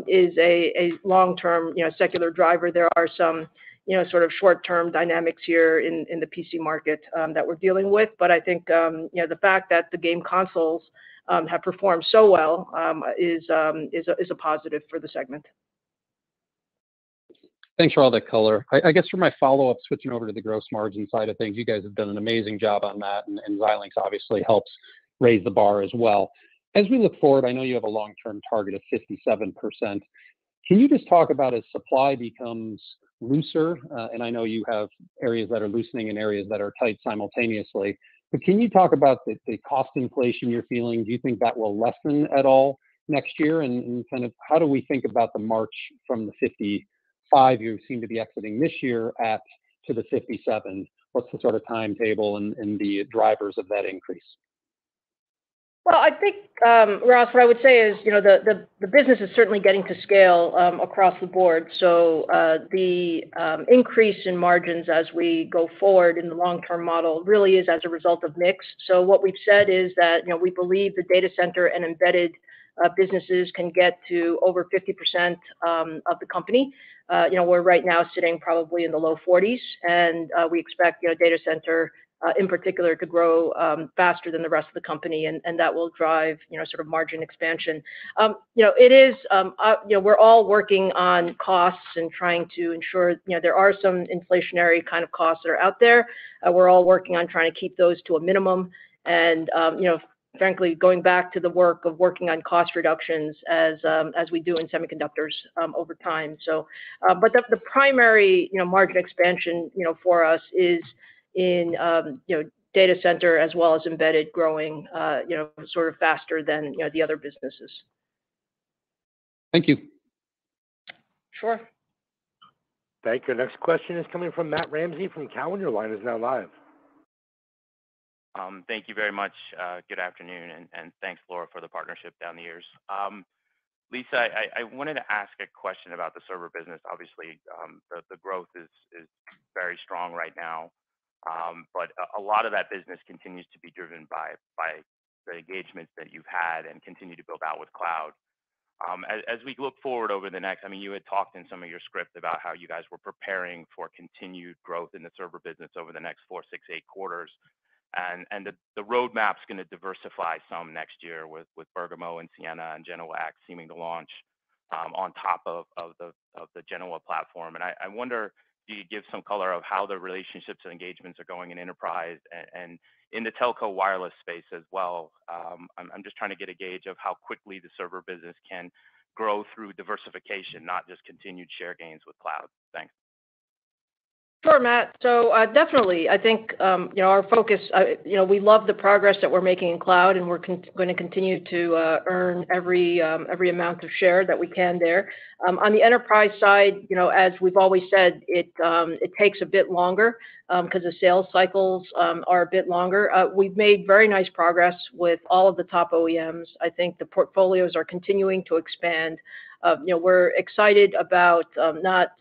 is a long-term, secular driver. There are some, sort of short-term dynamics here in the PC market that we're dealing with. But I think, the fact that the game consoles have performed so well is a positive for the segment. Thanks for all that color. I guess for my follow-up, switching over to the gross margin side of things, you guys have done an amazing job on that, and Xilinx obviously helps raise the bar as well. As we look forward, I know you have a long-term target of 57%. Can you just talk about as supply becomes looser, and I know you have areas that are loosening and areas that are tight simultaneously, but can you talk about the cost inflation you're feeling? Do you think that will lessen at all next year? And kind of how do we think about the march from the 55 you seem to be exiting this year to the 57? What's the sort of timetable and the drivers of that increase? Well, I think, Ross, what I would say is, the business is certainly getting to scale across the board. So the increase in margins as we go forward in the long-term model really is as a result of mix. So what we've said is that, we believe the data center and embedded businesses can get to over 50% of the company. We're right now sitting probably in the low 40s, and we expect, data center in particular to grow faster than the rest of the company, and that will drive, sort of margin expansion. It is, we're all working on costs and trying to ensure, there are some inflationary kind of costs that are out there. We're all working on trying to keep those to a minimum, and frankly, going back to the work of working on cost reductions as we do in semiconductors over time. So, but the primary, margin expansion, for us is in, data center as well as embedded growing, sort of faster than, the other businesses. Thank you. Sure. Thank you. Next question is coming from Matt Ramsey from Cowen. Your line is now live. Thank you very much. Good afternoon, and thanks, Laura, for the partnership down the years. Lisa, I wanted to ask a question about the server business. Obviously, the growth is very strong right now, but a lot of that business continues to be driven by the engagements that you've had and continue to build out with cloud. As we look forward over the next, you had talked in some of your script about how you guys were preparing for continued growth in the server business over the next 4, 6, 8 quarters. And the roadmap's going to diversify some next year with Bergamo and Siena and Genoa X seeming to launch on top of the Genoa platform. And I wonder if you could give some color of how the relationships and engagements are going in enterprise and in the telco wireless space as well. I'm just trying to get a gauge of how quickly the server business can grow through diversification, not just continued share gains with cloud. Thanks. Sure, Matt. So definitely, I think our focus. We love the progress that we're making in cloud, and we're going to continue to earn every amount of share that we can there. On the enterprise side, as we've always said, it takes a bit longer because the sales cycles are a bit longer. We've made very nice progress with all of the top OEMs. I think the portfolios are continuing to expand. We're excited about not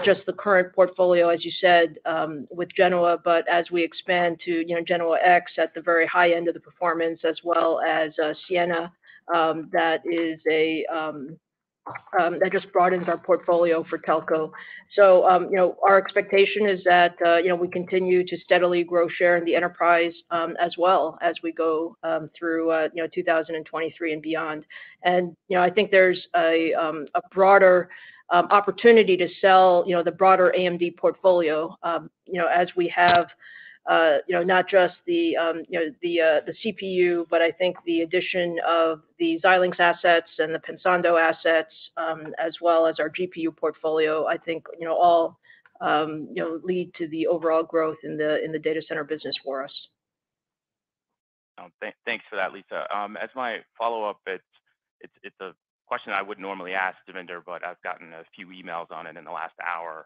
just the current portfolio, as you said, with Genoa, but as we expand to, Genoa X at the very high end of the performance, as well as Siena, that just broadens our portfolio for telco. So, our expectation is that, we continue to steadily grow share in the enterprise as well as we go through, 2023 and beyond. And, I think there's a broader opportunity to sell, the broader AMD portfolio, as we have, not just the CPU, but I think the addition of the Xilinx assets and the Pensando assets, as well as our GPU portfolio, I think, all, lead to the overall growth in the data center business for us. Thanks for that, Lisa. As my follow-up, it's a question I wouldn't normally ask Devinder, but I've gotten a few emails on it in the last hour,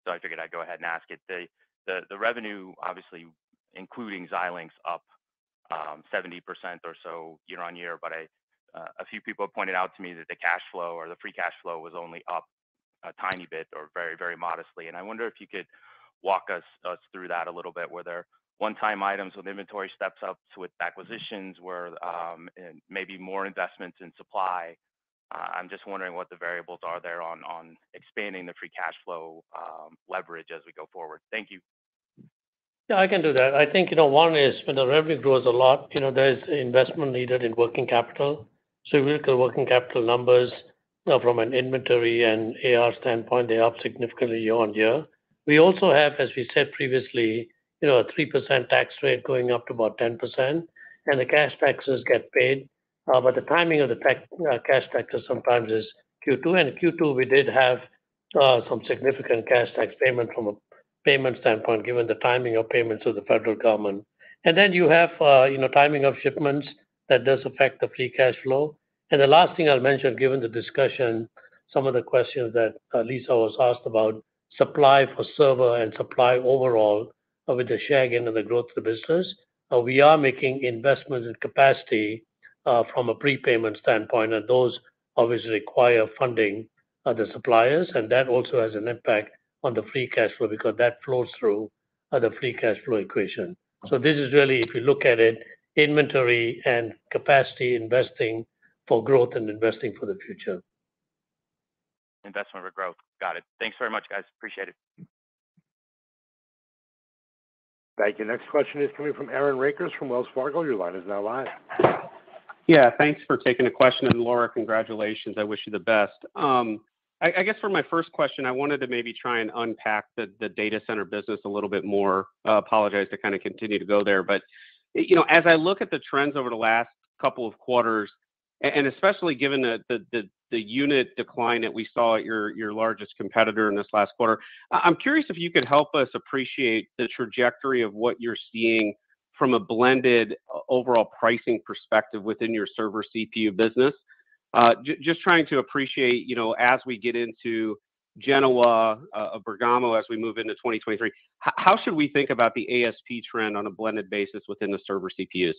so I figured I'd go ahead and ask it. The revenue, obviously, including Xilinx, up 70% or so year on year, but a few people have pointed out to me that the cash flow or the free cash flow was only up a tiny bit or very, very modestly. And I wonder if you could walk us through that a little bit. Were there one-time items with inventory steps up with acquisitions, and maybe more investments in supply? I'm just wondering what the variables are there on expanding the free cash flow leverage as we go forward. Thank you. Yeah, I can do that. I think, one is when the revenue grows a lot, there's investment needed in working capital. So if you look at working capital numbers, from an inventory and AR standpoint, they're up significantly year on year. We also have, as we said previously, a 3% tax rate going up to about 10%, and the cash taxes get paid. But the timing of the cash taxes sometimes is Q2, and Q2 we did have some significant cash tax payment from a payment standpoint, given the timing of payments to the federal government. And then you have, timing of shipments that does affect the free cash flow. And the last thing I'll mention, given the discussion, some of the questions that Lisa was asked about supply for server and supply overall with the share gain and the growth of the business, we are making investments in capacity from a prepayment standpoint, and those obviously require funding the suppliers, and that also has an impact on the free cash flow because that flows through the free cash flow equation. So this is really, if you look at it, inventory and capacity investing for growth and investing for the future. Investment for growth. Got it. Thanks very much, guys. Appreciate it. Thank you. Next question is coming from Aaron Rakers from Wells Fargo. Your line is now live. Yeah, thanks for taking the question. And Laura, congratulations. I wish you the best. I guess for my first question, I wanted to maybe try and unpack the data center business a little bit more. Apologize to kind of continue to go there. But, as I look at the trends over the last couple of quarters, and especially given the unit decline that we saw at your largest competitor in this last quarter. I'm curious if you could help us appreciate the trajectory of what you're seeing from a blended overall pricing perspective within your server CPU business. Just trying to appreciate, as we get into Genoa, Bergamo, as we move into 2023, how should we think about the ASP trend on a blended basis within the server CPUs?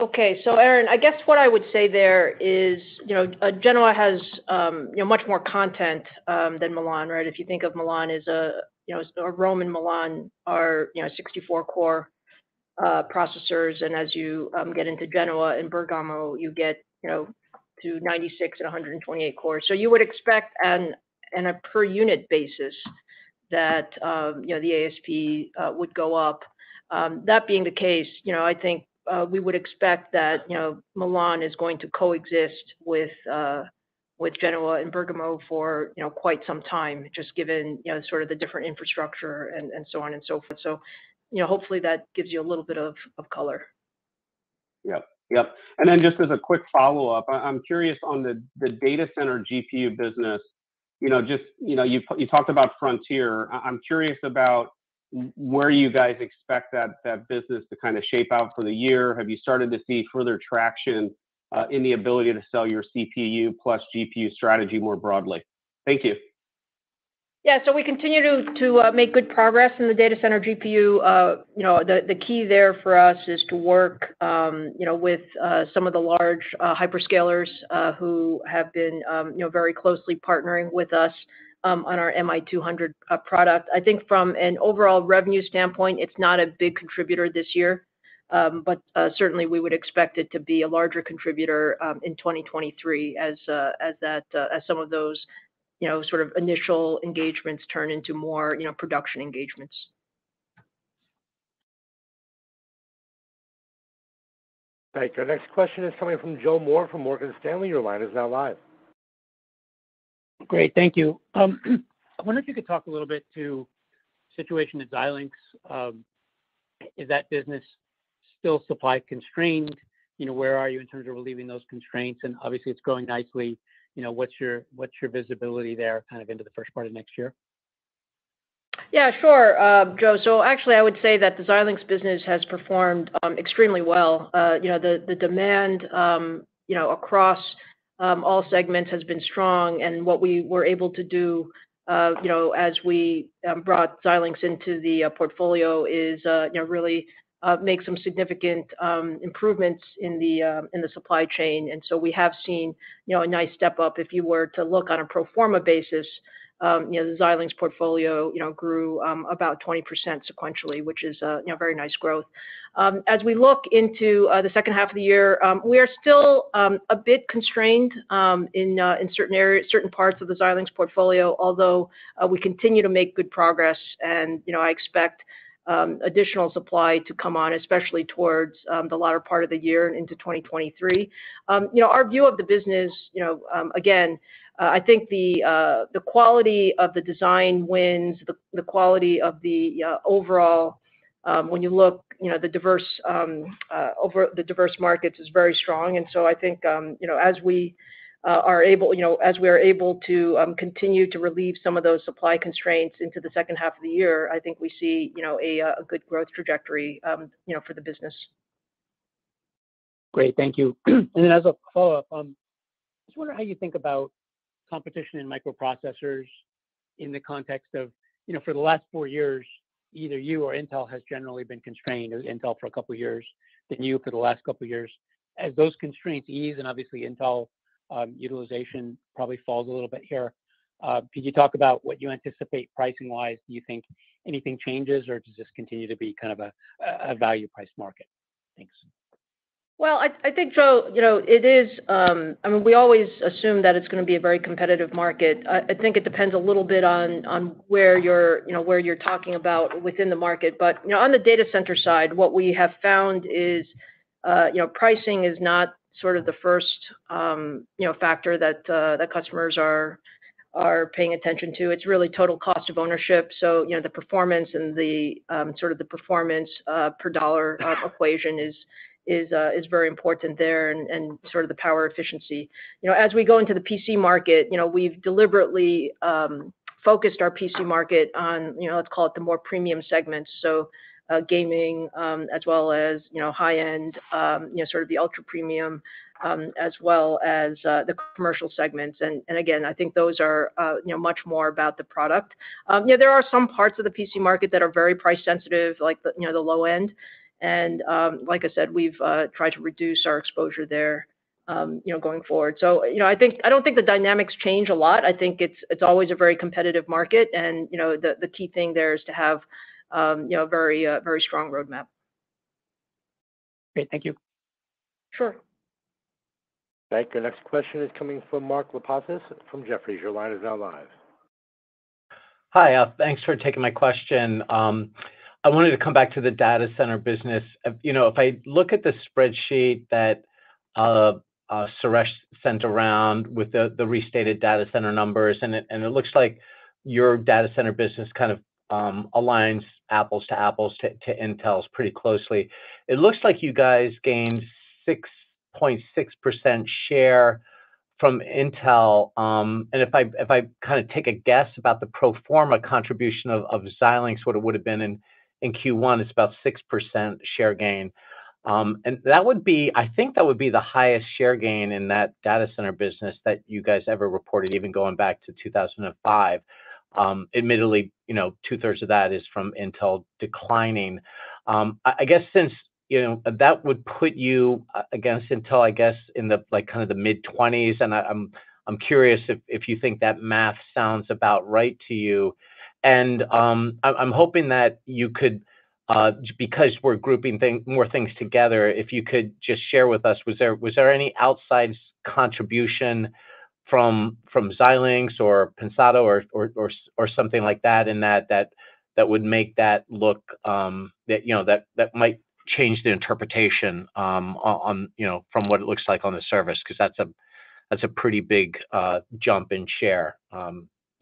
Okay, so Aaron, I guess what I would say there is, Genoa has, much more content than Milan, right? If you think of Milan as Rome and Milan are, 64 core processors, and as you get into Genoa and Bergamo, you get, to 96 and 128 cores. So you would expect, on a per unit basis, that the ASP would go up. That being the case, I think we would expect that Milan is going to coexist with Genoa and Bergamo for quite some time, just given sort of the different infrastructure and so on and so forth. So hopefully that gives you a little bit of color. Yep. And then just as a quick follow-up, I'm curious on the data center GPU business. You talked about Frontier. I'm curious about where you guys expect that business to kind of shape out for the year. Have you started to see further traction in the ability to sell your CPU plus GPU strategy more broadly? Thank you. Yeah, so we continue to make good progress in the data center GPU. The key there for us is to work, with some of the large hyperscalers who have been, very closely partnering with us on our MI200 product. I think from an overall revenue standpoint, it's not a big contributor this year, but certainly we would expect it to be a larger contributor in 2023 as some of those sort of initial engagements turn into more, production engagements. Thank you. Our next question is coming from Joe Moore from Morgan Stanley. Your line is now live. Great, thank you. I wonder if you could talk a little bit to situation at Xilinx. Is that business still supply constrained? Where are you in terms of relieving those constraints? And obviously it's growing nicely. What's your visibility there kind of into the first part of next year? Yeah, sure, Joe. So actually, I would say that the Xilinx business has performed extremely well. The demand, across all segments has been strong, and what we were able to do, as we brought Xilinx into the portfolio is, really make some significant improvements in the supply chain, and so we have seen a nice step up. If you were to look on a pro forma basis, the Xilinx portfolio grew about 20% sequentially, which is very nice growth. As we look into the second half of the year, we are still a bit constrained in certain areas, certain parts of the Xilinx portfolio, although we continue to make good progress, and I expect additional supply to come on, especially towards the latter part of the year and into 2023. Our view of the business, again, I think the quality of the design wins, the quality of the overall, when you look, the diverse over the diverse markets is very strong, and so I think as we are able to continue to relieve some of those supply constraints into the second half of the year, I think we see a good growth trajectory for the business. Great, thank you. And then as a follow-up, just wonder how you think about competition in microprocessors in the context of, for the last 4 years, either you or Intel has generally been constrained, or Intel for a couple of years, then you for the last couple of years. As those constraints ease, and obviously Intel utilization probably falls a little bit here, could you talk about what you anticipate pricing-wise? Do you think anything changes, or does this continue to be kind of a value price market? Thanks. Well, I think, Joe, it is, we always assume that it's going to be a very competitive market. I think it depends a little bit on where you're talking about within the market. But, on the data center side, what we have found is, pricing is not sort of the first, factor that customers are are paying attention to. It's really total cost of ownership. So, the performance and the sort of the performance per dollar equation is very important there, and sort of the power efficiency. As we go into the PC market, we've deliberately focused our PC market on, let's call it the more premium segments. So gaming, as well as, high-end, sort of the ultra premium, as well as the commercial segments. And again, I think those are, much more about the product. There are some parts of the PC market that are very price sensitive, like the low end. And like I said, we've tried to reduce our exposure there, going forward. So, I don't think the dynamics change a lot. I think it's always a very competitive market, and the key thing there is to have a very strong roadmap. Great, thank you. Sure. Thank you. Next question is coming from Mark Lipacis from Jefferies. Your line is now live. Hi, thanks for taking my question. I wanted to come back to the data center business. If I look at the spreadsheet that Suresh sent around with the restated data center numbers, and it looks like your data center business kind of aligns apples to apples to Intel's pretty closely. It looks like you guys gained 6.6% share from Intel. And if I kind of take a guess about the pro forma contribution of Xilinx, what it would have been in Q1, it's about 6% share gain. And that would be, I think that would be the highest share gain in that data center business that you guys ever reported, even going back to 2005. Admittedly, 2/3 of that is from Intel declining. I guess since that would put you against Intel, I guess, in the kind of the mid-20s, and I'm curious if you think that math sounds about right to you. And I'm hoping that you could, because we're grouping more things together, if you could just share with us, was there any outside contribution from Xilinx or Pensado or something like that in that would make that look that might change the interpretation on from what it looks like on the surface, because that's a pretty big jump in share.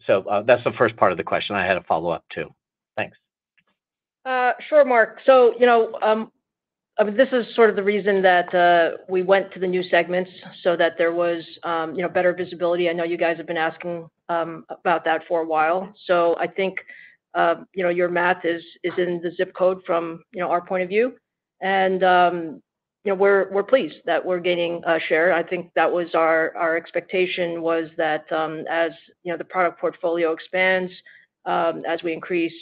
So that's the first part of the question. I had a follow-up too. Thanks. Sure, Mark. So, this is sort of the reason that we went to the new segments, so that there was, better visibility. I know you guys have been asking about that for a while. So I think, your math is in the zip code from, our point of view. And, we're pleased that we're gaining share. I think that was our expectation, was that as, the product portfolio expands, as we increase,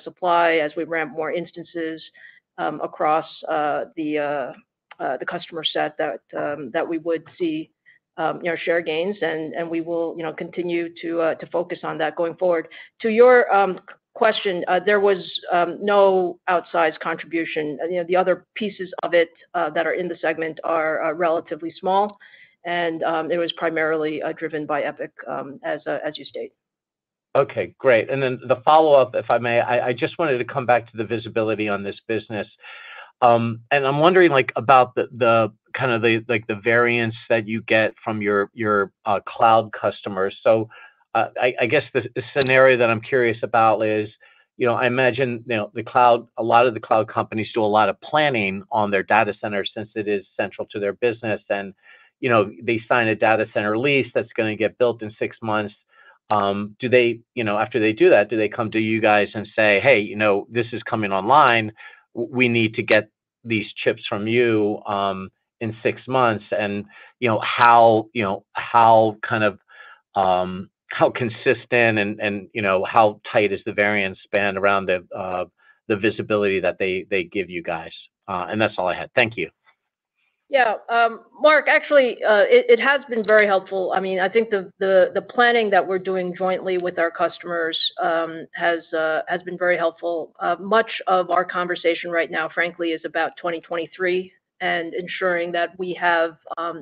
supply, as we ramp more instances across the customer set, that we would see, share gains, and we will, continue to focus on that going forward. To your question, there was no outsized contribution. The other pieces of it that are in the segment are relatively small, and it was primarily driven by EPYC, as you state. Okay, great. And then the follow-up, if I may, I just wanted to come back to the visibility on this business. And I'm wondering about the kind of the variance that you get from your cloud customers. So I guess the scenario that I'm curious about is, I imagine, the cloud, a lot of the cloud companies do a lot of planning on their data centers, since it is central to their business. And, they sign a data center lease that's going to get built in 6 months. Do they, after they do that, do they come to you guys and say, hey, this is coming online, we need to get these chips from you in 6 months? And, how kind of, how consistent and how tight is the variance span around the visibility that they give you guys? And that's all I had. Thank you. Yeah, Mark, actually, it has been very helpful. I mean, I think the planning that we're doing jointly with our customers has been very helpful. Much of our conversation right now, frankly, is about 2023 and ensuring that we have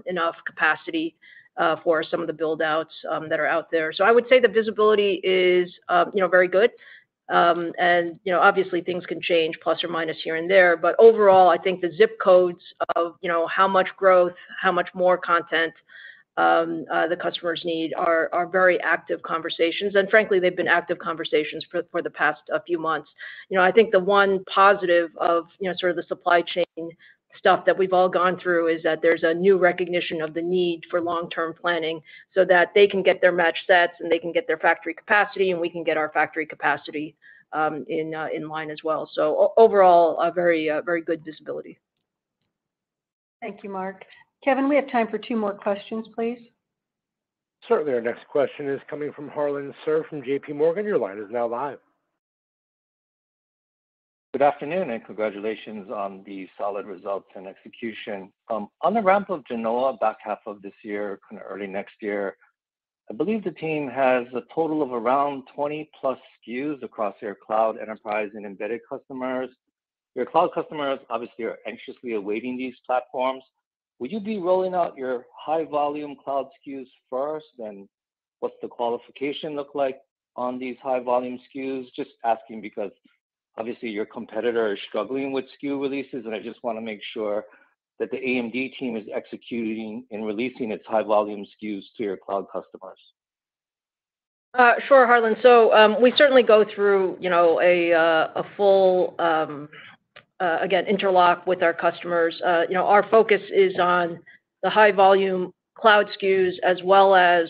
enough capacity for some of the build-outs that are out there. So I would say the visibility is, very good. And, obviously things can change plus or minus here and there, but overall, I think the zip codes of, how much growth, how much more content, the customers need are very active conversations. And frankly, they've been active conversations for the past few months. I think the one positive of, sort of the supply chain stuff that we've all gone through is that there's a new recognition of the need for long-term planning so that they can get their match sets and they can get their factory capacity and we can get our factory capacity in line as well. So overall, a very good visibility. Thank you, Mark. Kevin, we have time for 2 more questions, please. Certainly. Our next question is coming from Harlan Sur from JP Morgan. Your line is now live. Good afternoon and congratulations on the solid results and execution. On the ramp of Genoa back half of this year, kind of early next year, I believe the team has a total of around 20 plus SKUs across your cloud, enterprise, and embedded customers. Your cloud customers obviously are anxiously awaiting these platforms. Would you be rolling out your high volume cloud SKUs first? And what's the qualification look like on these high volume SKUs? Just asking because obviously your competitor is struggling with SKU releases, and I just want to make sure that the AMD team is executing and releasing its high volume SKUs to your cloud customers. Sure, Harlan. So we certainly go through, a full, again, interlock with our customers. Our focus is on the high volume cloud SKUs as well as,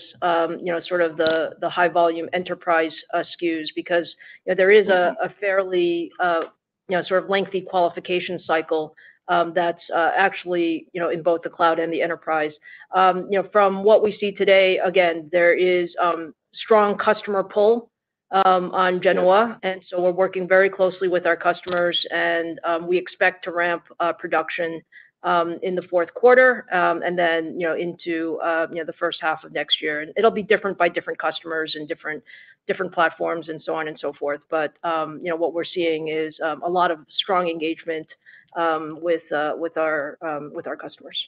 sort of the high volume enterprise SKUs, because there is a fairly, sort of lengthy qualification cycle that's actually, in both the cloud and the enterprise. From what we see today, again, there is strong customer pull on Genoa, and so we're working very closely with our customers, and we expect to ramp production in the fourth quarter, and then into the first half of next year. And it'll be different by different customers and different platforms and so on and so forth. But what we're seeing is a lot of strong engagement with our customers.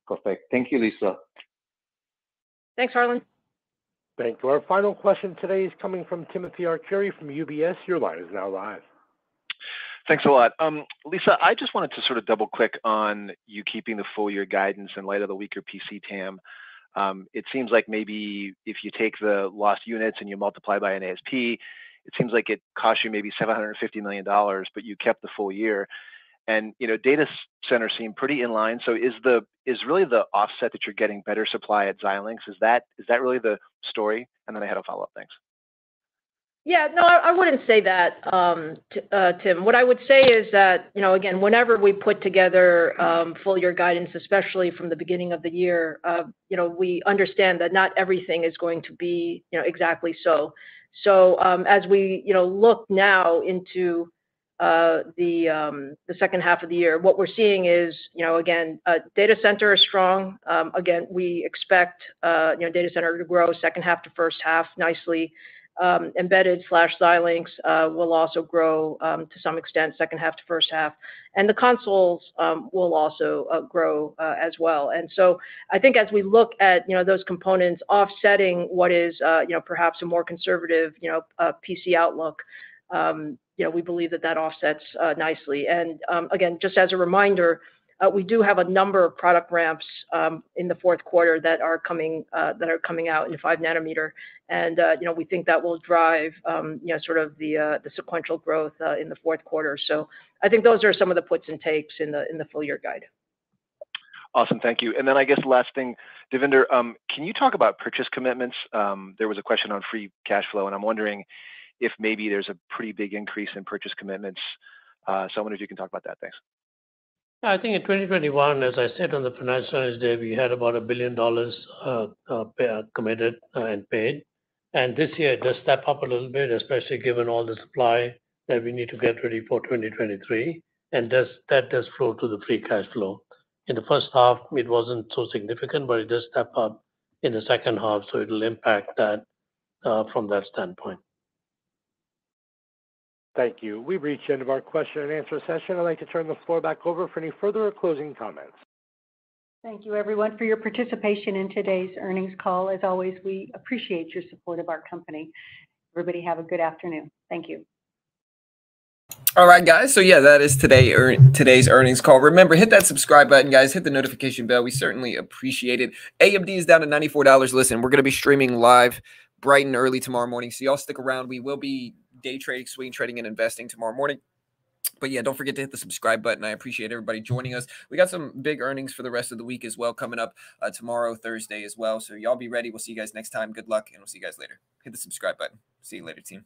Perfect. Thank you, Lisa. Thanks, Harlan. Thank you. Our final question today is coming from Timothy Arcuri from UBS. Your line is now live. Thanks a lot. Lisa, I just wanted to sort of double click on you keeping the full year guidance in light of the weaker PC TAM. It seems like maybe if you take the lost units and you multiply by an ASP, it seems like it cost you maybe $750 million, but you kept the full year. And data center seemed pretty in line. So is really the offset that you're getting better supply at Xilinx? Is that really the story? And then I had a follow up. Thanks. Yeah, no, I wouldn't say that, Tim. What I would say is that, again, whenever we put together full year guidance, especially from the beginning of the year, we understand that not everything is going to be, exactly so. So as we, look now into the second half of the year, what we're seeing is, again, data center is strong. Again, we expect, data center to grow second half to first half nicely. Embedded/Xilinx will also grow to some extent second half to first half, and the consoles will also grow as well. And so I think as we look at those components offsetting what is perhaps a more conservative PC outlook, we believe that offsets nicely. And again, just as a reminder, we do have a number of product ramps in the fourth quarter that are coming out in 5 nanometer, and we think that will drive sort of the sequential growth in the fourth quarter. So I think those are some of the puts and takes in the full year guide. Awesome, thank you. And then I guess last thing, Devinder, can you talk about purchase commitments? There was a question on free cash flow, and I'm wondering if maybe there's a pretty big increase in purchase commitments. So I wonder if you can talk about that. Thanks. I think in 2021, as I said on the Financial Analyst Day, we had about $1 billion committed and paid. And this year it does step up a little bit, especially given all the supply that we need to get ready for 2023. And that does flow to the free cash flow. In the first half, it wasn't so significant, but it does step up in the second half, so it'll impact that from that standpoint. Thank you. We've reached the end of our question and answer session. I'd like to turn the floor back over for any further or closing comments. Thank you, everyone, for your participation in today's earnings call. As always, we appreciate your support of our company. Everybody have a good afternoon. Thank you. All right, guys. So yeah, that is today's earnings call. Remember, hit that subscribe button, guys. Hit the notification bell. We certainly appreciate it. AMD is down to $94. Listen, we're going to be streaming live bright and early tomorrow morning. So y'all stick around. We will be day trading, swing trading, and investing tomorrow morning. But yeah, don't forget to hit the subscribe button. I appreciate everybody joining us. We got some big earnings for the rest of the week as well coming up tomorrow, Thursday as well. So y'all be ready. We'll see you guys next time. Good luck, and we'll see you guys later. Hit the subscribe button. See you later, team.